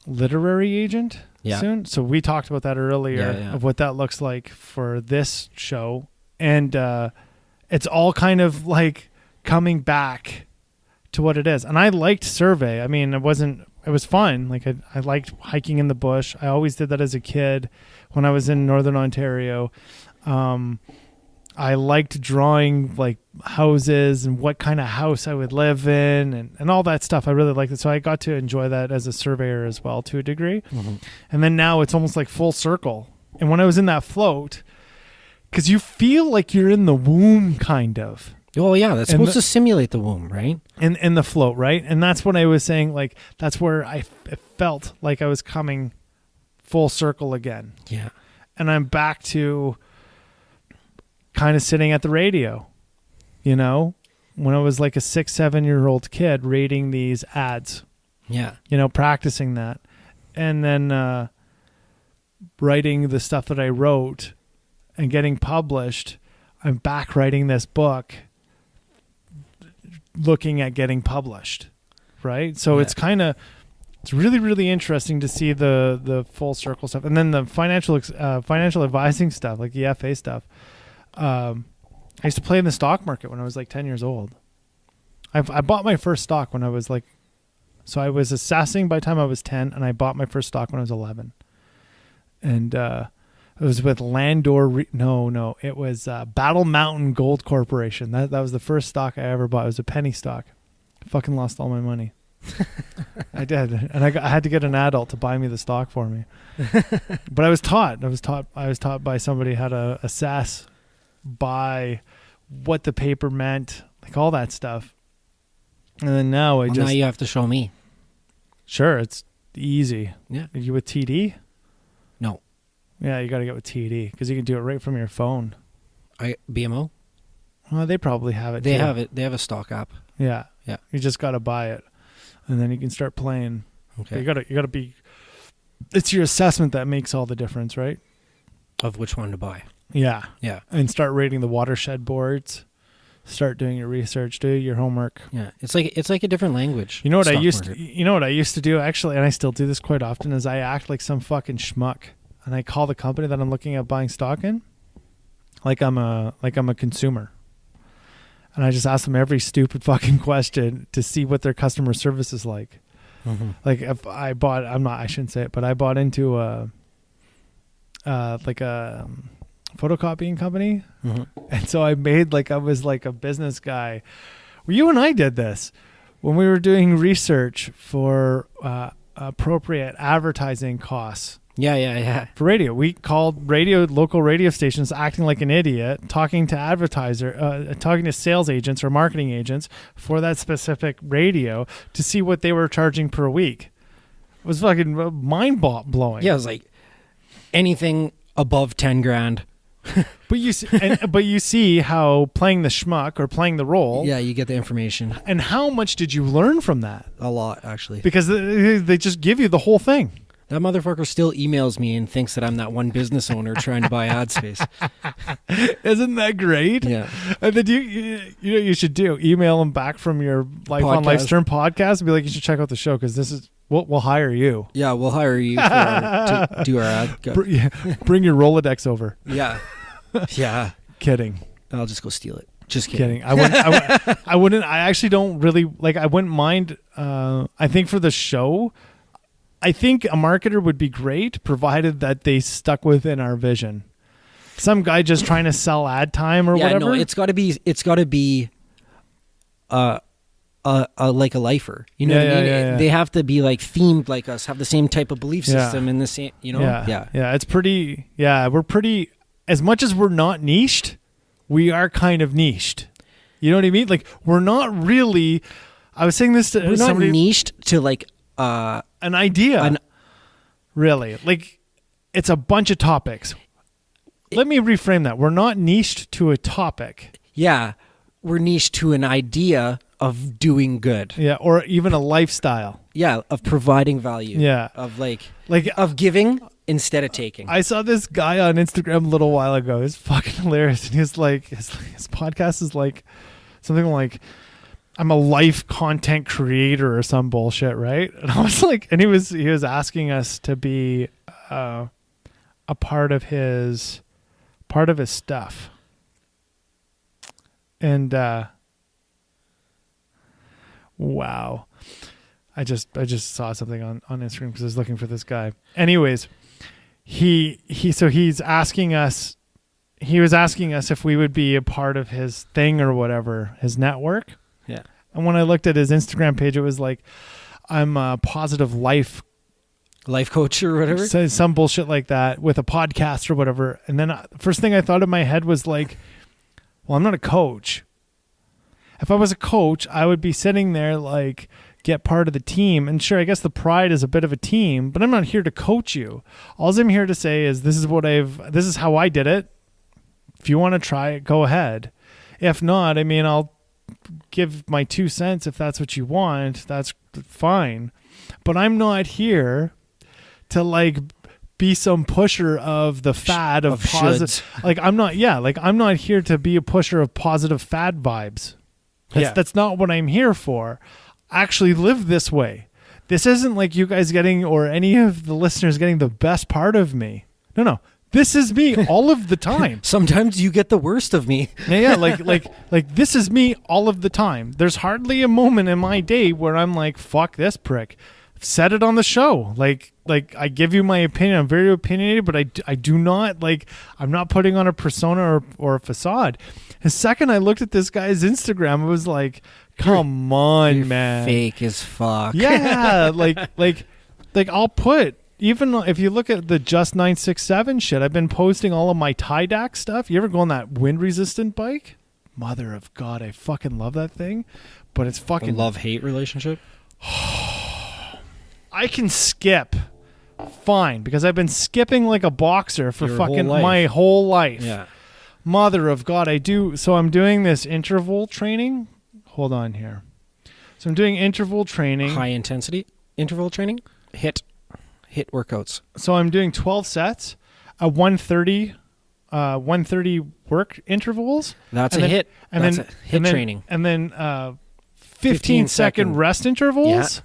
B: literary agent soon. So we talked about that earlier of what that looks like for this show. And it's all kind of like coming back to what it is. And I liked survey. I mean, it was fun. Like I liked hiking in the bush. I always did that as a kid when I was in Northern Ontario. I liked drawing like houses and what kind of house I would live in and all that stuff. I really liked it. So I got to enjoy that as a surveyor as well to a degree. Mm-hmm. And then now it's almost like full circle. And when I was in that float, because you feel like you're in the womb kind of.
A: Oh, yeah, that's supposed to simulate the womb, right?
B: And the float, right? And that's what I was saying, like, that's where I felt like I was coming full circle again. Yeah. And I'm back to kind of sitting at the radio, you know, when I was like a 6-7-year-old kid reading these ads. Yeah. You know, practicing that. And then writing the stuff that I wrote and getting published. I'm back writing this book, looking at getting published, right? So it's really, really interesting to see the full circle stuff. And then the financial advising stuff, like the FA stuff. I used to play in the stock market when I was like 10 years old. I bought my first stock when I was like, so I was assessing by the time I was 10 and I bought my first stock when I was 11. And, it was with Landor. It was Battle Mountain Gold Corporation. That was the first stock I ever bought. It was a penny stock. I fucking lost all my money. I did, and I had to get an adult to buy me the stock for me. But I was taught by somebody how to assess, buy, what the paper meant, like all that stuff. And then now
A: now you have to show me.
B: Sure, it's easy. Yeah, are you with TD?
A: No.
B: Yeah, you got to get with TD because you can do it right from your phone.
A: BMO?
B: Well, they probably have it.
A: They
B: too.
A: have it. They have a stock app.
B: Yeah.
A: Yeah.
B: You just got to buy it, and then you can start playing.
A: Okay.
B: You gotta be. It's your assessment that makes all the difference, right?
A: Of which one to buy.
B: Yeah.
A: Yeah.
B: And start rating the watershed boards. Start doing your research. Do your homework.
A: Yeah. It's like a different language.
B: You know what I
A: stock
B: used
A: market.
B: you know what I used to do actually, and I still do this quite often, is I act like some fucking schmuck, and I call the company that I'm looking at buying stock in like I'm a consumer. And I just ask them every stupid fucking question to see what their customer service is like.
A: Mm-hmm.
B: Like if I bought, I shouldn't say it, but I bought into a photocopying company.
A: Mm-hmm.
B: And so I made like I was like a business guy. Well, you and I did this when we were doing research for appropriate advertising costs.
A: Yeah.
B: For radio, we called local radio stations, acting like an idiot, talking to sales agents or marketing agents for that specific radio to see what they were charging per week. It was fucking mind blowing.
A: Yeah, it was like anything above 10 grand.
B: But you see how playing the schmuck or playing the role.
A: Yeah, you get the information.
B: And how much did you learn from that?
A: A lot, actually.
B: Because they just give you the whole thing.
A: That motherfucker still emails me and thinks that I'm that one business owner trying to buy ad space.
B: Isn't that great?
A: Yeah.
B: And then you know what you should do? Email them back from your Life on Life's Term podcast and be like, you should check out the show because this is we'll hire you.
A: Yeah, we'll hire you to do our ad.
B: Bring your Rolodex over.
A: Yeah. Yeah.
B: Kidding.
A: I'll just go steal it. Just kidding.
B: I wouldn't. I actually don't really like. I wouldn't mind. I think for the show, I think a marketer would be great, provided that they stuck within our vision. Some guy just trying to sell ad time or whatever.
A: No, it's got to be, like a lifer. You know what I mean?
B: Yeah.
A: They have to be like themed like us, have the same type of belief system and the same. You know?
B: Yeah. It's pretty. Yeah, we're pretty. As much as we're not niched, we are kind of niched. You know what I mean? Like we're not really. I was saying this to
A: we're
B: somebody.
A: Not niched to like
B: an idea. Really, like it's a bunch of topics. Let me reframe that. We're not niched to a topic.
A: Yeah, we're niched to an idea of doing good.
B: Yeah, or even a lifestyle.
A: Yeah, of providing value.
B: Yeah,
A: of like of giving instead of taking.
B: I saw this guy on Instagram a little while ago. It's fucking hilarious. And he's like, his podcast is like something like, I'm a life content creator or some bullshit, right? And I was like, and he was asking us to be a part of his stuff. And wow. I just saw something on Instagram because I was looking for this guy. Anyways, he's asking us. He was asking us if we would be a part of his thing or whatever, his network.
A: Yeah.
B: And when I looked at his Instagram page, it was like, I'm a positive life
A: coach or whatever.
B: So some bullshit like that with a podcast or whatever. And then first thing I thought in my head was like, well, I'm not a coach. If I was a coach, I would be sitting there like, get part of the team. And sure, I guess the pride is a bit of a team, but I'm not here to coach you. All I'm here to say is this is how I did it. If you want to try it, go ahead. If not, I mean, I'll give my 2 cents if that's what you want. That's fine. But I'm not here to like be some pusher of the fad of positive. Like I'm not here to be a pusher of positive fad vibes. That's not what I'm here for. Actually live this way. This isn't like you guys getting or any of the listeners getting the best part of me. No. This is me all of the time.
A: Sometimes you get the worst of me.
B: Yeah, like this is me all of the time. There's hardly a moment in my day where I'm like, fuck this prick. I've said it on the show. Like I give you my opinion. I'm very opinionated, but I do not I'm not putting on a persona or a facade. The second I looked at this guy's Instagram, it was like, come on,
A: you're
B: man.
A: Fake as fuck.
B: Yeah, like I'll put. Even if you look at the Just 967 shit, I've been posting all of my Tydac stuff. You ever go on that wind-resistant bike? Mother of God, I fucking love that thing. But it's fucking...
A: love-hate relationship?
B: I can skip. Fine. Because I've been skipping like a boxer for my whole life.
A: Yeah.
B: Mother of God, I do. So I'm doing this interval training. Hold on here. So I'm doing interval training.
A: High intensity interval training. Hit workouts.
B: So I'm doing 12 sets at 130 work intervals.
A: That's
B: and
A: a
B: then,
A: hit.
B: And
A: That's
B: then
A: a hit training.
B: And then 15-second rest intervals.
A: Yeah.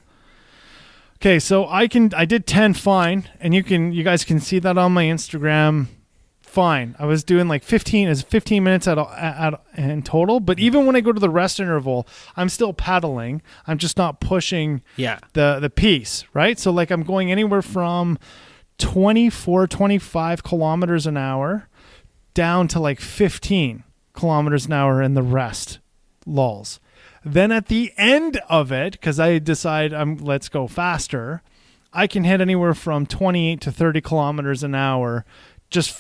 B: Okay, so I did 10 fine, and you guys can see that on my Instagram. Fine. I was doing like 15 minutes in total, but even when I go to the rest interval, I'm still pedaling. I'm just not pushing the piece, right? So like I'm going anywhere from 25 kilometers an hour down to like 15 kilometers an hour in the rest lulls. Then at the end of it, because I decide let's go faster, I can hit anywhere from 28 to 30 kilometers an hour just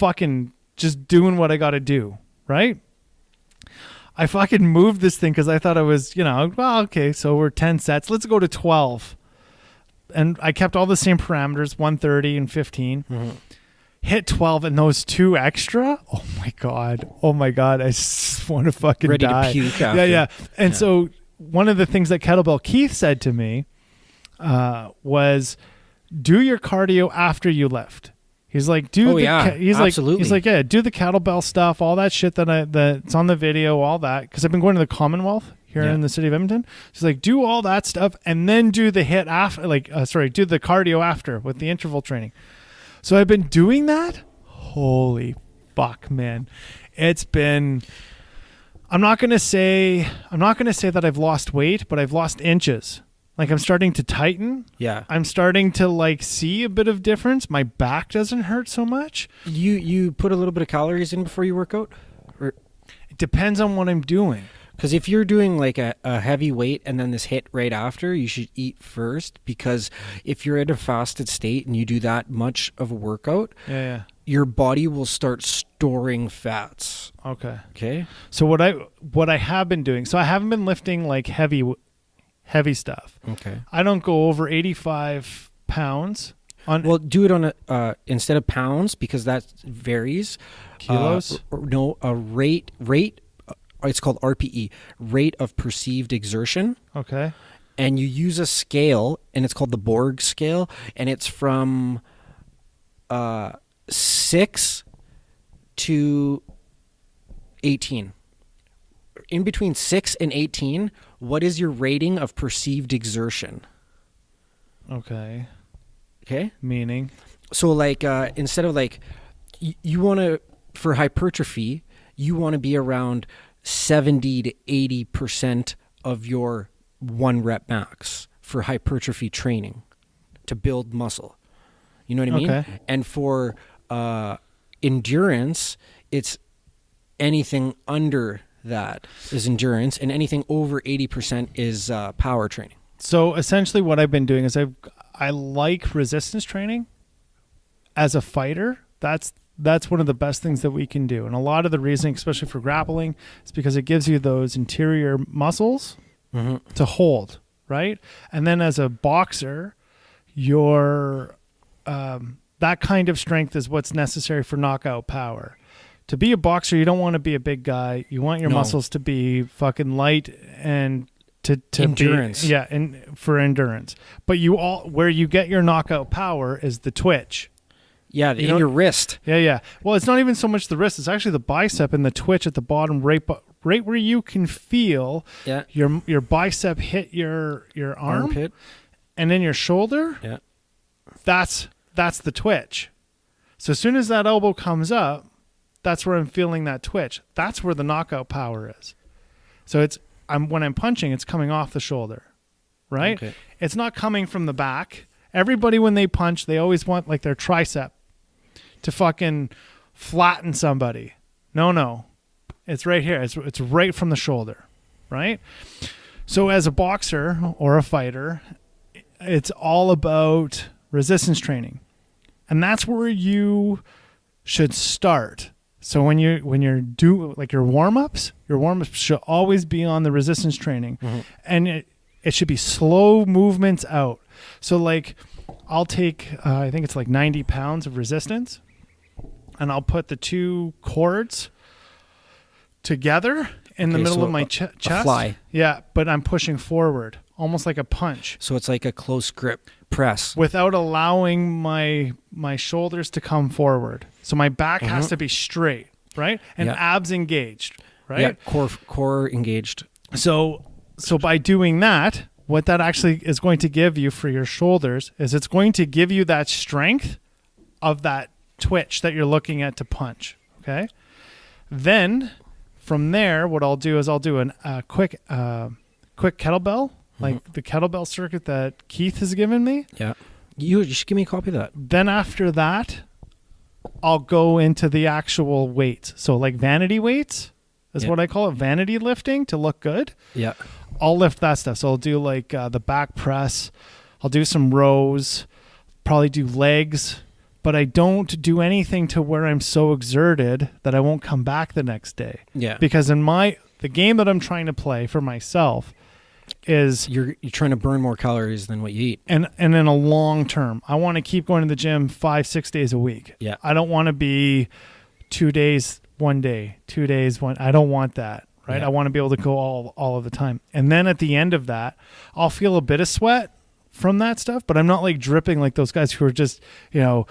B: doing what I got to do, right? I fucking moved this thing because I thought I was, okay, so we're 10 sets. Let's go to 12. And I kept all the same parameters, 130 and 15. Mm-hmm. Hit 12 and those 2 extra. Oh my God. I just want to fucking
A: ready
B: die.
A: To puke after.
B: Yeah. And so one of the things that Kettlebell Keith said to me was, do your cardio after you lift. He's like,
A: absolutely.
B: He's like, yeah, do the kettlebell stuff, all that shit that's on the video, all that. Because I've been going to the Commonwealth here in the city of Edmonton. He's like, do all that stuff and then do the hit after, do the cardio after with the interval training. So I've been doing that. Holy fuck, man. It's been, I'm not going to say that I've lost weight, but I've lost inches. Like I'm starting to tighten.
A: Yeah.
B: I'm starting to like see a bit of difference. My back doesn't hurt so much.
A: You put a little bit of calories in before you work out? Or?
B: It depends on what I'm doing.
A: Because if you're doing like a heavy weight and then this hit right after, you should eat first, because if you're in a fasted state and you do that much of a workout, your body will start storing fats.
B: Okay. So what I have been doing, so I haven't been lifting like heavy stuff.
A: Okay.
B: I don't go over 85 pounds.
A: Well, do it on instead of pounds, because that varies.
B: Kilos?
A: A rate. It's called RPE, rate of perceived exertion.
B: Okay.
A: And you use a scale, and it's called the Borg scale, and it's from 6 to 18. In between 6 and 18, what is your rating of perceived exertion?
B: Okay.
A: Meaning? So like instead of like, you want to, for hypertrophy, you want to be around 70 to 80% of your 1 rep max for hypertrophy training to build muscle. You know what I mean?
B: Okay.
A: And for endurance, it's anything under that is endurance, and anything over 80% is power training. So
B: essentially what I've been doing is I like resistance training as a fighter. That's one of the best things that we can do. And a lot of the reasoning, especially for grappling, is because it gives you those interior muscles to hold, right? And then as a boxer, your that kind of strength is what's necessary for knockout power. To be a boxer, you don't want to be a big guy. You want your muscles to be fucking light and to
A: endurance.
B: And for endurance. But where you get your knockout power is the twitch.
A: Yeah, in your wrist.
B: Yeah. Well, it's not even so much the wrist. It's actually the bicep and the twitch at the bottom, right where you can feel your bicep hit your
A: armpit,
B: and then your shoulder.
A: Yeah,
B: that's the twitch. So as soon as that elbow comes up, that's where I'm feeling that twitch. That's where the knockout power is. So when I'm punching, it's coming off the shoulder, right?
A: Okay.
B: It's not coming from the back. Everybody, when they punch, they always want like their tricep to fucking flatten somebody. No. It's right here. It's right from the shoulder, right? So as a boxer or a fighter, it's all about resistance training. And that's where you should start. So when you're do like your warm-ups should always be on the resistance training. And it should be slow movements out. So like I'll take, I think it's like 90 pounds of resistance, and I'll put the 2 cords together in the middle of my chest.
A: Fly.
B: Yeah, but I'm pushing forward, almost like a punch.
A: So it's like a close grip press.
B: Without allowing my shoulders to come forward. So my back has to be straight, right? And abs engaged, right?
A: Yeah, core engaged.
B: So by doing that, what that actually is going to give you for your shoulders is it's going to give you that strength of that twitch that you're looking at to punch, okay? Then from there, what I'll do is I'll do a quick kettlebell, like the kettlebell circuit that Keith has given me.
A: Yeah. You should give me a copy of that.
B: Then after that, I'll go into the actual weights. So like vanity weights is what I call it, vanity lifting to look good.
A: Yeah.
B: I'll lift that stuff. So I'll do like the back press. I'll do some rows, probably do legs, but I don't do anything to where I'm so exerted that I won't come back the next day.
A: Yeah.
B: Because in the game that I'm trying to play for myself is
A: you're trying to burn more calories than what you eat.
B: And in a long term, I want to keep going to the gym 5-6 days a week.
A: Yeah.
B: I don't want to be 2 days, 1 day, 2 days, one. I don't want that. Right.
A: Yeah.
B: I want to be able to go all of the time. And then at the end of that, I'll feel a bit of sweat from that stuff, but I'm not like dripping like those guys who are just, and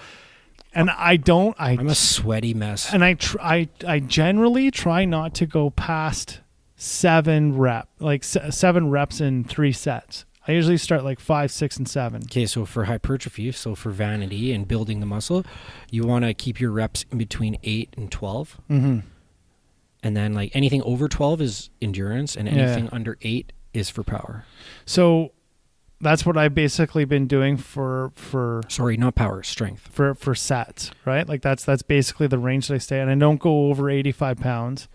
B: I'm
A: a sweaty mess.
B: And I generally try not to go past 7 reps in 3 sets. I usually start like 5, 6, and 7.
A: Okay, so for hypertrophy, so for vanity and building the muscle, you want to keep your reps in between 8 and 12.
B: Mm-hmm.
A: And then like anything over 12 is endurance and anything under 8 is for power.
B: So that's what I've basically been doing for
A: sorry, not power, strength.
B: For sets, right? Like that's basically the range that I stay in. I don't go over 85 pounds.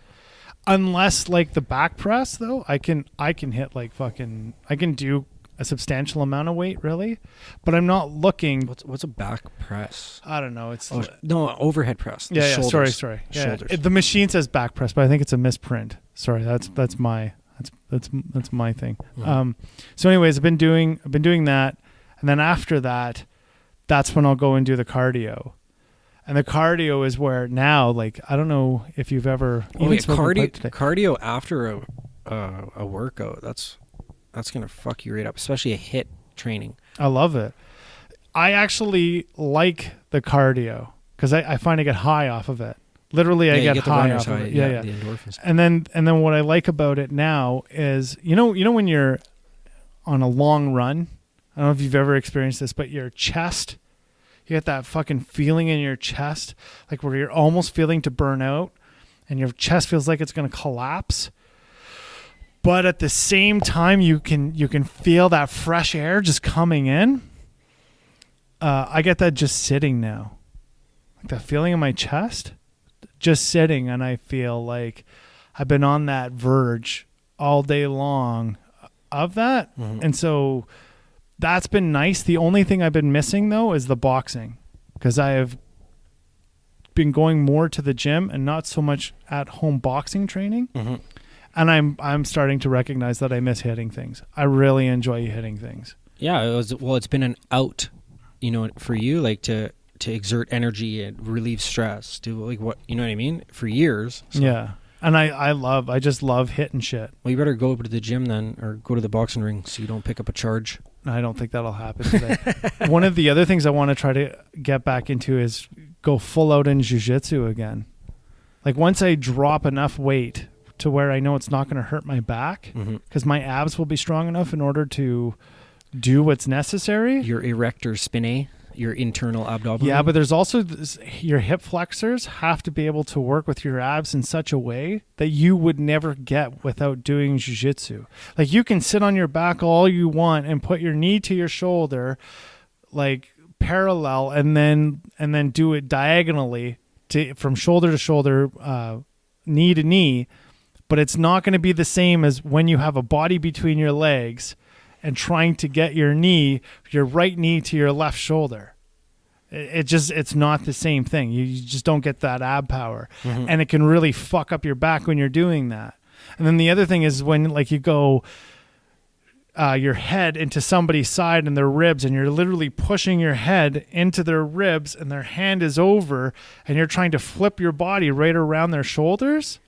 B: Unless like the back press though, I can hit like fucking, I can do a substantial amount of weight really, but I'm not looking.
A: What's a back press?
B: I don't know. It's
A: no overhead press.
B: Yeah,
A: shoulders.
B: Sorry.
A: Shoulders.
B: The machine says back press, but I think it's a misprint. Sorry, that's my thing.
A: Mm-hmm.
B: So anyways, I've been doing that, and then after that, that's when I'll go and do the cardio. And the cardio is where now, like, I don't know if you've ever
A: cardio after a workout. That's gonna fuck you right up, especially a HIIT training.
B: I love it. I actually like the cardio because I find I get high off of it. Literally, I get high off of it. Yeah.
A: The endorphins.
B: And then what I like about it now is you know when you're on a long run. I don't know if you've ever experienced this, but your chest. You get that fucking feeling in your chest, like where you're almost feeling to burn out and your chest feels like it's going to collapse. But at the same time, you can feel that fresh air just coming in. I get that just sitting now. Like that feeling in my chest, just sitting, and I feel like I've been on that verge all day long of that. Mm-hmm. And so that's been nice. The only thing I've been missing, though, is the boxing, because I have been going more to the gym and not so much at home boxing training. Mm-hmm. And I'm starting to recognize that I miss hitting things. I really enjoy hitting things.
A: Yeah, it's been an out, for you, like to exert energy and relieve stress, to like what, you know what I mean, for years. So. Yeah.
B: And I just love hitting shit.
A: Well, you better go to the gym then, or go to the boxing ring so you don't pick up a charge.
B: I don't think that'll happen today. One of the other things I want to try to get back into is go full out in jiu-jitsu again. Like once I drop enough weight to where I know it's not going to hurt my back, because my abs will be strong enough in order to do what's necessary.
A: Your erector spinae, your internal abdominal.
B: Yeah, but there's also your hip flexors have to be able to work with your abs in such a way that you would never get without doing jiu-jitsu. Like you can sit on your back all you want and put your knee to your shoulder, like parallel, and then do it diagonally from shoulder to shoulder, knee to knee. But it's not going to be the same as when you have a body between your legs and trying to get your right knee to your left shoulder. It's not the same thing. You just don't get that ab power. Mm-hmm. And it can really fuck up your back when you're doing that. And then the other thing is when like you go your head into somebody's side and their ribs, and you're literally pushing your head into their ribs and their hand is over and you're trying to flip your body right around their shoulders.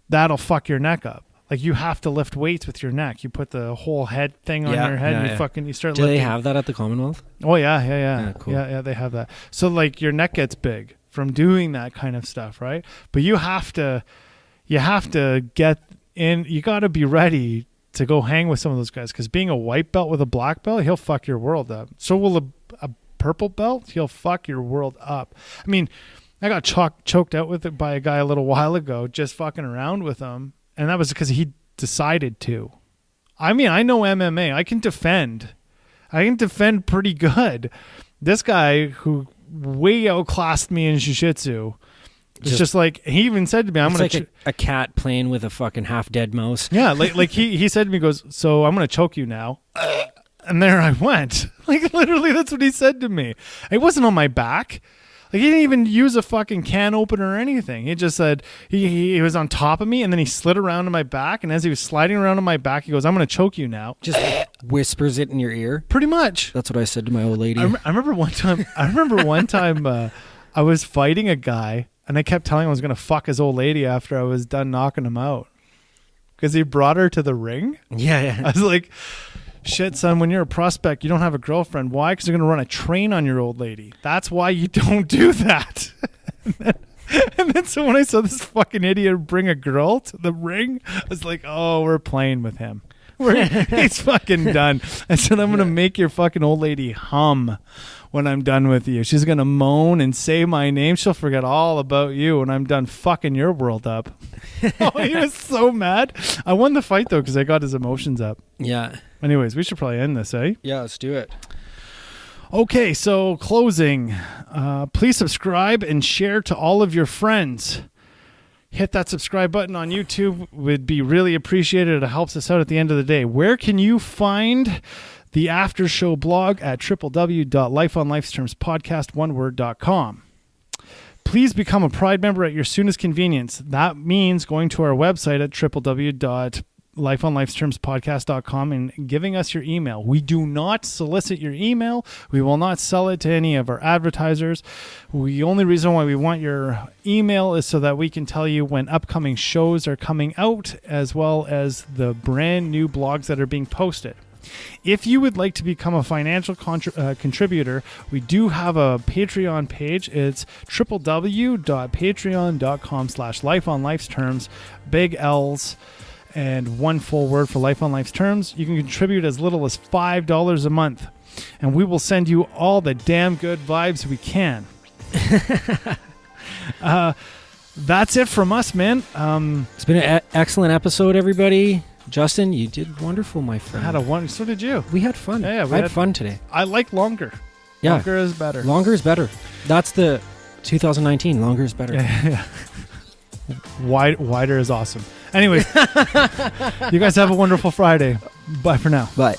B: that'll fuck your neck up. Like you have to lift weights with your neck. You put the whole head thing on your head and you start
A: Do
B: lifting.
A: they have that at the Commonwealth?
B: Oh yeah.
A: Cool.
B: Yeah, they have that. So like your neck gets big from doing that kind of stuff, right? But you have to get in. You got to be ready to go hang with some of those guys, because being a white belt with a black belt, he'll fuck your world up. So will a purple belt, he'll fuck your world up. I mean, I got choked out with it by a guy a little while ago, just fucking around with him. And that was because he decided to. I mean, I know MMA. I can defend pretty good. This guy who way outclassed me in jiu-jitsu, it's just like, he even said to me, I'm going to...
A: like a cat playing with a fucking half-dead mouse.
B: Yeah, like he said to me, he goes, so I'm going to choke you now. And there I went. Like, literally, that's what he said to me. It wasn't on my back. Like, he didn't even use a fucking can opener or anything. He just said, he was on top of me, and then he slid around to my back, and as he was sliding around on my back, he goes, I'm going to choke you now.
A: Just whispers it in your ear?
B: Pretty much.
A: That's what I said to my old lady.
B: I remember one time, I was fighting a guy, and I kept telling him I was going to fuck his old lady after I was done knocking him out. Because he brought her to the ring.
A: Yeah.
B: I was like... Shit, son, when you're a prospect, you don't have a girlfriend. Why? Because they're going to run a train on your old lady. That's why you don't do that. and then so when I saw this fucking idiot bring a girl to the ring, I was like, oh, we're playing with him. He's fucking done. I said, I'm going to make your fucking old lady hum when I'm done with you. She's going to moan and say my name. She'll forget all about you when I'm done fucking your world up. Oh, he was so mad. I won the fight, though, because I got his emotions up.
A: Yeah.
B: Anyways, we should probably end this, eh?
A: Yeah, let's do it.
B: Okay, so closing. Please subscribe and share to all of your friends. Hit that subscribe button on YouTube. Would be really appreciated. It helps us out at the end of the day. Where can you find the after show blog? At www.lifeonlifestermspodcast1word.com. Please become a Pride member at your soonest convenience. That means going to our website at www.lifeonlifestermspodcast.com and giving us your email. We do not solicit your email. We will not sell it to any of our advertisers. The only reason why we want your email is so that we can tell you when upcoming shows are coming out, as well as the brand new blogs that are being posted. If you would like to become a financial contributor, we do have a Patreon page. It's www.patreon.com/lifeonlifesterms, big L's and one full word for Life on Life's Terms. You can contribute as little as $5 a month, and we will send you all the damn good vibes we can. That's it from us, man.
A: It's been an excellent episode, everybody. Justin, you did wonderful, my friend.
B: So did you.
A: We had fun.
B: Yeah,
A: I had fun today.
B: I like longer.
A: Yeah.
B: Longer is better.
A: Longer is better. That's the 2019. Longer is better.
B: Yeah. Wider is awesome. Anyways, you guys have a wonderful Friday. Bye for now.
A: Bye.